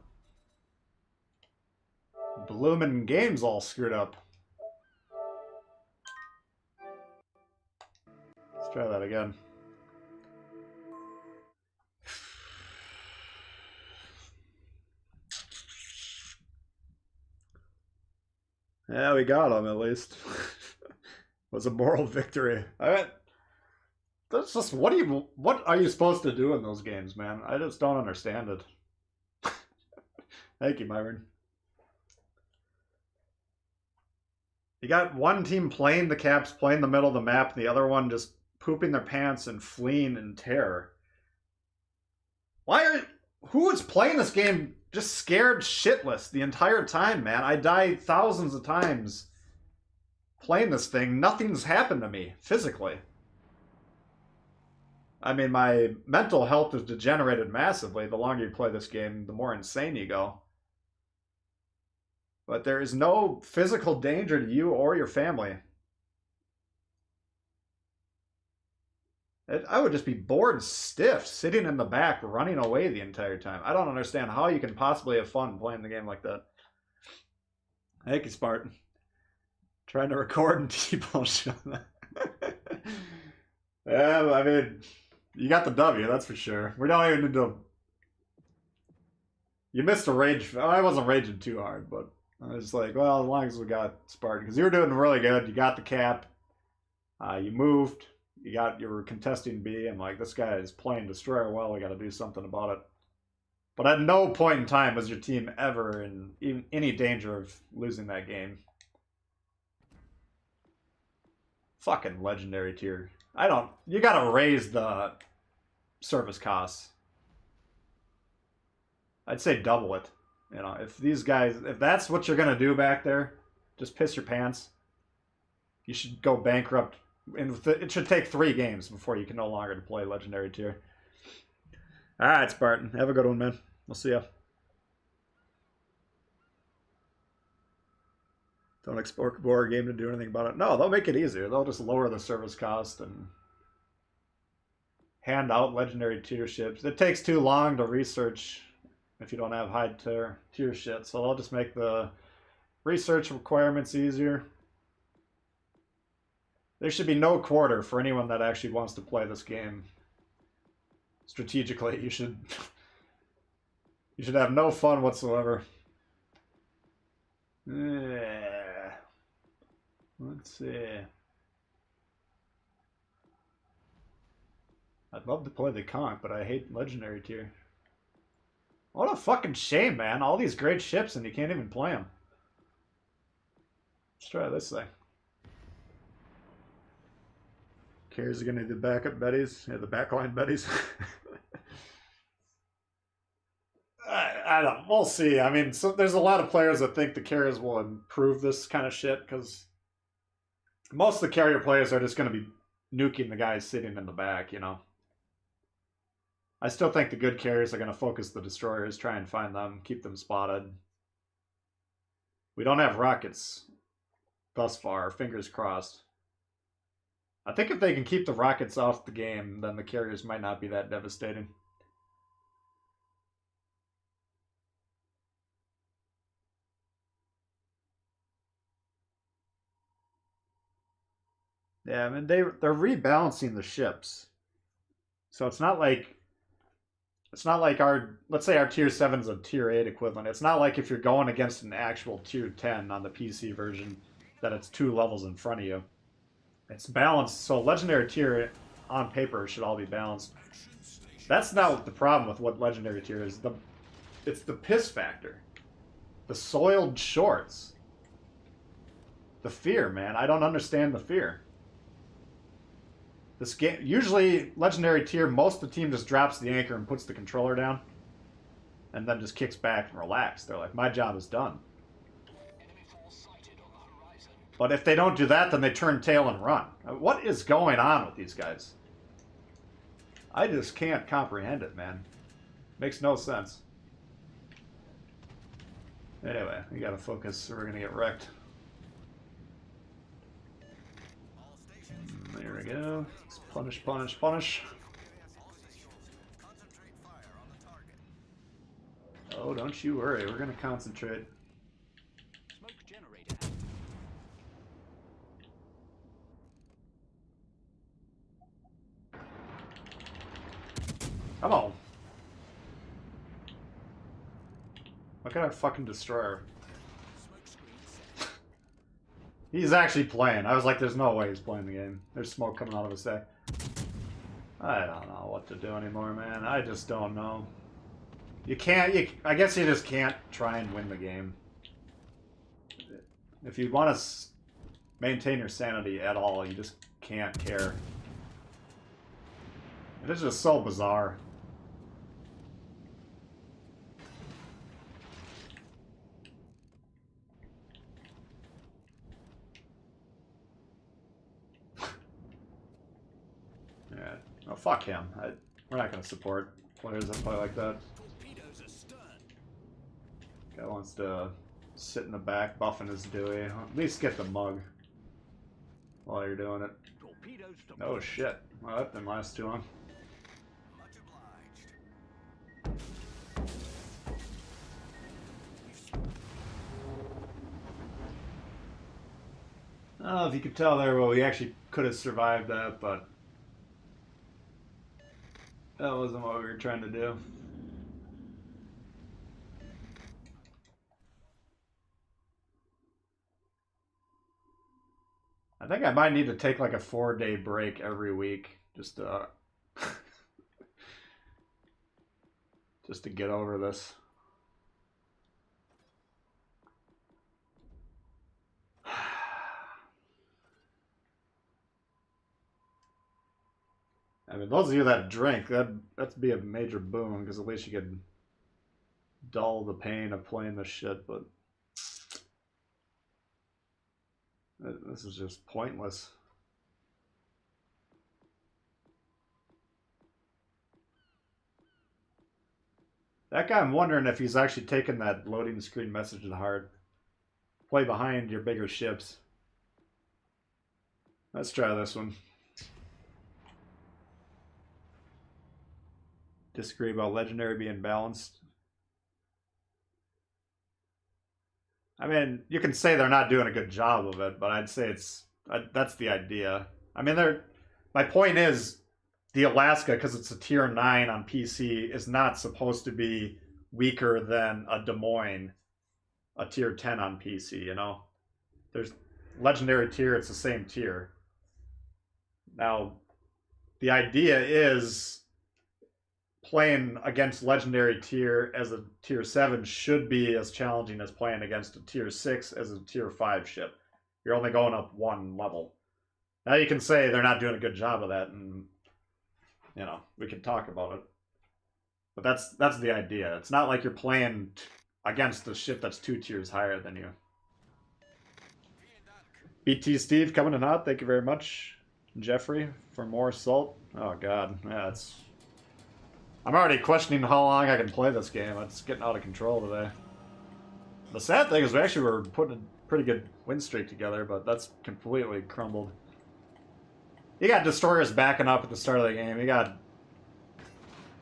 Bloomin' game's all screwed up. Let's try that again. Yeah, we got him at least. Was a moral victory. That's just what are you supposed to do in those games, man? I just don't understand it. Thank you, Myron. You got one team playing the caps, playing the middle of the map, and the other one just pooping their pants and fleeing in terror. Who is playing this game just scared shitless the entire time, man? I died thousands of times playing this thing. Nothing's happened to me physically. I mean, my mental health has degenerated massively. The longer you play this game, the more insane you go. But there is no physical danger to you or your family. I would just be bored stiff, sitting in the back, running away the entire time. I don't understand how you can possibly have fun playing the game like that. Thank you, Spartan. Trying to record and Tbull show that. Yeah, I mean, you got the W, that's for sure. We don't even need to. You missed a rage. I wasn't raging too hard, but I was like, well, as long as we got Spartan, because you were doing really good. You got the cap. You moved. You were contesting B. I'm like, this guy is playing Destroyer well. We got to do something about it. But at no point in time was your team ever in any danger of losing that game. Fucking legendary tier. You gotta raise the service costs. I'd say double it. You know, if that's what you're gonna do back there, just piss your pants. You should go bankrupt. And it should take 3 games before you can no longer play legendary tier. Alright, Spartan. Have a good one, man. We'll see ya. Don't export Wargaming to do anything about it. No, they'll make it easier. They'll just lower the service cost and hand out legendary tier ships. It takes too long to research if you don't have high tier shit. So they'll just make the research requirements easier. There should be no quarter for anyone that actually wants to play this game strategically. You should have no fun whatsoever. Yeah. Let's see. I'd love to play the conch, but I hate legendary tier. What a fucking shame, man. All these great ships and you can't even play them. Let's try this thing. Carriers are going to do backup Bettys. Yeah, the backline Bettys. I don't. We'll see. I mean, there's a lot of players that think the carriers will improve this kind of shit because most of the carrier players are just going to be nuking the guys sitting in the back, you know. I still think the good carriers are going to focus the destroyers, try and find them, keep them spotted. We don't have rockets thus far. Fingers crossed. I think if they can keep the rockets off the game, then the carriers might not be that devastating. Yeah, I mean they're rebalancing the ships, so it's not like our, let's say our tier 7 is a tier 8 equivalent. It's not like if you're going against an actual tier 10 on the PC version that it's 2 levels in front of you. It's balanced, so legendary tier on paper should all be balanced. That's not the problem with what legendary tier is. It's the piss factor, the soiled shorts, the fear, man. I don't understand the fear. This game, usually legendary tier, most of the team just drops the anchor and puts the controller down and then just kicks back and relax. They're like, my job is done. But if they don't do that, then they turn tail and run. What is going on with these guys? I just can't comprehend it, man. Makes no sense. Anyway, we gotta focus or we're gonna get wrecked. There we go. Let's punish, punish, punish. Oh, don't you worry. We're gonna concentrate. Smoke generator. Come on. Look at our fucking destroyer. Smoke screen set. He's actually playing. I was like, there's no way he's playing the game. There's smoke coming out of his head. I don't know what to do anymore, man. I just don't know. You can't, I guess you just can't try and win the game. If you want to maintain your sanity at all, you just can't care. It is just so bizarre. Yeah. Oh, fuck him. We're not going to support players that play like that. Torpedoes astern. Guy wants to sit in the back buffing his Dewey. At least get the mug while you're doing it. Torpedoes to Oh shit. Well, that didn't last too long. Much obliged. I don't know if you could tell there, but we actually could have survived that, but that wasn't what we were trying to do. I think I might need to take like a 4-day break every week just to just to get over this. I mean, those of you that drink, that'd be a major boon because at least you could dull the pain of playing this shit. But this is just pointless. That guy, I'm wondering if he's actually taken that loading screen message to heart. Play behind your bigger ships. Let's try this one. Disagree about legendary being balanced. I mean, you can say they're not doing a good job of it, but I'd say that's the idea. I mean, my point is, the Alaska, because it's a tier 9 on PC, is not supposed to be weaker than a Des Moines, a tier 10 on PC, you know? There's legendary tier, it's the same tier. Now, the idea is playing against legendary tier as a tier 7 should be as challenging as playing against a tier 6 as a tier 5 ship. You're only going up one level. Now you can say they're not doing a good job of that, and you know, we can talk about it. But that's the idea. It's not like you're playing against a ship that's 2 tiers higher than you. BT Steve coming in hot, thank you very much. Jeffrey for more salt. Oh god, yeah, I'm already questioning how long I can play this game. It's getting out of control today. The sad thing is we actually were putting a pretty good win streak together, but that's completely crumbled. You got destroyers backing up at the start of the game. You got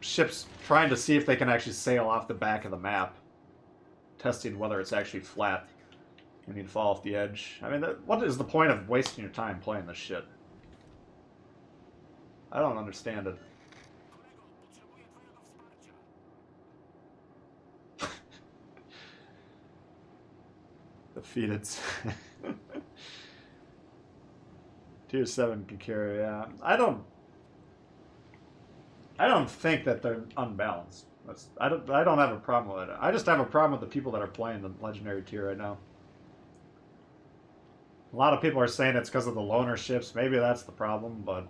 ships trying to see if they can actually sail off the back of the map, testing whether it's actually flat when you fall off the edge. I mean, what is the point of wasting your time playing this shit? I don't understand it. Defeated. Tier 7 can carry, yeah. I don't think that they're unbalanced. I don't have a problem with it. I just have a problem with the people that are playing the legendary tier right now. A lot of people are saying it's because of the loner ships. Maybe that's the problem, but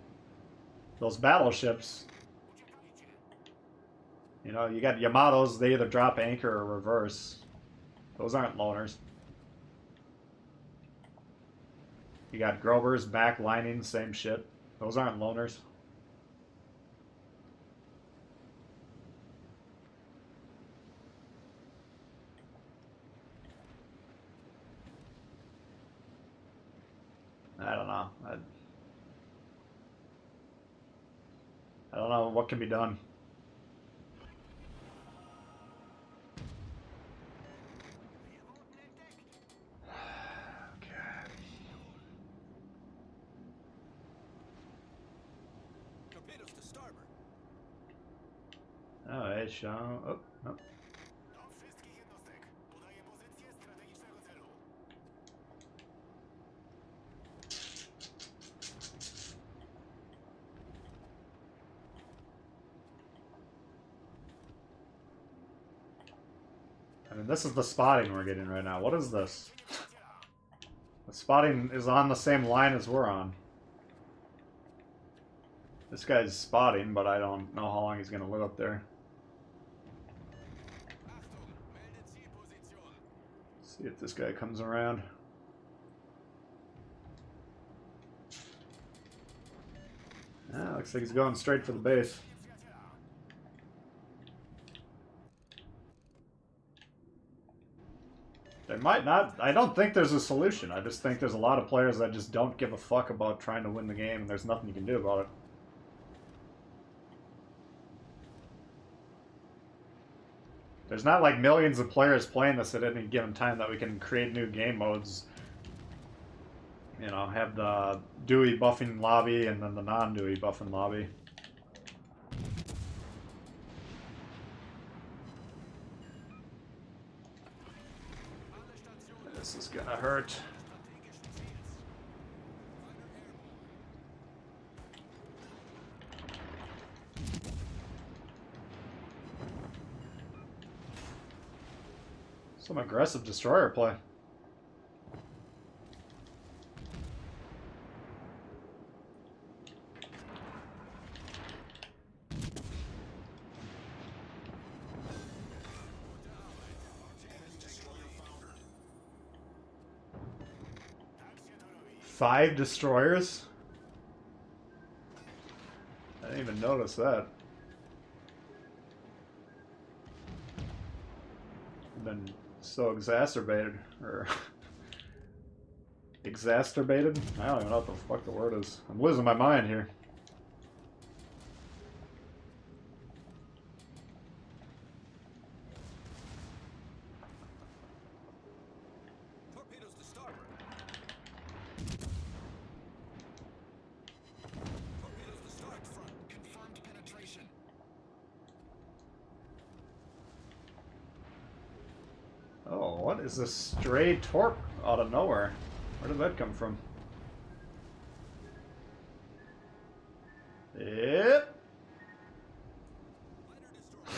those battleships, you know, you got Yamatos, they either drop anchor or reverse. Those aren't loners. You got Grovers, backlining, same shit. Those aren't loners. I don't know. I don't know what can be done. Torpedoes to starboard. Oh, hey, Sean. Oh, no. Do wszystkich jednostek. Podaję pozycję strategicznego celu. I mean, this is the spotting we're getting right now. What is this? The spotting is on the same line as we're on. This guy's spotting, but I don't know how long he's going to live up there. Achtung, melde Zielposition. See if this guy comes around. Ah, looks like he's going straight for the base. There might not. I don't think there's a solution. I just think there's a lot of players that just don't give a fuck about trying to win the game, and there's nothing you can do about it. There's not like millions of players playing this at any given time that we can create new game modes. you know, have the Dewey buffing lobby and then the non-Dewey buffing lobby. This is gonna hurt. Some aggressive destroyer play. Five destroyers? I didn't even notice that. Been so exacerbated, or exacerbated? I don't even know what the fuck the word is. I'm losing my mind here. Torpedoes to starboard. Torpedoes to starboard front. Confirmed penetration. Oh, what is this stray torp out of nowhere? Where did that come from? Yep. Liner destroyer.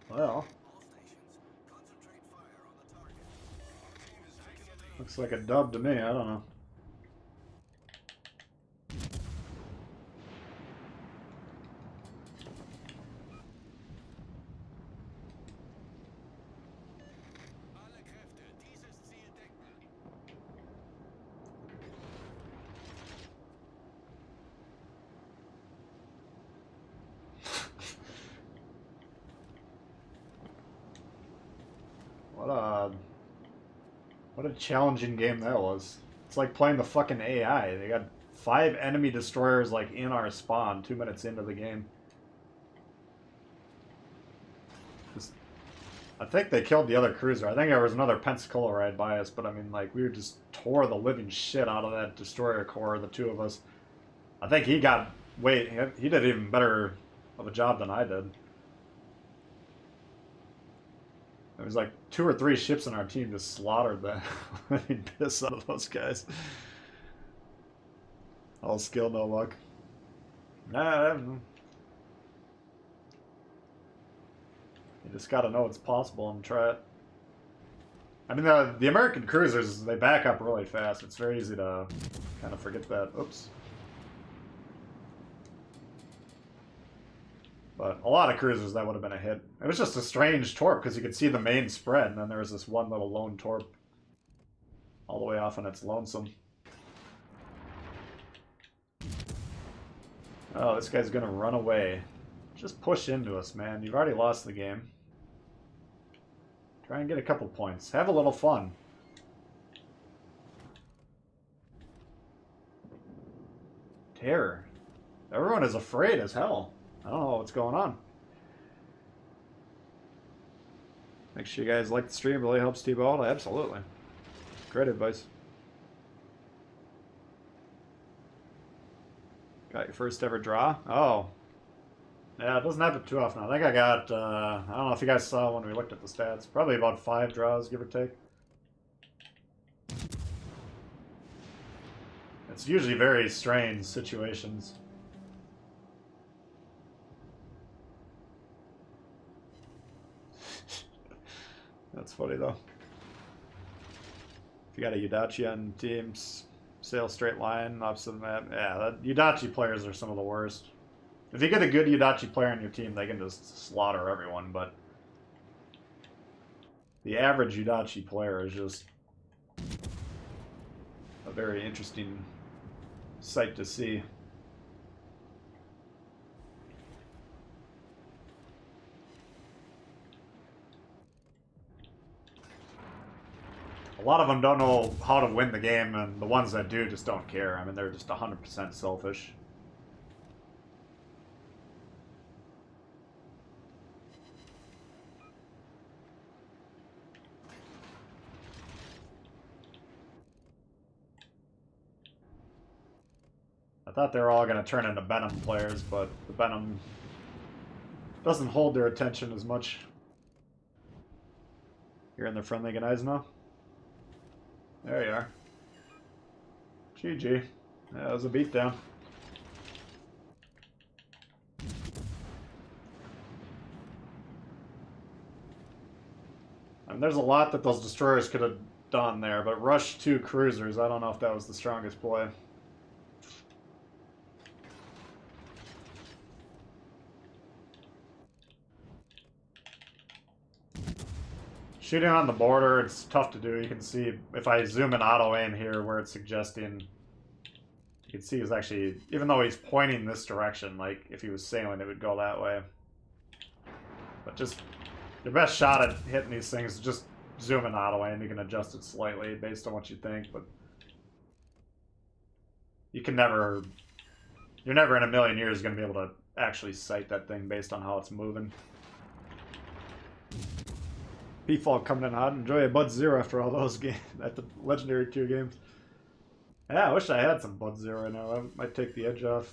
Well, All stations, concentrate fire on the target. Our team is taking the lead. looks like a dub to me. I don't know. Alle Kräfte, dieses Ziel decken. What a challenging game that was. It's like playing the fucking AI. They got 5 enemy destroyers like in our spawn 2 minutes into the game. I think they killed the other cruiser. I think there was another Pensacola right by us, but I mean, like, we just tore the living shit out of that destroyer core, the two of us. I think he got, he did even better of a job than I did. There was like 2 or 3 ships in our team just slaughtered the living piss out of those guys. All skill, no luck. Nah, you just gotta know it's possible and try it. I mean, the American cruisers, they back up really fast. It's very easy to kind of forget that. Oops. But a lot of cruisers, that would have been a hit. It was just a strange torp, because you could see the main spread, and then there was this one little lone torp all the way off on its lonesome. Oh, this guy's gonna run away. Just push into us, man. You've already lost the game. Try and get a couple points. Have a little fun. Terror. Everyone is afraid as hell. I don't know what's going on. Make sure you guys like the stream. It really helps Tbull. Absolutely. Great advice. Got your first ever draw? Oh. Yeah, it doesn't happen too often. I think I got, I don't know if you guys saw when we looked at the stats. Probably about 5 draws, give or take. It's usually very strange situations. That's funny though. If you got a Yudachi on teams, sail straight line, opposite the map. Yeah, the Yudachi players are some of the worst. If you get a good Yudachi player on your team, they can just slaughter everyone, but the average Yudachi player is just a very interesting sight to see. A lot of them don't know how to win the game, and the ones that do just don't care. I mean, they're just 100% selfish. I thought they were all going to turn into Venom players, but the Venom doesn't hold their attention as much. You're in the friendly guys now? There you are. GG. Yeah, it was a beatdown. I mean, there's a lot that those destroyers could have done there, but rush 2 cruisers, I don't know if that was the strongest play. Shooting on the border, it's tough to do. You can see, if I zoom in auto aim here where it's suggesting, you can see he's actually, even though he's pointing this direction, like if he was sailing, it would go that way. But just, your best shot at hitting these things is just zoom in auto aim. You can adjust it slightly based on what you think, but you can never, you're never in a million years going to be able to actually sight that thing based on how it's moving. P-Fall coming in hot. Enjoy a Bud Zero after all those games, at the Legendary 2 games. Yeah, I wish I had some Bud Zero right now. I might take the edge off.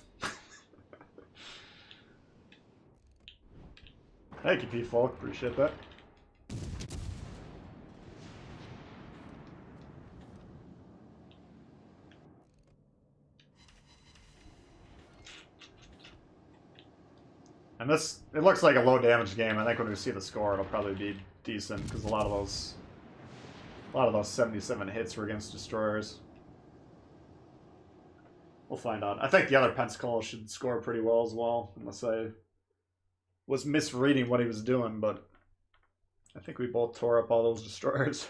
Thank you, P-Fall. Appreciate that. And this, it looks like a low damage game. I think when we see the score, it'll probably be decent because a lot of those 77 hits were against destroyers. We'll find out. I think the other Pensacola should score pretty well as well, unless I was misreading what he was doing, but I think we both tore up all those destroyers.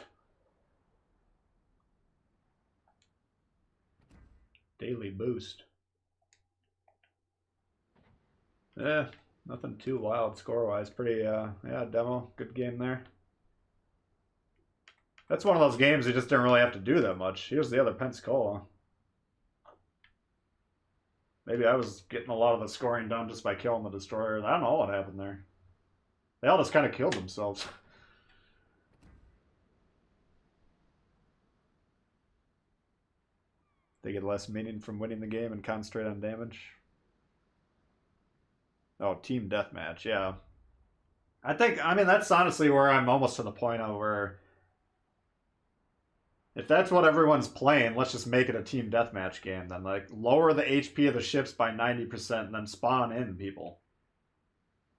Daily boost. Yeah. Nothing too wild score-wise. Pretty, yeah, demo. Good game there. That's one of those games you just didn't really have to do that much. Here's the other Pensacola. Maybe I was getting a lot of the scoring done just by killing the destroyers. I don't know what happened there. They all just kind of killed themselves. They get less meaning from winning the game and concentrate on damage. Oh, team deathmatch, yeah. I mean, that's honestly where I'm almost to the point of where if that's what everyone's playing, let's just make it a team deathmatch game then. Like, lower the HP of the ships by 90% and then spawn in people.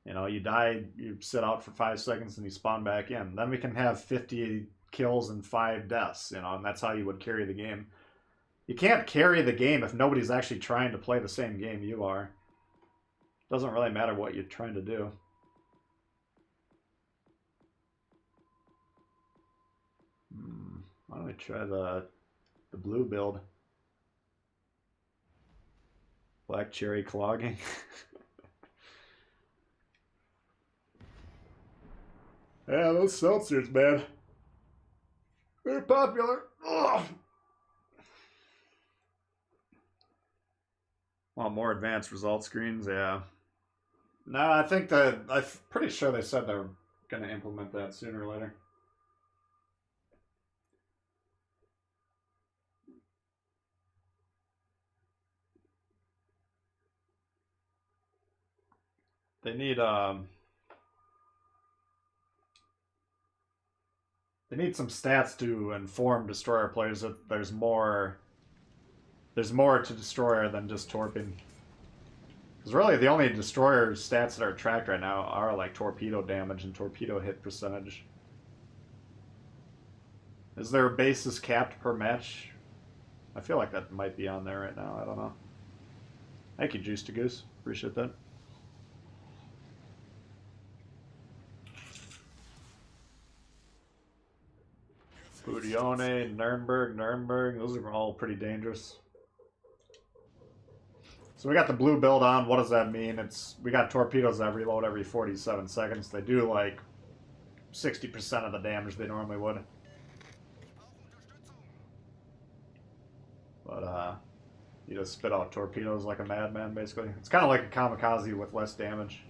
You know, you die, you sit out for 5 seconds and you spawn back in. Then we can have 50 kills and 5 deaths, you know, and that's how you would carry the game. You can't carry the game if nobody's actually trying to play the same game you are. Doesn't really matter what you're trying to do. Why don't we try the blue build? Black cherry clogging. Yeah, those seltzers, man. They're popular. Ugh. Want more advanced result screens? Yeah. No, I think that I'm pretty sure they said they're going to implement that sooner or later. They need some stats to inform destroyer players that there's more to destroyer than just torping. Because really the only destroyer stats that are tracked right now are like torpedo damage and torpedo hit percentage. Is there a basis capped per match? I feel like that might be on there right now. I don't know. Thank you, Juice to Goose. Appreciate that. Budione, Nuremberg, those are all pretty dangerous. So we got the blue build on. What does that mean? We got torpedoes that reload every 47 seconds. They do like 60% of the damage they normally would. But you just spit out torpedoes like a madman, basically. It's kind of like a kamikaze with less damage.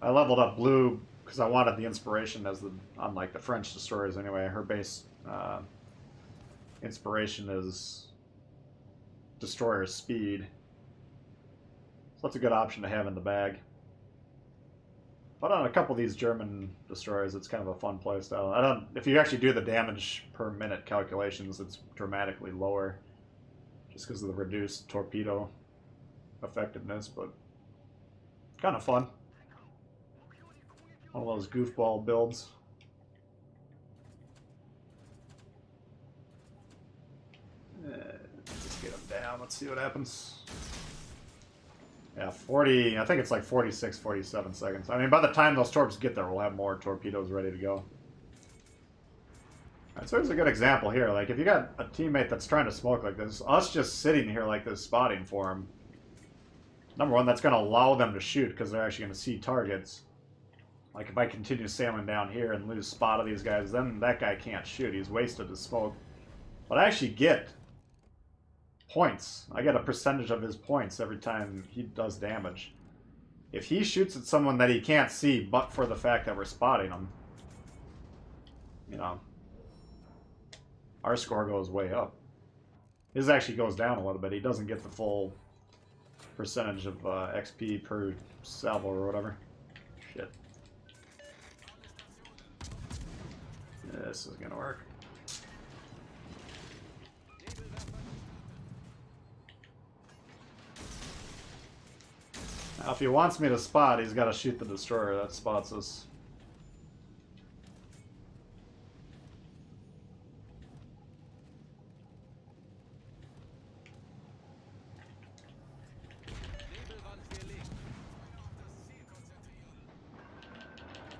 I leveled up blue because I wanted the inspiration as on like the French destroyers anyway. Her base inspiration is destroyer speed. So that's a good option to have in the bag. But on a couple of these German destroyers, it's kind of a fun playstyle. If you actually do the damage per minute calculations, it's dramatically lower, just because of the reduced torpedo effectiveness. But kind of fun. One of those goofball builds. Let's get them down. Let's see what happens. Yeah, 40, I think it's like 46, 47 seconds. I mean, by the time those torps get there, we'll have more torpedoes ready to go. Alright, so here's a good example here. Like, if you got a teammate that's trying to smoke like this, us just sitting here like this spotting for them, number one, that's going to allow them to shoot because they're actually going to see targets. Like, if I continue sailing down here and lose spot of these guys, then that guy can't shoot. He's wasted his smoke. But I actually get points. I get a percentage of his points every time he does damage. If he shoots at someone that he can't see, but for the fact that we're spotting him, you know, our score goes way up. His actually goes down a little bit. He doesn't get the full percentage of XP per salvo or whatever. Shit. This is gonna work. Now, if he wants me to spot, he's got to shoot the destroyer that spots us.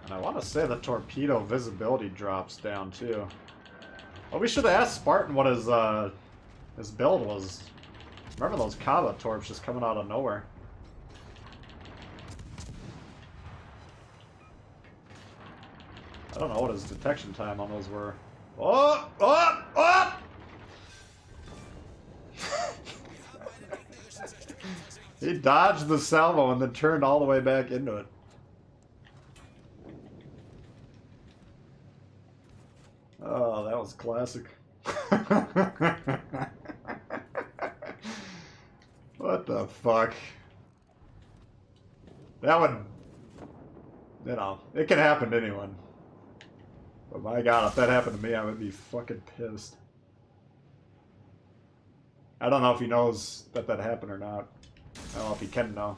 And I want to say the torpedo visibility drops down too. Well, we should have asked Spartan what his build was. Remember those Kava torps just coming out of nowhere? I don't know what his detection time on those were. Oh! Oh! Oh! He dodged the salvo and then turned all the way back into it. Oh, that was classic. What the fuck? That would... You know, it can happen to anyone. But my god, if that happened to me, I would be fucking pissed. I don't know if he knows that that happened or not. I don't know if he can know.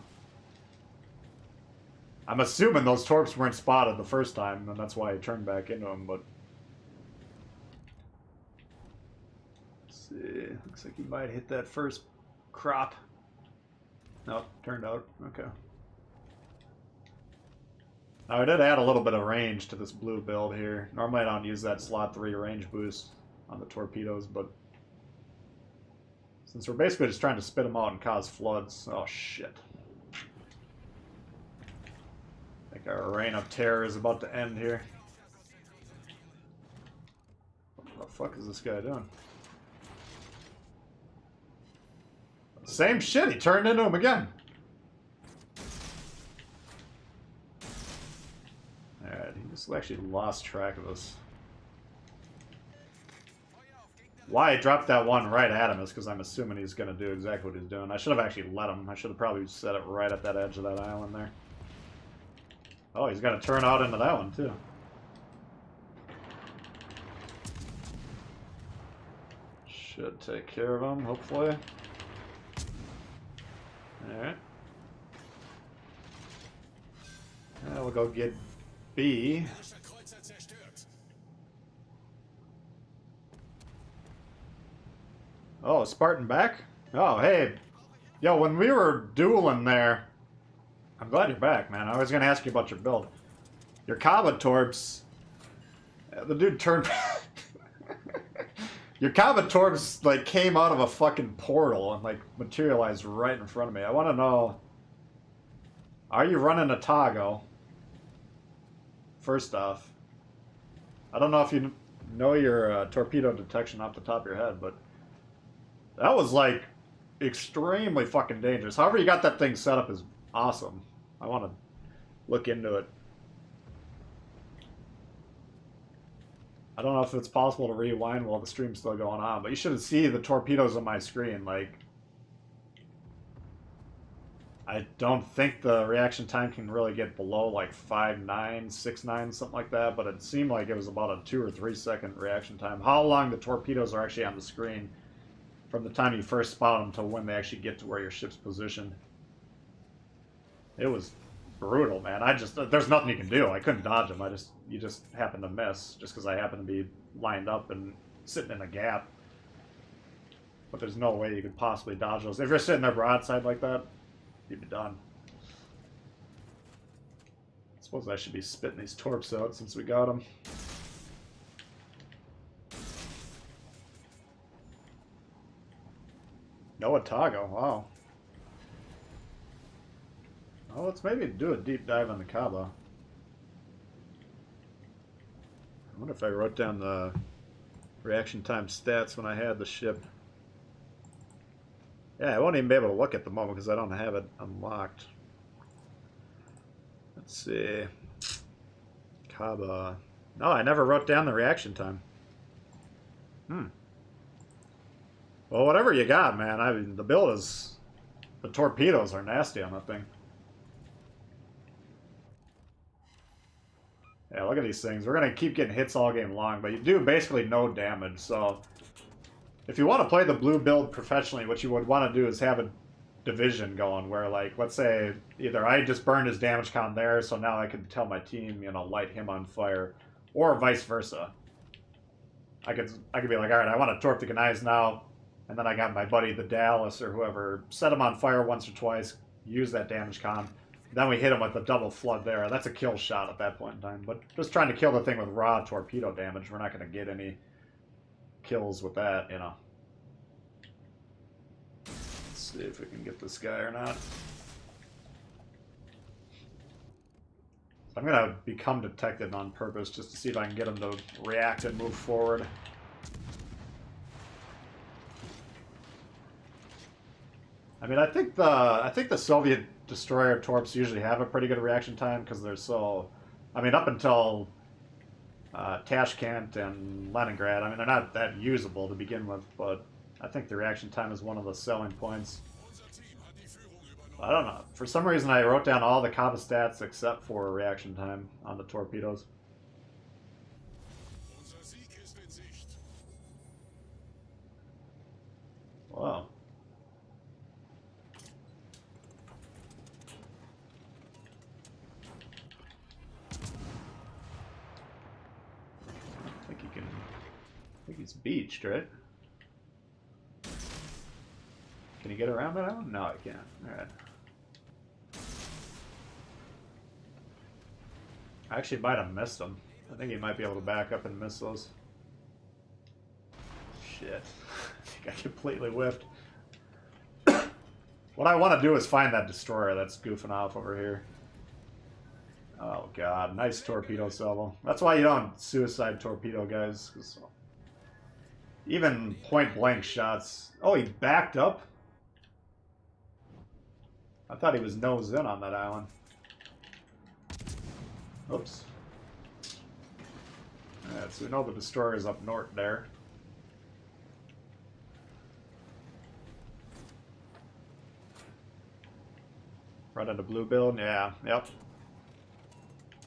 I'm assuming those torps weren't spotted the first time, and that's why he turned back into them, but... Let's see. Looks like he might hit that first crop. Nope, turned out. Okay. Now, I did add a little bit of range to this blue build here. Normally I don't use that slot 3 range boost on the torpedoes, but since we're basically just trying to spit them out and cause floods... Oh, shit. I think our reign of terror is about to end here. What the fuck is this guy doing? Same shit, he turned into him again. Alright, he just actually lost track of us. Why I dropped that one right at him is because I'm assuming he's going to do exactly what he's doing. I should have actually let him. I should have probably set it right at that edge of that island there. Oh, he's going to turn out into that one, too. Should take care of him, hopefully. Alright. Now we'll go get B. Oh, Spartan back? Oh, hey. Yo, when we were dueling there... I'm glad you're back, man. I was going to ask you about your build. Your Kava torps... The dude turned... Your Kava torps, like, came out of a fucking portal and, like, materialized right in front of me. I want to know... Are you running a Tago? First off. I don't know if you know your torpedo detection off the top of your head, but... That was, like, extremely fucking dangerous. However you got that thing set up is awesome. I want to look into it. I don't know if it's possible to rewind while the stream's still going on, but you should see the torpedoes on my screen. Like, I don't think the reaction time can really get below like 5.9, 6.9, something like that, but it seemed like it was about a 2 or 3 second reaction time. How long the torpedoes are actually on the screen from the time you first spot them to when they actually get to where your ship's positioned. It was brutal, man. There's nothing you can do. I couldn't dodge them. You just happen to miss just because I happen to be lined up and sitting in a gap. But there's no way you could possibly dodge those. If you're sitting there broadside like that, you'd be done. I suppose I should be spitting these torps out since we got them. No Otago, wow. Oh, let's maybe do a deep dive on the Kaba. I wonder if I wrote down the reaction time stats when I had the ship. Yeah, I won't even be able to look at the moment because I don't have it unlocked. Let's see. Kaba. No, I never wrote down the reaction time. Well, whatever you got, man. I mean, the build is... The torpedoes are nasty on that thing. Yeah, look at these things. We're going to keep getting hits all game long, but you do basically no damage, so... If you want to play the blue build professionally, what you would want to do is have a division going where, like, let's say either I just burned his damage count there, so now I can tell my team, you know, light him on fire, or vice versa. I could be like, all right, I want to torp the Ganais now, and then I got my buddy the Dallas or whoever, set him on fire once or twice, use that damage con, then we hit him with the double flood there. That's a kill shot at that point in time. But just trying to kill the thing with raw torpedo damage, we're not going to get any kills with that, you know. Let's see if we can get this guy or not. I'm going to become detected on purpose just to see if I can get him to react and move forward. I mean, I think the Soviet destroyer torps usually have a pretty good reaction time because they're so... I mean, up until Tashkent and Leningrad, I mean, they're not that usable to begin with, but I think the reaction time is one of the selling points. I don't know. For some reason, I wrote down all the Kaba stats except for reaction time on the torpedoes. Wow. I think he's beached, right? Can he get around that island? No, he can't. Alright. I actually might have missed him. I think he might be able to back up and miss those. Shit. I think I completely whiffed. What I want to do is find that destroyer that's goofing off over here. Oh god, nice torpedo salvo. That's why you don't suicide torpedo, guys. 'Cause even point-blank shots... Oh, he backed up? I thought he was nose in on that island. Oops. Alright, so we know the destroyer's up north there. Right into blue build? Yeah, yep.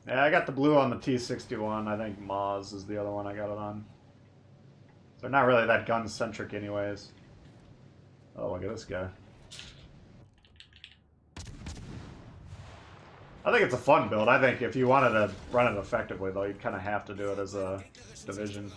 Yeah, I got the blue on the T-61. I think Maz is the other one I got it on. They're not really that gun-centric anyways. Oh, look at this guy. I think it's a fun build. I think if you wanted to run it effectively, though, you'd kind of have to do it as a division.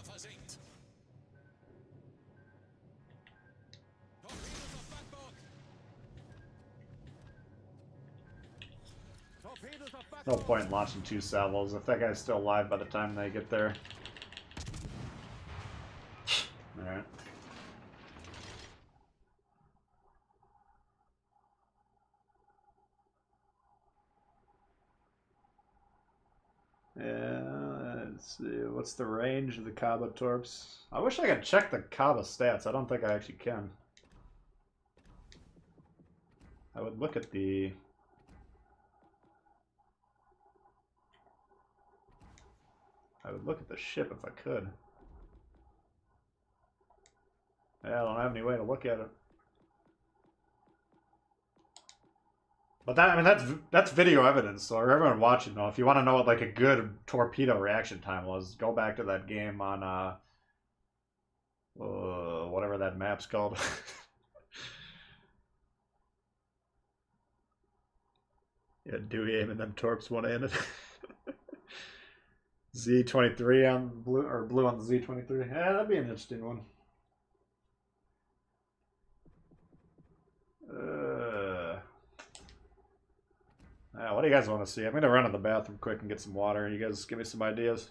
No point in launching 2 salvos if that guy's still alive by the time they get there. Alright. Yeah, let's see. What's the range of the Kaba torps? I wish I could check the Kaba stats. I don't think I actually can. I would look at the... I would look at the ship if I could. Yeah, I don't have any way to look at it. But that, I mean, that's video evidence. So everyone watching, though, if you want to know what like a good torpedo reaction time was, go back to that game on whatever that map's called. Yeah, Dewey aiming them torps one-handed. Z23 on blue, or blue on the Z23. Yeah, that'd be an interesting one. What do you guys want to see? I'm gonna run to the bathroom quick and get some water. You guys give me some ideas.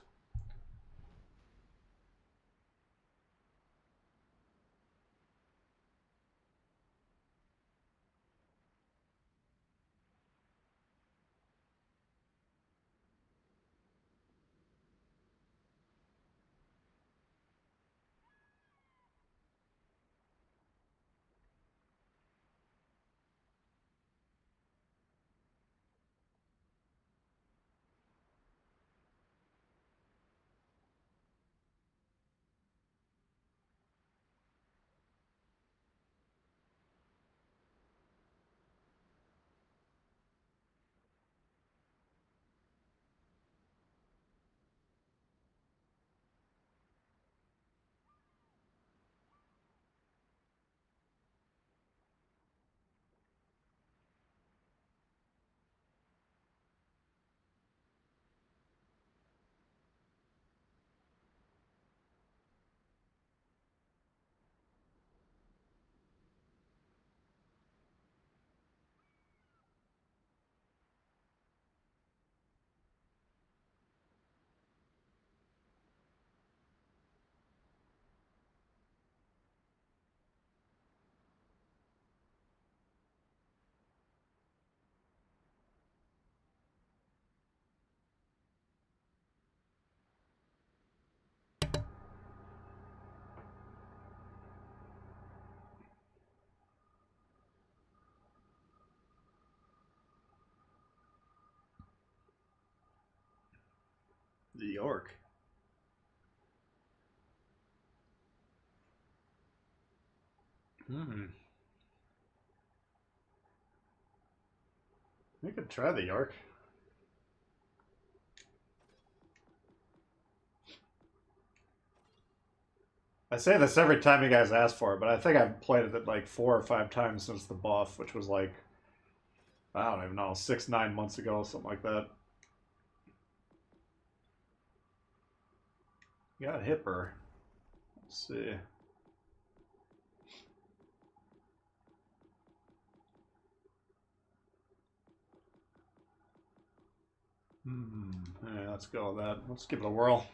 The York. We could try the York. I say this every time you guys ask for it, but I think I've played it like 4 or 5 times since the buff, which was like, I don't even know, 6-9 months ago, something like that. Got Hipper. Let's see. Yeah, let's go with that. Let's give it a whirl.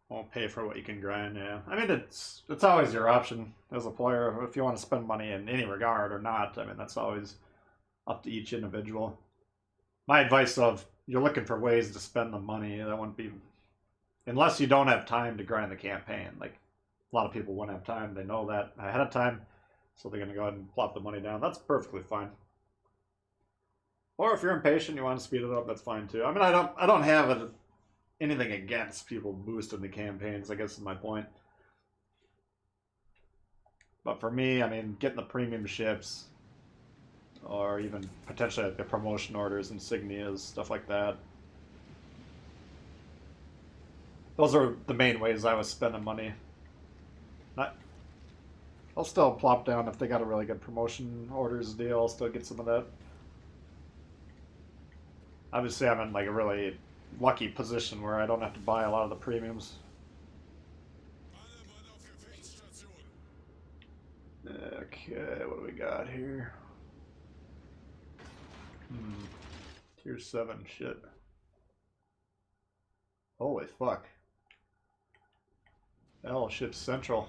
Won't pay for what you can grind, yeah. I mean, it's always your option as a player if you want to spend money in any regard or not. I mean, that's always up to each individual. My advice of you're looking for ways to spend the money, that wouldn't be, unless you don't have time to grind the campaign. Like a lot of people wouldn't have time. They know that ahead of time, so they're gonna go ahead and plop the money down. That's perfectly fine. Or if you're impatient, you want to speed it up, that's fine too. I mean, I don't have anything against people boosting the campaigns, I guess is my point. But for me, I mean, getting the premium ships, or even potentially like the promotion orders, insignias, stuff like that. Those are the main ways I was spending money. I'll still plop down if they got a really good promotion orders deal. I'll still get some of that. Obviously, I'm in like a really lucky position where I don't have to buy a lot of the premiums. Okay, what do we got here? Tier 7 shit. Holy fuck. Battleships Central.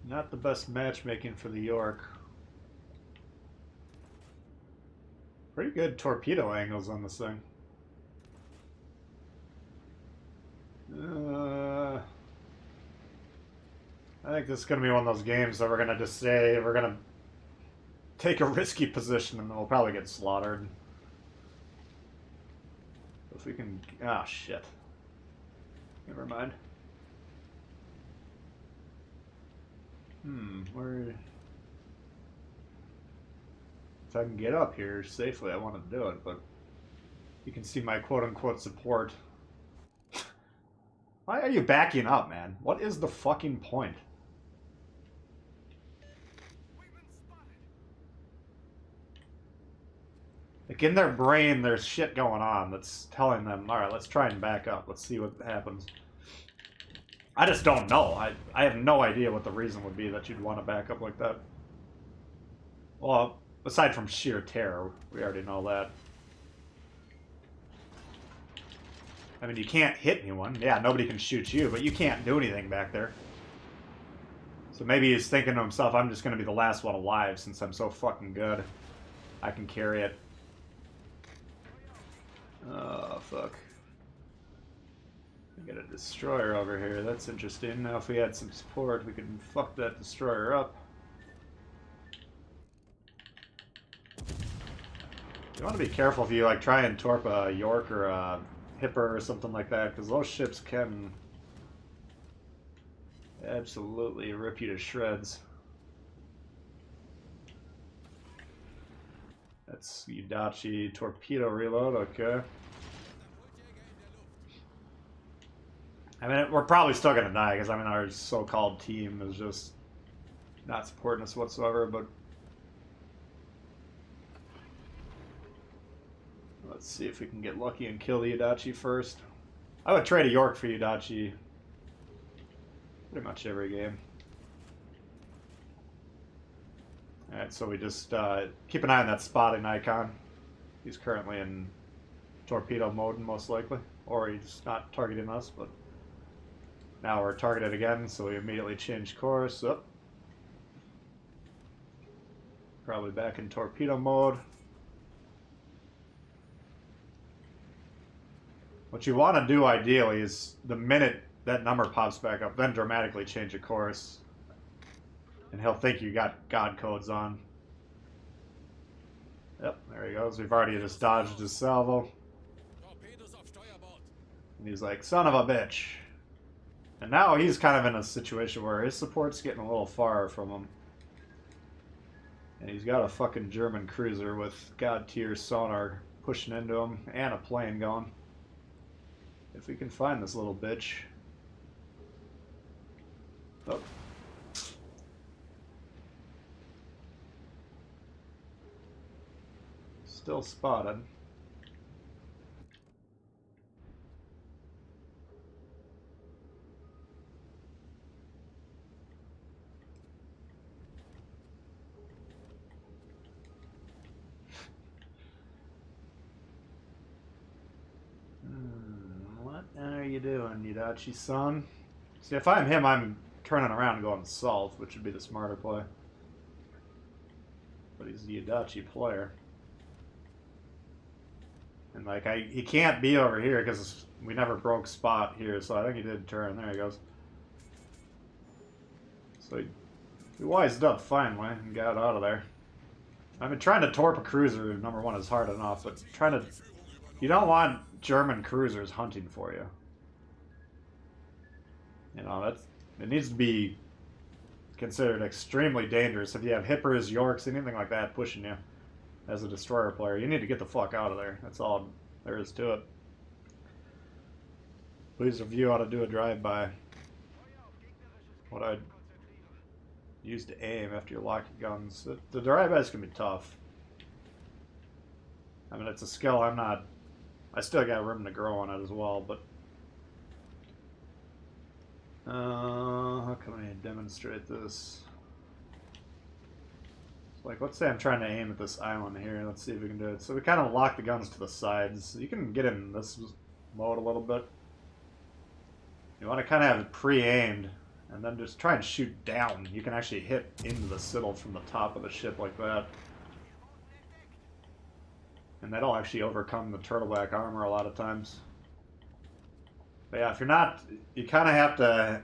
Not the best matchmaking for the York. Pretty good torpedo angles on this thing. I think this is going to be one of those games that we're going to just say we're going to take a risky position and then we'll probably get slaughtered. If we can... Ah, shit. Never mind. Where... If I can get up here safely, I want to do it, but... You can see my quote-unquote support. Why are you backing up, man? What is the fucking point? Like, in their brain, there's shit going on that's telling them, alright, let's try and back up. Let's see what happens. I just don't know. I have no idea what the reason would be that you'd want to back up like that. Well, aside from sheer terror, we already know that. I mean, you can't hit anyone. Yeah, nobody can shoot you, but you can't do anything back there. So maybe he's thinking to himself, I'm just going to be the last one alive since I'm so fucking good. I can carry it. Oh, fuck. We got a destroyer over here. That's interesting. Now, if we had some support, we could fuck that destroyer up. You want to be careful if you, like, try and torp a York or a Hipper or something like that, because those ships can absolutely rip you to shreds. That's Udachi torpedo reload, okay. I mean, we're probably still gonna die, because I mean, our so-called team is just not supporting us whatsoever, but let's see if we can get lucky and kill the Udachi first. I would trade a York for Udachi pretty much every game. Alright, so we just keep an eye on that spotting icon. He's currently in torpedo mode, most likely. Or he's not targeting us, but now we're targeted again, so we immediately change course. Up. Probably back in torpedo mode. What you want to do ideally is the minute that number pops back up, then dramatically change your course. And he'll think you got God codes on. Yep, there he goes. We've already just dodged his salvo. And he's like, son of a bitch. And now he's kind of in a situation where his support's getting a little far from him. And he's got a fucking German cruiser with God tier sonar pushing into him and a plane going. If we can find this little bitch. Oh. Still spotted. What are you doing, Udachi-san? See, if I'm him, I'm turning around and going south, which would be the smarter play. But he's the Udachi player. And, like, he can't be over here because we never broke spot here, so I think he did turn. There he goes. So he wised up finally and got out of there. I mean, trying to torp a cruiser, number one, is hard enough, but trying to... You don't want German cruisers hunting for you. You know, it needs to be considered extremely dangerous if you have Hippers, Yorks, anything like that pushing you as a destroyer player. You need to get the fuck out of there. That's all there is to it. Please review how to do a drive-by. What I'd use to aim after you lock your guns. The drive-bys can be tough. I mean, it's a skill I'm not... I still got room to grow on it as well, but... how can I demonstrate this? Like, let's say I'm trying to aim at this island here. Let's see if we can do it. So we kind of lock the guns to the sides. You can get in this mode a little bit. You want to kind of have it pre-aimed, and then just try and shoot down. You can actually hit into the citadel from the top of the ship like that. And that'll actually overcome the turtleback armor a lot of times. But yeah, if you're not... You kind of have to...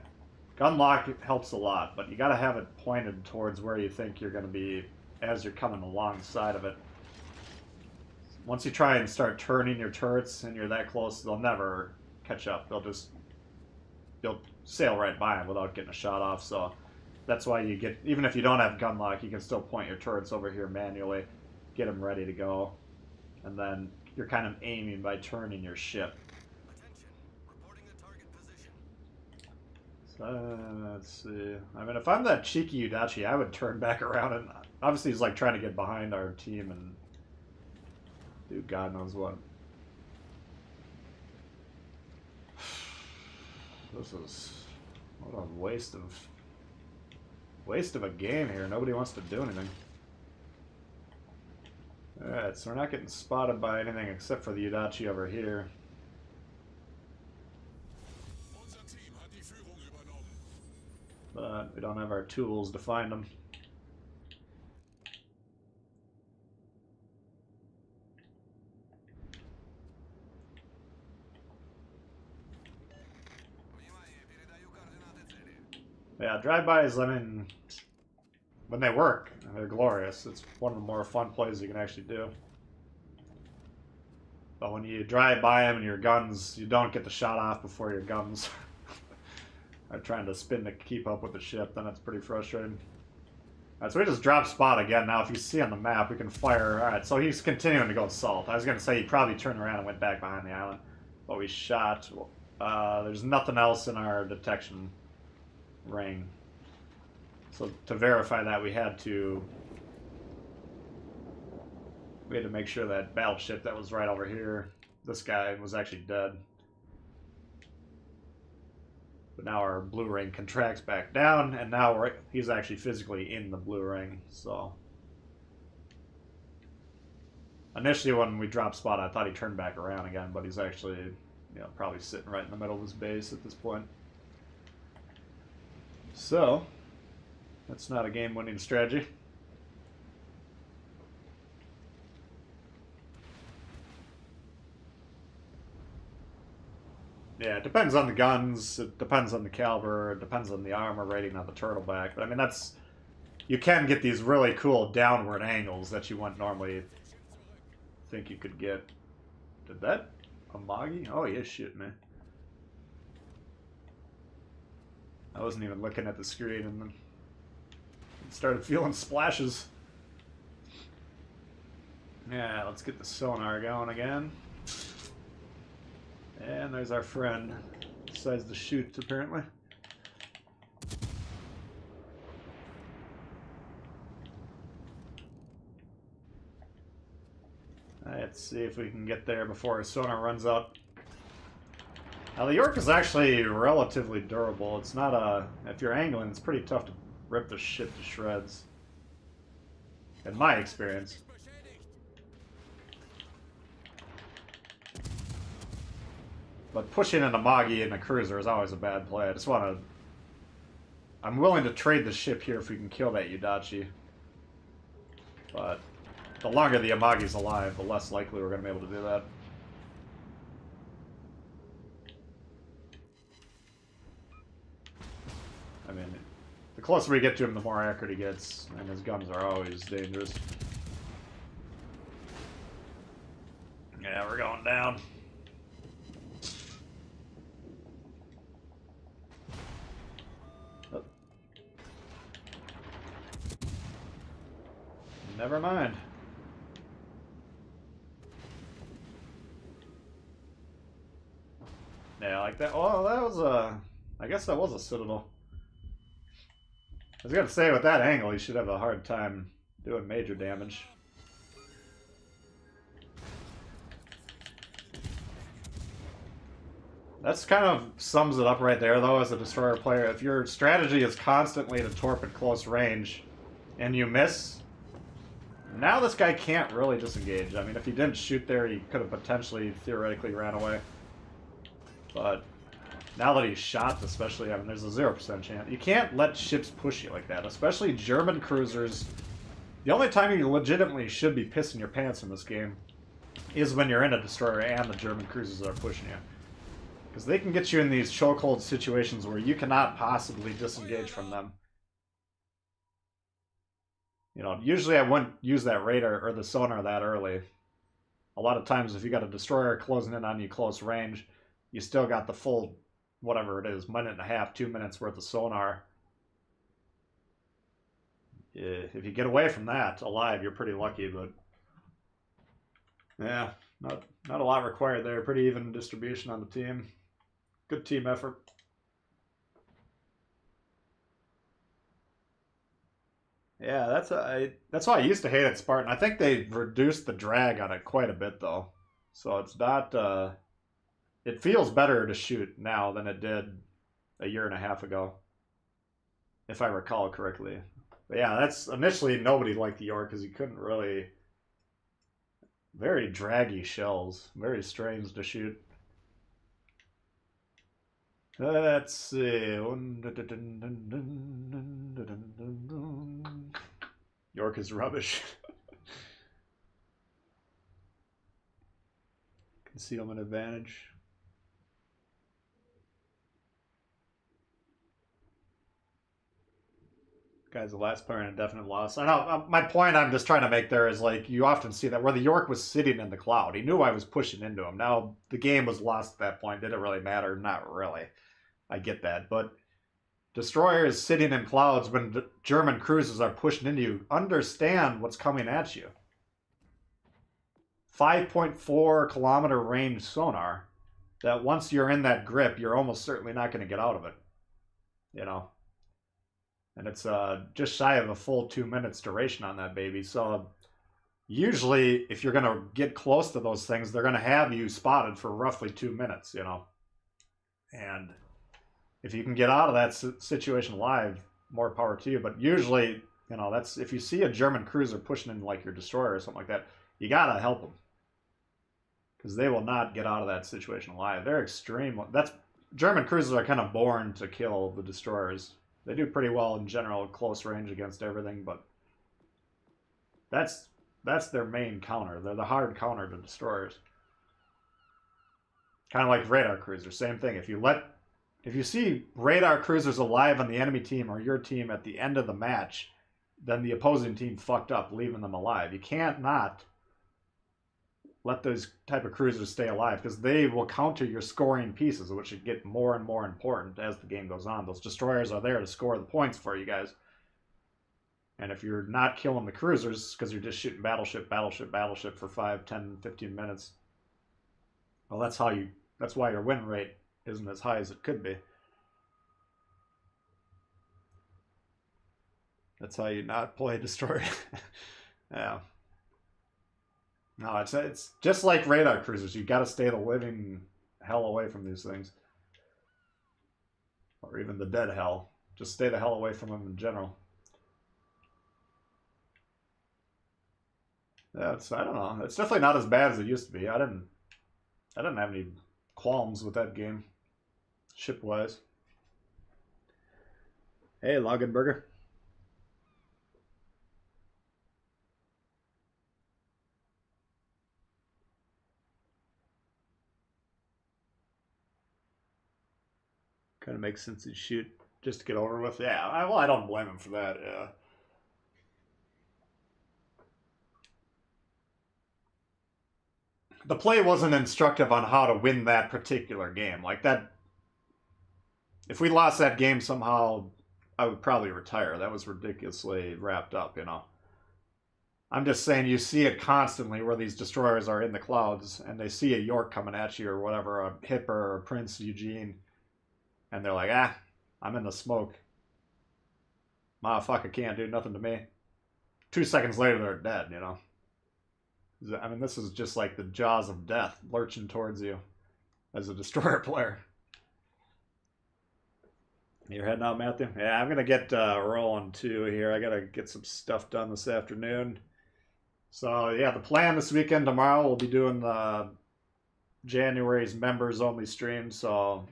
Gun lock helps a lot, but you got to have it pointed towards where you think you're going to be as you're coming alongside of it. Once you try and start turning your turrets and you're that close, they'll never catch up. You'll sail right by them without getting a shot off. So that's why you get, even if you don't have gun lock, you can still point your turrets over here manually, get them ready to go, and then you're kind of aiming by turning your ship. Attention. Reporting the target position. So, let's see. I mean, if I'm that cheeky Udachi, I would turn back around, and obviously he's like trying to get behind our team and do God knows what. This is what a waste of a game here. Nobody wants to do anything. Alright, so we're not getting spotted by anything except for the Udachi over here. Unser Team hat die Führung übernommen. But we don't have our tools to find them. Внимание, передаю координаты цели. Yeah, drive-bys, I mean, when they work, they're glorious. It's one of the more fun plays you can actually do. But when you drive by them and your guns, you don't get the shot off before your guns are trying to spin to keep up with the ship, then it's pretty frustrating. Alright, so we just dropped spot again. Now, if you see on the map, we can fire. Alright, so he's continuing to go assault. I was going to say he probably turned around and went back behind the island. But we shot. There's nothing else in our detection ring. So to verify that, we had to make sure that battleship that was right over here, this guy was actually dead. But now our blue ring contracts back down, and now he's actually physically in the blue ring. So initially when we dropped spot, I thought he turned back around again, but he's actually, you know, probably sitting right in the middle of his base at this point. So that's not a game-winning strategy. Yeah, it depends on the guns, it depends on the caliber, it depends on the armor rating on the turtleback. But I mean, that's... You can get these really cool downward angles that you wouldn't normally think you could get. Did that... Amagi? Oh, he is shooting me. I wasn't even looking at the screen and then started feeling splashes. Yeah, let's get the sonar going again. And there's our friend. Decides to shoot, apparently. Let's see if we can get there before our sonar runs out. Now, the York is actually relatively durable. It's not a... If you're angling, it's pretty tough to rip the ship to shreds. In my experience. But pushing an Amagi in a cruiser is always a bad play. I just want to... I'm willing to trade the ship here if we can kill that Udachi. But the longer the Amagi's alive, the less likely we're going to be able to do that. I mean, the closer we get to him, the more accurate he gets, and his guns are always dangerous. Yeah, we're going down. Oh. Never mind. Yeah, like that. Oh, that was a... I guess that was a Citadel. I was gonna say, with that angle, he should have a hard time doing major damage. That's kind of sums it up right there, though, as a destroyer player. If your strategy is constantly to torp at close range, and you miss, now this guy can't really disengage. I mean, if he didn't shoot there, he could have potentially, theoretically, ran away. But now that he's shot, especially, I mean, there's a 0% chance. You can't let ships push you like that, especially German cruisers. The only time you legitimately should be pissing your pants in this game is when you're in a destroyer and the German cruisers are pushing you. Because they can get you in these chokehold situations where you cannot possibly disengage from them. You know, usually I wouldn't use that radar or the sonar that early. A lot of times, if you got a destroyer closing in on you close range, you still got the full, whatever it is, minute and a half, 2 minutes worth of sonar. If you get away from that alive, you're pretty lucky, but yeah, not a lot required there. Pretty even distribution on the team. Good team effort. Yeah, that's why I used to hate it, Spartan. I think they reduced the drag on it quite a bit though. So it's not it feels better to shoot now than it did a year and a half ago. If I recall correctly. But yeah, that's initially nobody liked the York because you couldn't really very draggy shells. Very strange to shoot. Let's see. York is rubbish. Concealment advantage. Guy's the last player in a definite loss. I know. My point I'm just trying to make there is like you often see that where the York was sitting in the cloud. He knew I was pushing into him. Now the game was lost at that point. Did it really matter? Not really. I get that, but destroyers sitting in clouds when German cruisers are pushing into you understand what's coming at you. 5.4 kilometer range sonar. That once you're in that grip, you're almost certainly not going to get out of it. You know. And it's just shy of a full 2 minutes duration on that baby. So usually, if you're going to get close to those things, they're going to have you spotted for roughly 2 minutes, you know. And if you can get out of that situation alive, more power to you. But usually, you know, that's if you see a German cruiser pushing in like your destroyer or something like that, you got to help them. Because they will not get out of that situation alive. They're extreme. German cruisers are kind of born to kill the destroyers. They do pretty well in general, close range against everything, but that's their main counter. They're the hard counter to destroyers. Kind of like radar cruisers, same thing. If you see radar cruisers alive on the enemy team or your team at the end of the match, then the opposing team fucked up, leaving them alive. You can't not let those type of cruisers stay alive because they will counter your scoring pieces, which should get more and more important as the game goes on. Those destroyers are there to score the points for you guys. And if you're not killing the cruisers because you're just shooting battleship for 5, 10, 15 minutes, well, that's why your win rate isn't as high as it could be. That's how you not play destroyer. Yeah. No, it's just like radar cruisers. You got to stay the living hell away from these things, or even the dead hell. Just stay the hell away from them in general. Yeah, I don't know. It's definitely not as bad as it used to be. I didn't have any qualms with that game, ship wise. Hey, Loganberger. Kind of makes sense to shoot just to get over with. Yeah, I don't blame him for that. Yeah. The play wasn't instructive on how to win that particular game. Like that, if we lost that game somehow, I would probably retire. That was ridiculously wrapped up, you know. I'm just saying you see it constantly where these destroyers are in the clouds and they see a York coming at you or whatever, a Hipper or a Prince Eugene. And they're like, I'm in the smoke. Motherfucker can't do nothing to me. 2 seconds later, they're dead, you know. I mean, this is just like the jaws of death lurching towards you as a destroyer player. You're heading out, Matthew? Yeah, I'm going to get rolling too here. I got to get some stuff done this afternoon. So, yeah, the plan this weekend, tomorrow, we'll be doing January's members-only stream, so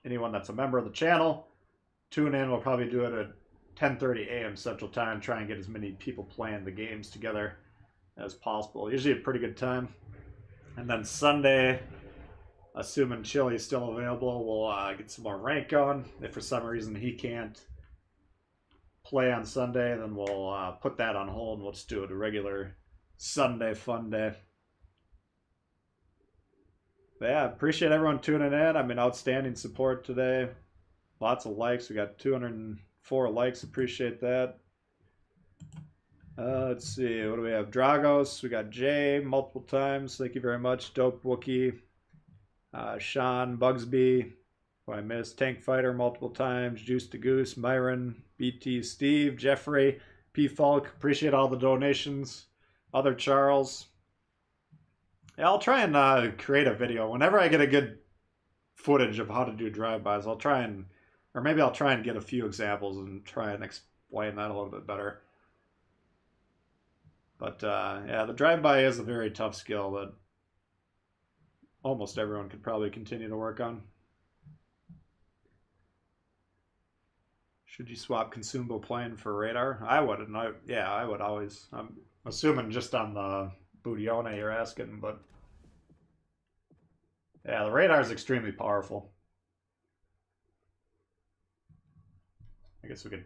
anyone that's a member of the channel, tune in. We'll probably do it at 10:30 a.m. Central Time. Try and get as many people playing the games together as possible. Usually a pretty good time. And then Sunday, assuming Chili's still available, we'll get some more rank going. If for some reason he can't play on Sunday, then we'll put that on hold and we'll just do it a regular Sunday fun day. But yeah, appreciate everyone tuning in. I mean, outstanding support today. Lots of likes. We got 204 likes. Appreciate that. Let's see. What do we have? Dragos. We got Jay multiple times. Thank you very much. Dope Wookie. Sean Bugsby. Who I missed. Tank Fighter multiple times. Juice to Goose. Myron. BT Steve. Jeffrey. P Falk. Appreciate all the donations. Other Charles. Yeah, I'll try and create a video. Whenever I get a good footage of how to do drive-bys, I'll try and, or maybe I'll try and get a few examples and try and explain that a little bit better. But yeah, the drive-by is a very tough skill that almost everyone could probably continue to work on. Should you swap consumable plane for radar? I would, and I would always. I'm assuming just on the Budione you're asking, but yeah, the radar is extremely powerful. I guess we could